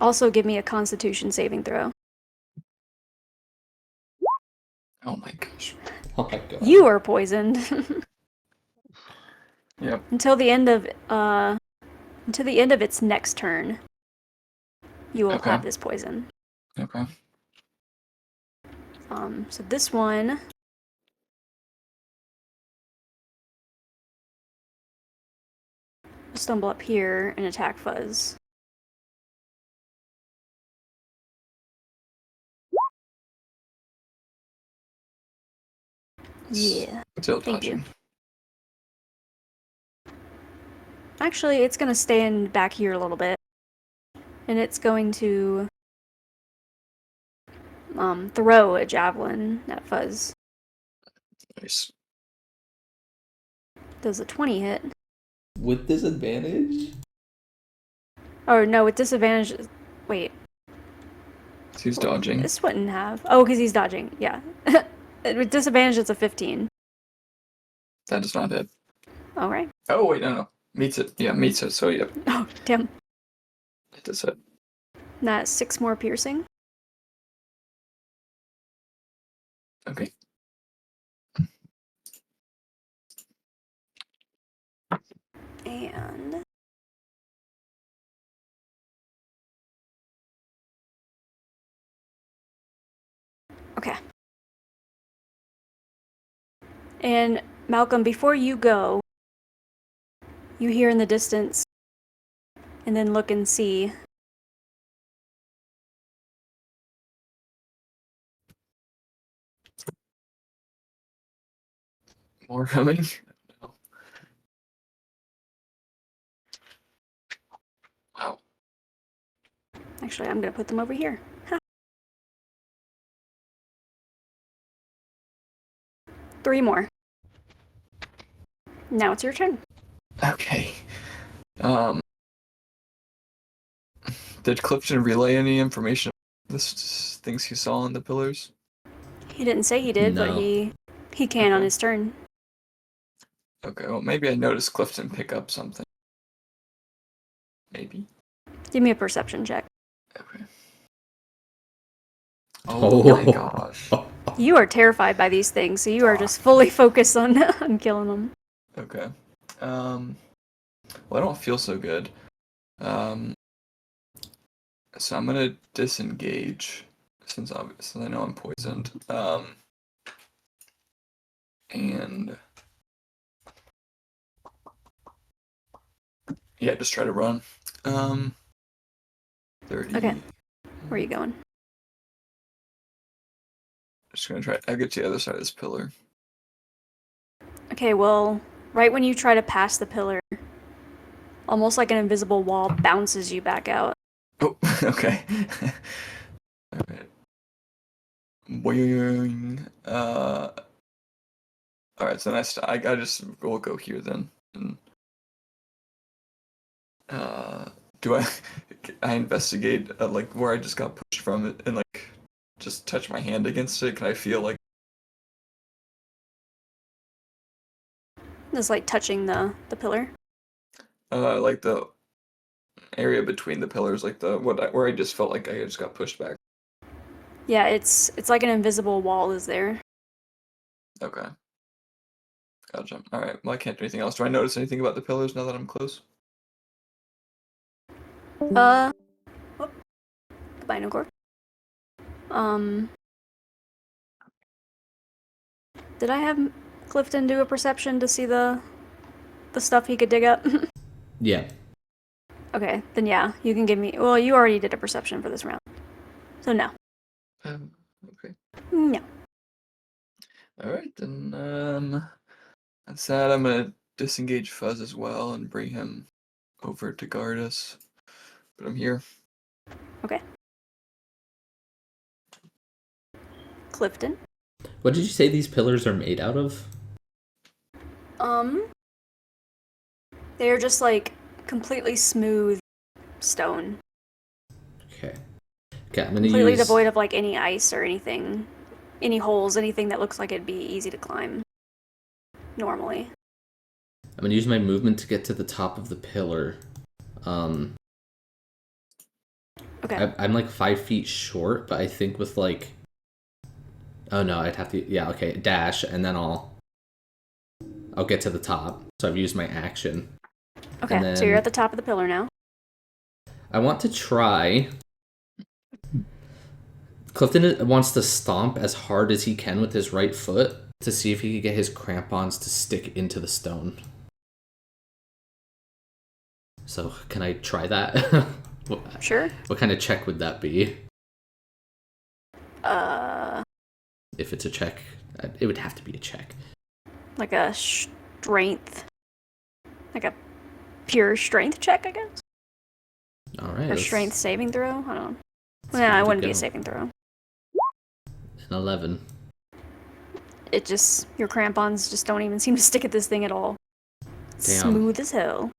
also give me a Constitution saving throw. Oh my gosh. Oh my god. You are poisoned. Yep. until the end of its next turn. You will Okay. have this poison. Okay. So this one will stumble up here and attack Fuzz. Yeah. Still Thank you. dodging. Actually, it's gonna stand back here a little bit. And it's going to throw a javelin at Fuzz. Nice. Does a 20 hit? With disadvantage? Oh no, with disadvantage. Wait. He's dodging. This wouldn't have. Oh, because he's dodging. Yeah. With disadvantage, it's a 15. That does not hit. All right. Oh wait, no. Meets it. Yeah, meets it. So yep. Oh, damn. It does hit. That's 6 more piercing. Okay. And okay. And Malcolm, before you go, you hear in the distance, and then look and see. More coming. No. Wow. Actually, I'm gonna put them over here. Ha. 3 more. Now it's your turn. Okay. Did Clifton relay any information on this things he saw on the pillars? He didn't say he did, but No. he can on Okay. his turn. Okay, well maybe I noticed Clifton pick up something. Maybe. Give me a perception check. Okay. Oh my gosh. You are terrified by these things, so you are just fully focused on on killing them. Okay. Well, I don't feel so good. So I'm gonna disengage since I know I'm poisoned. And yeah, just try to run. 30. Okay. Where are you going? Just gonna try. I get to the other side of this pillar. Okay, well, right when you try to pass the pillar, almost like an invisible wall bounces you back out. Oh, okay. Alright. Boing. Alright, so I just will go here then. And, do I investigate like where I just got pushed from it and like just touch my hand against it? Can I feel like It's like touching the pillar. like the area between the pillars, like where I just felt like I just got pushed back? Yeah, it's like an invisible wall is there. Okay. Gotcha. Alright, well I can't do anything else. Do I notice anything about the pillars now that I'm close? Whoop. Goodbye, Nogor. Did I have Clifton do a perception to see the stuff he could dig up? Yeah. Okay, then yeah, you can give me. Well, you already did a perception for this round, so no. Okay. No. Alright, then that's that. I'm gonna disengage Fuzz as well and bring him over to guard us. But I'm here. Okay. Clifton. What did you say these pillars are made out of? They're just like completely smooth stone. Okay. Okay, I'm gonna Completely use... devoid of like any ice or anything. Any holes, anything that looks like it'd be easy to climb. Normally. I'm gonna use my movement to get to the top of the pillar. Okay. I'm like 5 feet short, but I think with like... Oh no, I'd have to... Yeah, okay, dash, and then I'll get to the top. So I've used my action. Okay, then so you're at the top of the pillar now. I want to try... Clifton wants to stomp as hard as he can with his right foot to see if he can get his crampons to stick into the stone. So, can I try that? Sure. What kind of check would that be? If it's a check, it would have to be a check. Like a strength. Like a pure strength check, I guess? Alright. Or strength saving throw? I don't know. Let's Nah, give it a wouldn't be go. a saving throw. An 11. It just, your crampons just don't even seem to stick at this thing at all. Damn. Smooth as hell.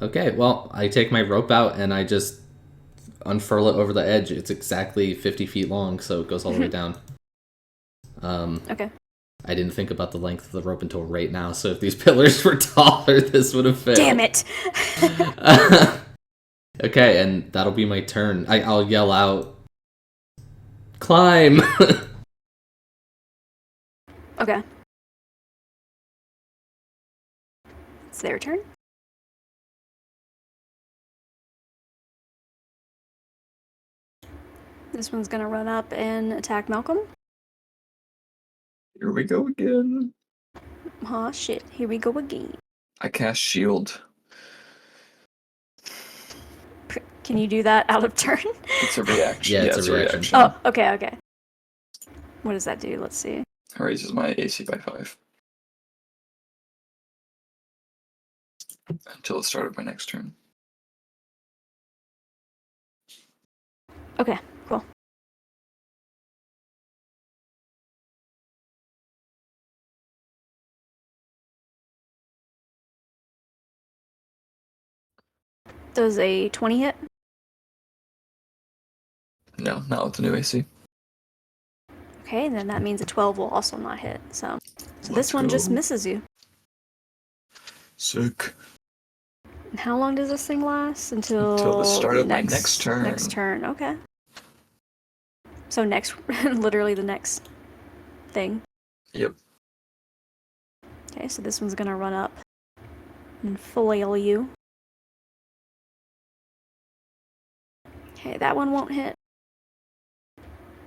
Okay, well, I take my rope out and I just unfurl it over the edge. It's exactly 50 feet long, so it goes all the way down. Okay. I didn't think about the length of the rope until right now, so if these pillars were taller, this would have failed. Damn it! Okay, and that'll be my turn. I'll yell out, climb! Okay. It's their turn. This one's gonna run up and attack Malcolm. Here we go again. Aw, shit. Here we go again. I cast shield. Can you do that out of turn? It's a reaction. Yeah, Yeah, it's a reaction. Oh, okay, okay. What does that do? Let's see. Raises my AC by 5. Until the start of my next turn. Okay, cool. Does a 20 hit? No, not with the new AC. Okay, then that means a 12 will also not hit. So this Let's one just go. misses you. Sick. And how long does this thing last? Until the start of my next turn. Next turn, okay. So next, literally the next thing. Yep. Okay, so this one's gonna run up and flail you. Okay, that one won't hit.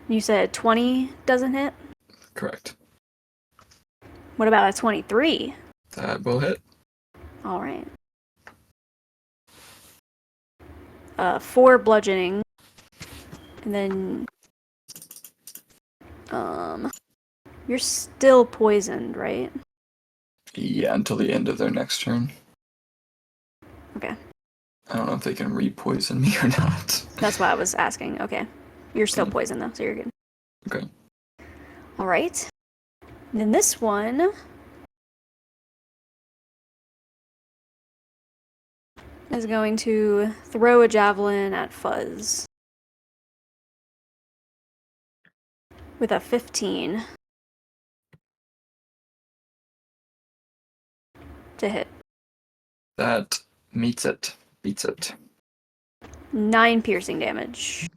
You said 20 doesn't hit? Correct. What about a 23? That will hit. Alright. 4 bludgeoning. And then... You're still poisoned, right? Yeah, until the end of their next turn. I don't know if they can re-poison me or not. That's why I was asking. Okay. You're still Okay. poisoned, though, so you're good. Okay. All right. And then this one is going to throw a javelin at Fuzz with a 15 to hit. That meets it. Beats it. 9 piercing damage.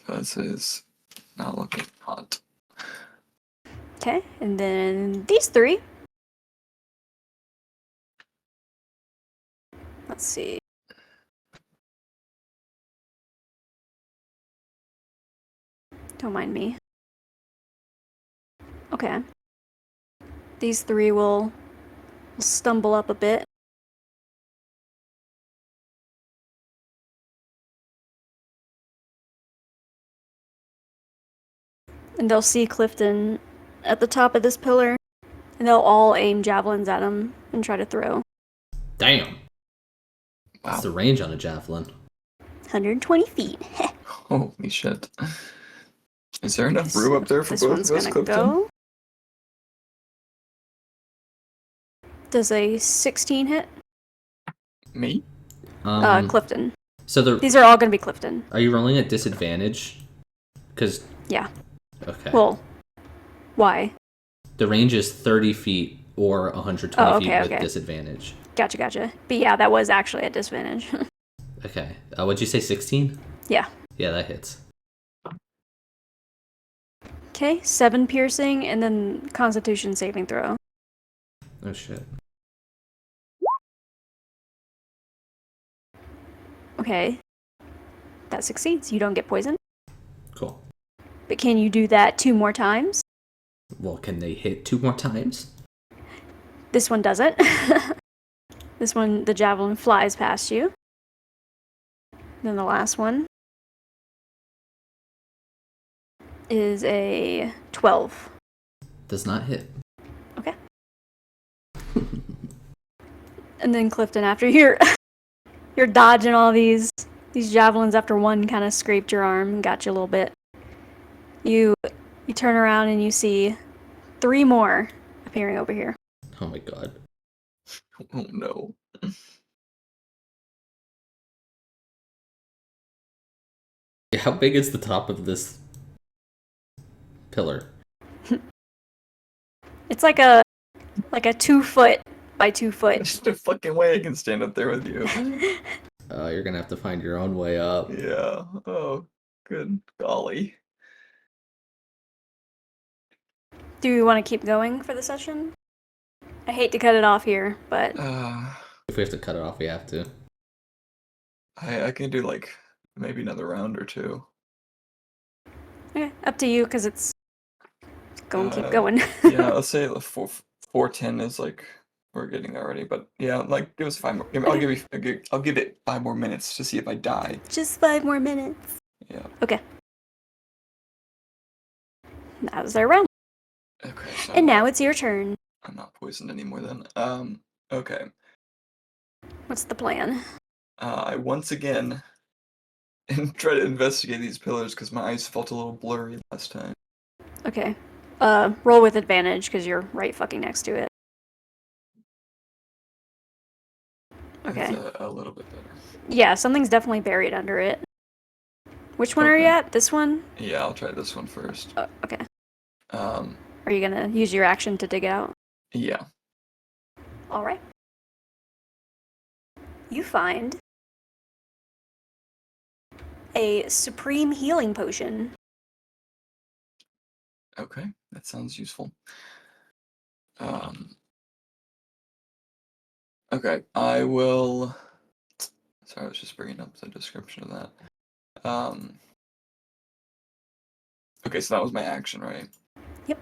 This is not looking hot. Okay, and then these 3. Let's see. Don't mind me. Okay. These 3 will stumble up a bit. And they'll see Clifton at the top of this pillar. And they'll all aim javelins at him and try to throw. Damn. What's Wow. the range on a javelin? 120 feet. Holy shit. Is there enough room up there for This both one's of us, gonna Clifton? go. Does a 16 hit? Me? Clifton. So These are all gonna be Clifton. are you rolling at disadvantage? Because Yeah. okay, Well, why? the range is 30 feet or 120 Oh, feet okay, with okay. disadvantage. Gotcha. But yeah, that was actually at disadvantage. Okay, what'd you say? 16? Yeah. Yeah, that hits. Okay, 7 piercing, and then Constitution saving throw. Oh shit. Okay. That succeeds. You don't get poisoned. Cool. But can you do that 2 more times? Well, can they hit 2 more times? This one doesn't. This one, the javelin flies past you. Then the last one is a 12. Does not hit. Okay. And then Clifton, after you're dodging all these javelins, after one kind of scraped your arm and got you a little bit, you turn around and you see 3 more appearing over here. Oh my god. Oh no. How big is the top of this pillar? It's like a 2 foot by 2 foot. There's no fucking way I can stand up there with you. You're gonna have to find your own way up. Yeah. Oh, good golly. Do you want to keep going for the session? I hate to cut it off here, but If we have to cut it off, we have to. I can do like maybe another round or 2. okay, up to you, because it's keep going. Yeah, let's say 410 is like we're getting already, but yeah, like give us 5 more. I'll give it 5 more minutes to see if I die. Just 5 more minutes. Yeah. Okay. That was their round. Okay. So And now it's your turn. I'm not poisoned anymore then. Okay. What's the plan? I once again and try to investigate these pillars because my eyes felt a little blurry last time. Okay. Roll with advantage, because you're right fucking next to it. Okay. That's a little bit better. Yeah, something's definitely buried under it. Which one are you Okay. at? This one? Yeah, I'll try this one first. Okay. Um, Are you gonna use your action to dig it out? yeah. Alright. You find a supreme healing potion. Okay, that sounds useful. Okay, I will. Sorry, I was just bringing up the description of that. Okay, so that was my action, right? Yep.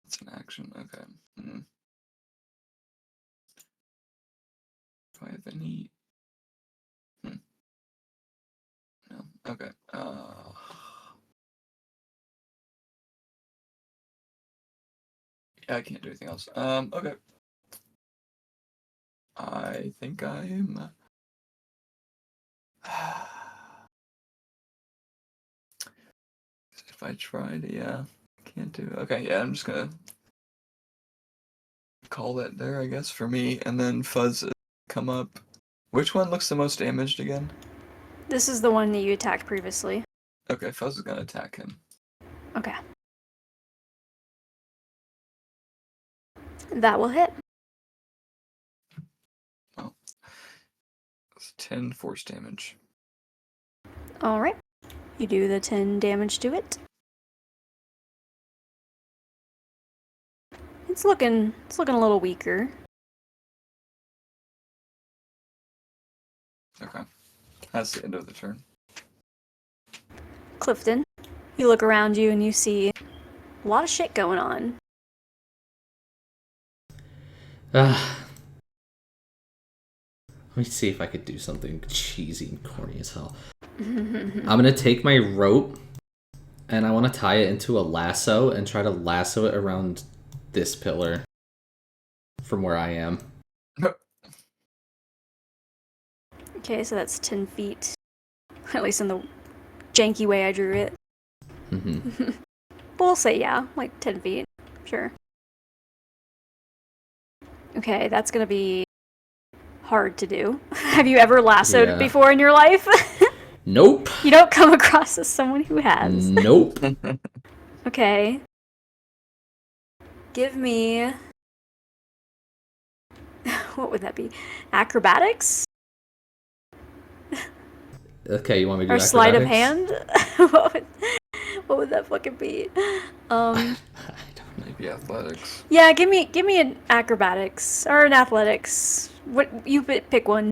It's an action. Okay. Do I have any? No. Okay. Yeah, I can't do anything else. Okay. I think I'm. If I tried, yeah, can't do it. Okay, yeah, I'm just gonna call that there, I guess, for me, and then Fuzz come up. Which one looks the most damaged again? This is the one that you attacked previously. Okay, Fuzz is gonna attack him. Okay. That will hit. Oh. It's 10 force damage. Alright. You do the 10 damage to it. It's looking a little weaker. Okay. That's the end of the turn. Clifton, you look around you and you see a lot of shit going on. Let me see if I could do something cheesy and corny as hell. I'm gonna take my rope and I want to tie it into a lasso and try to lasso it around this pillar from where I am. Okay, so that's 10 feet. At least in the janky way I drew it. Mm-hmm. But we'll say, yeah, like 10 feet. Sure. Okay, that's gonna be hard to do. Have you ever lassoed Yeah. before in your life? Nope. You don't come across as someone who has. Nope. Okay. Give me... What would that be? Acrobatics? Okay, you want me to do Or sleight of acrobatics? hand? What would that fucking be? I don't know. Maybe athletics. Yeah, give me an acrobatics or an athletics. What you pick one.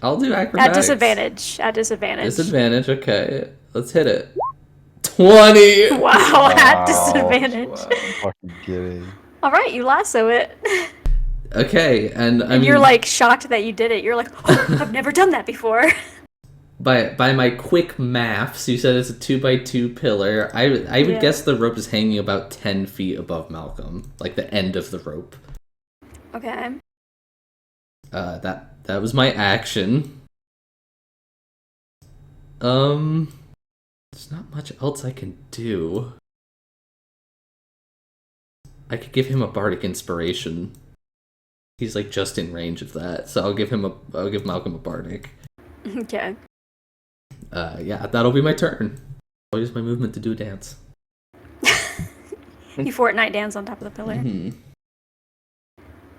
I'll do acrobatics. At disadvantage. At disadvantage. Disadvantage, okay. Let's hit it. 20! Wow, at Wow. disadvantage. Wow. Fucking giddy. All right, you lasso it. Okay, and I And mean, you're like shocked that you did it. You're like, oh, I've never done that before. by my quick maths, you said it's a 2x2 pillar. I would Yeah. guess the rope is hanging about 10 feet above Malcolm, like the end of the rope. Okay. That was my action. There's not much else I can do. I could give him a bardic inspiration. He's like just in range of that, so I'll give Malcolm a bardic. Okay. Yeah, that'll be my turn. I'll use my movement to do a dance. You Fortnite dance on top of the pillar. Mm-hmm.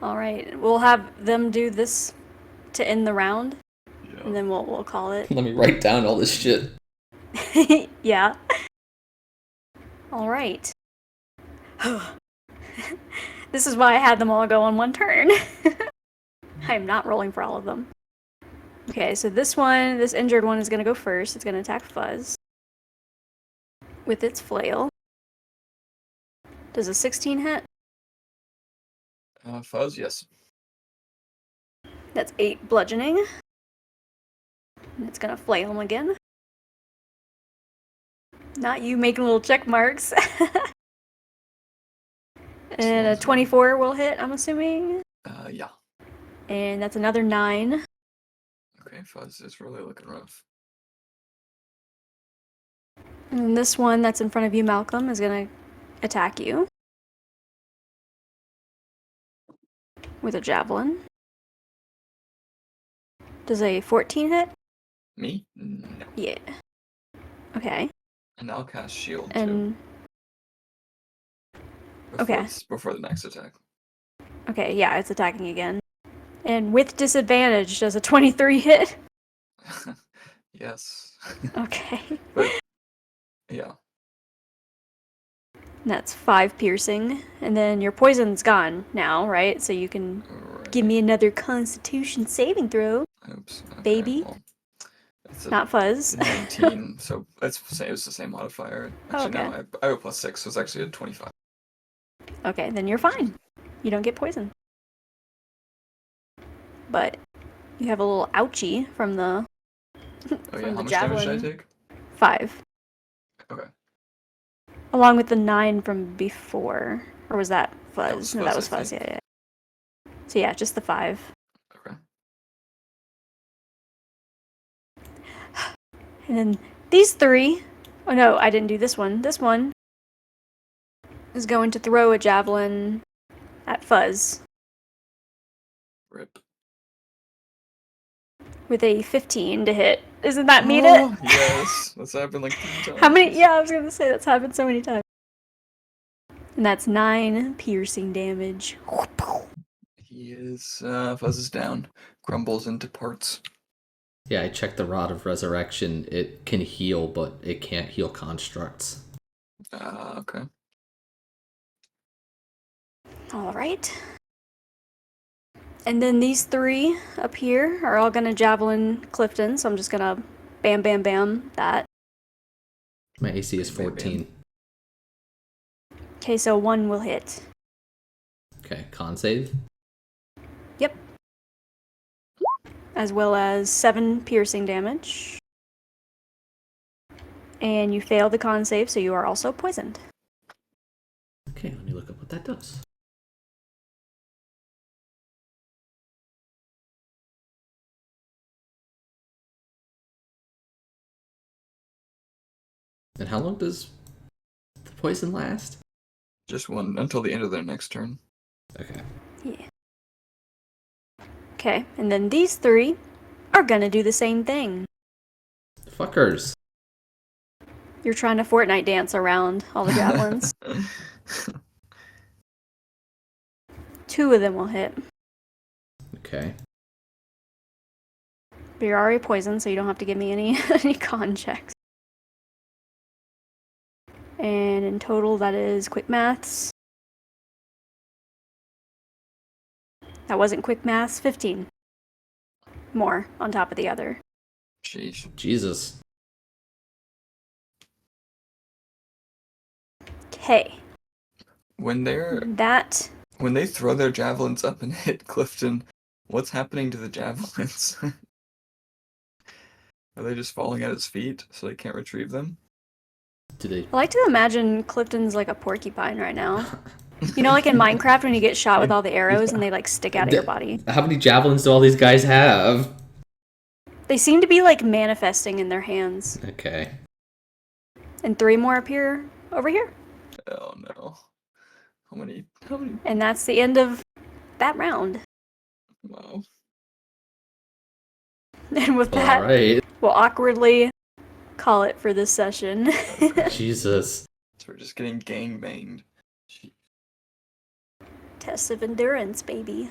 All right, we'll have them do this to end the round, and then we'll call it. Let me write down all this shit. Yeah. All right. This is why I had them all go on one turn. I am not rolling for all of them. Okay, so this injured one is going to go first. It's going to attack Fuzz with its flail. Does a 16 hit? Fuzz, yes. That's 8 bludgeoning. And it's going to flail him again. Not you making little check marks. And a 24 will hit, I'm assuming. Yeah. And that's another 9. Okay, Fuzz is really looking rough. And this one that's in front of you, Malcolm, is going to attack you with a javelin. Does a 14 hit? Me? No. Yeah. Okay. And I'll cast shield And too. okay. Before the next attack. Okay, yeah, it's attacking again. And with disadvantage, does a 23 hit? Yes. Okay. But yeah. That's 5 piercing. And then your poison's gone now, right? So you can Right. give me another Constitution saving throw. Oops. Okay, baby. well, it's a Not Fuzz. 19, so let's say it's the same modifier. Actually, Okay. no, I have a +6, so it's actually a 25. Okay, then you're fine. You don't get poisoned. But you have a little ouchie from the Oh from yeah, the how much javelin. damage did I take? 5. Okay. Along with the 9 from before. Or was that Fuzz? was No, that Fuzz, was I Fuzz, think. yeah. So yeah, just the 5. Okay. And then these three. Oh no, I didn't do this one. This one is going to throw a javelin at Fuzz Rip. with a 15 to hit. Isn't that mean Oh, it? yes. That's happened like 3 times. How many? Yeah, I was gonna say that's happened so many times. And that's 9 piercing damage. He is, Fuzz is down. Crumbles into parts. Yeah, I checked the Rod of Resurrection. It can heal, but it can't heal constructs. Okay. Alright. And then these 3 up here are all gonna javelin Clifton, so I'm just gonna bam, bam, bam that. My AC is Bam, bam, 14. Okay, so 1 will hit. Okay, con save. Yep. As well as 7 piercing damage. And you failed the con save, so you are also poisoned. Okay, let me look up what that does. And how long does the poison last? Just 1 until the end of their next turn. Okay. Yeah. Okay, and then these 3 are gonna do the same thing. Fuckers. You're trying to Fortnite dance around all the javelins. 2 of them will hit. Okay. But you're already poisoned, so you don't have to give me any con checks. And in total, that is quick maths. That wasn't quick maths, 15. More on top of the other. Sheesh. Jesus. Okay. When That they throw their javelins up and hit Clifton, what's happening to the javelins? Are they just falling at his feet so they can't retrieve them? Do they? I like to imagine Clifton's like a porcupine right now. You know, like in Minecraft when you get shot with all the arrows and they like stick out of your body. How many javelins do all these guys have? They seem to be like manifesting in their hands. Okay. And 3 more appear over here. Oh no. How many? And that's the end of that round. Wow. And with that, Alright. we'll awkwardly call it for this session. Jesus. So we're just getting gangbanged. Test of endurance, baby.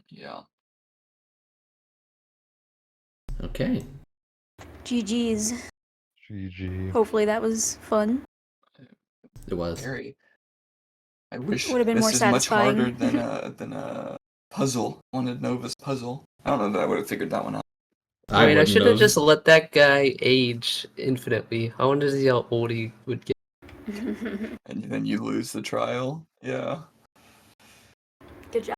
Yeah. Okay. GG's. GG. Hopefully that was fun. It was. Very. I wish Would have been this more is satisfying. much harder than a puzzle. I wanted Nova's puzzle. I don't know that I would have figured that one out. I mean, I wouldn't should have just let that guy age infinitely. I wonder to see how old he would get. And then you lose the trial. Yeah.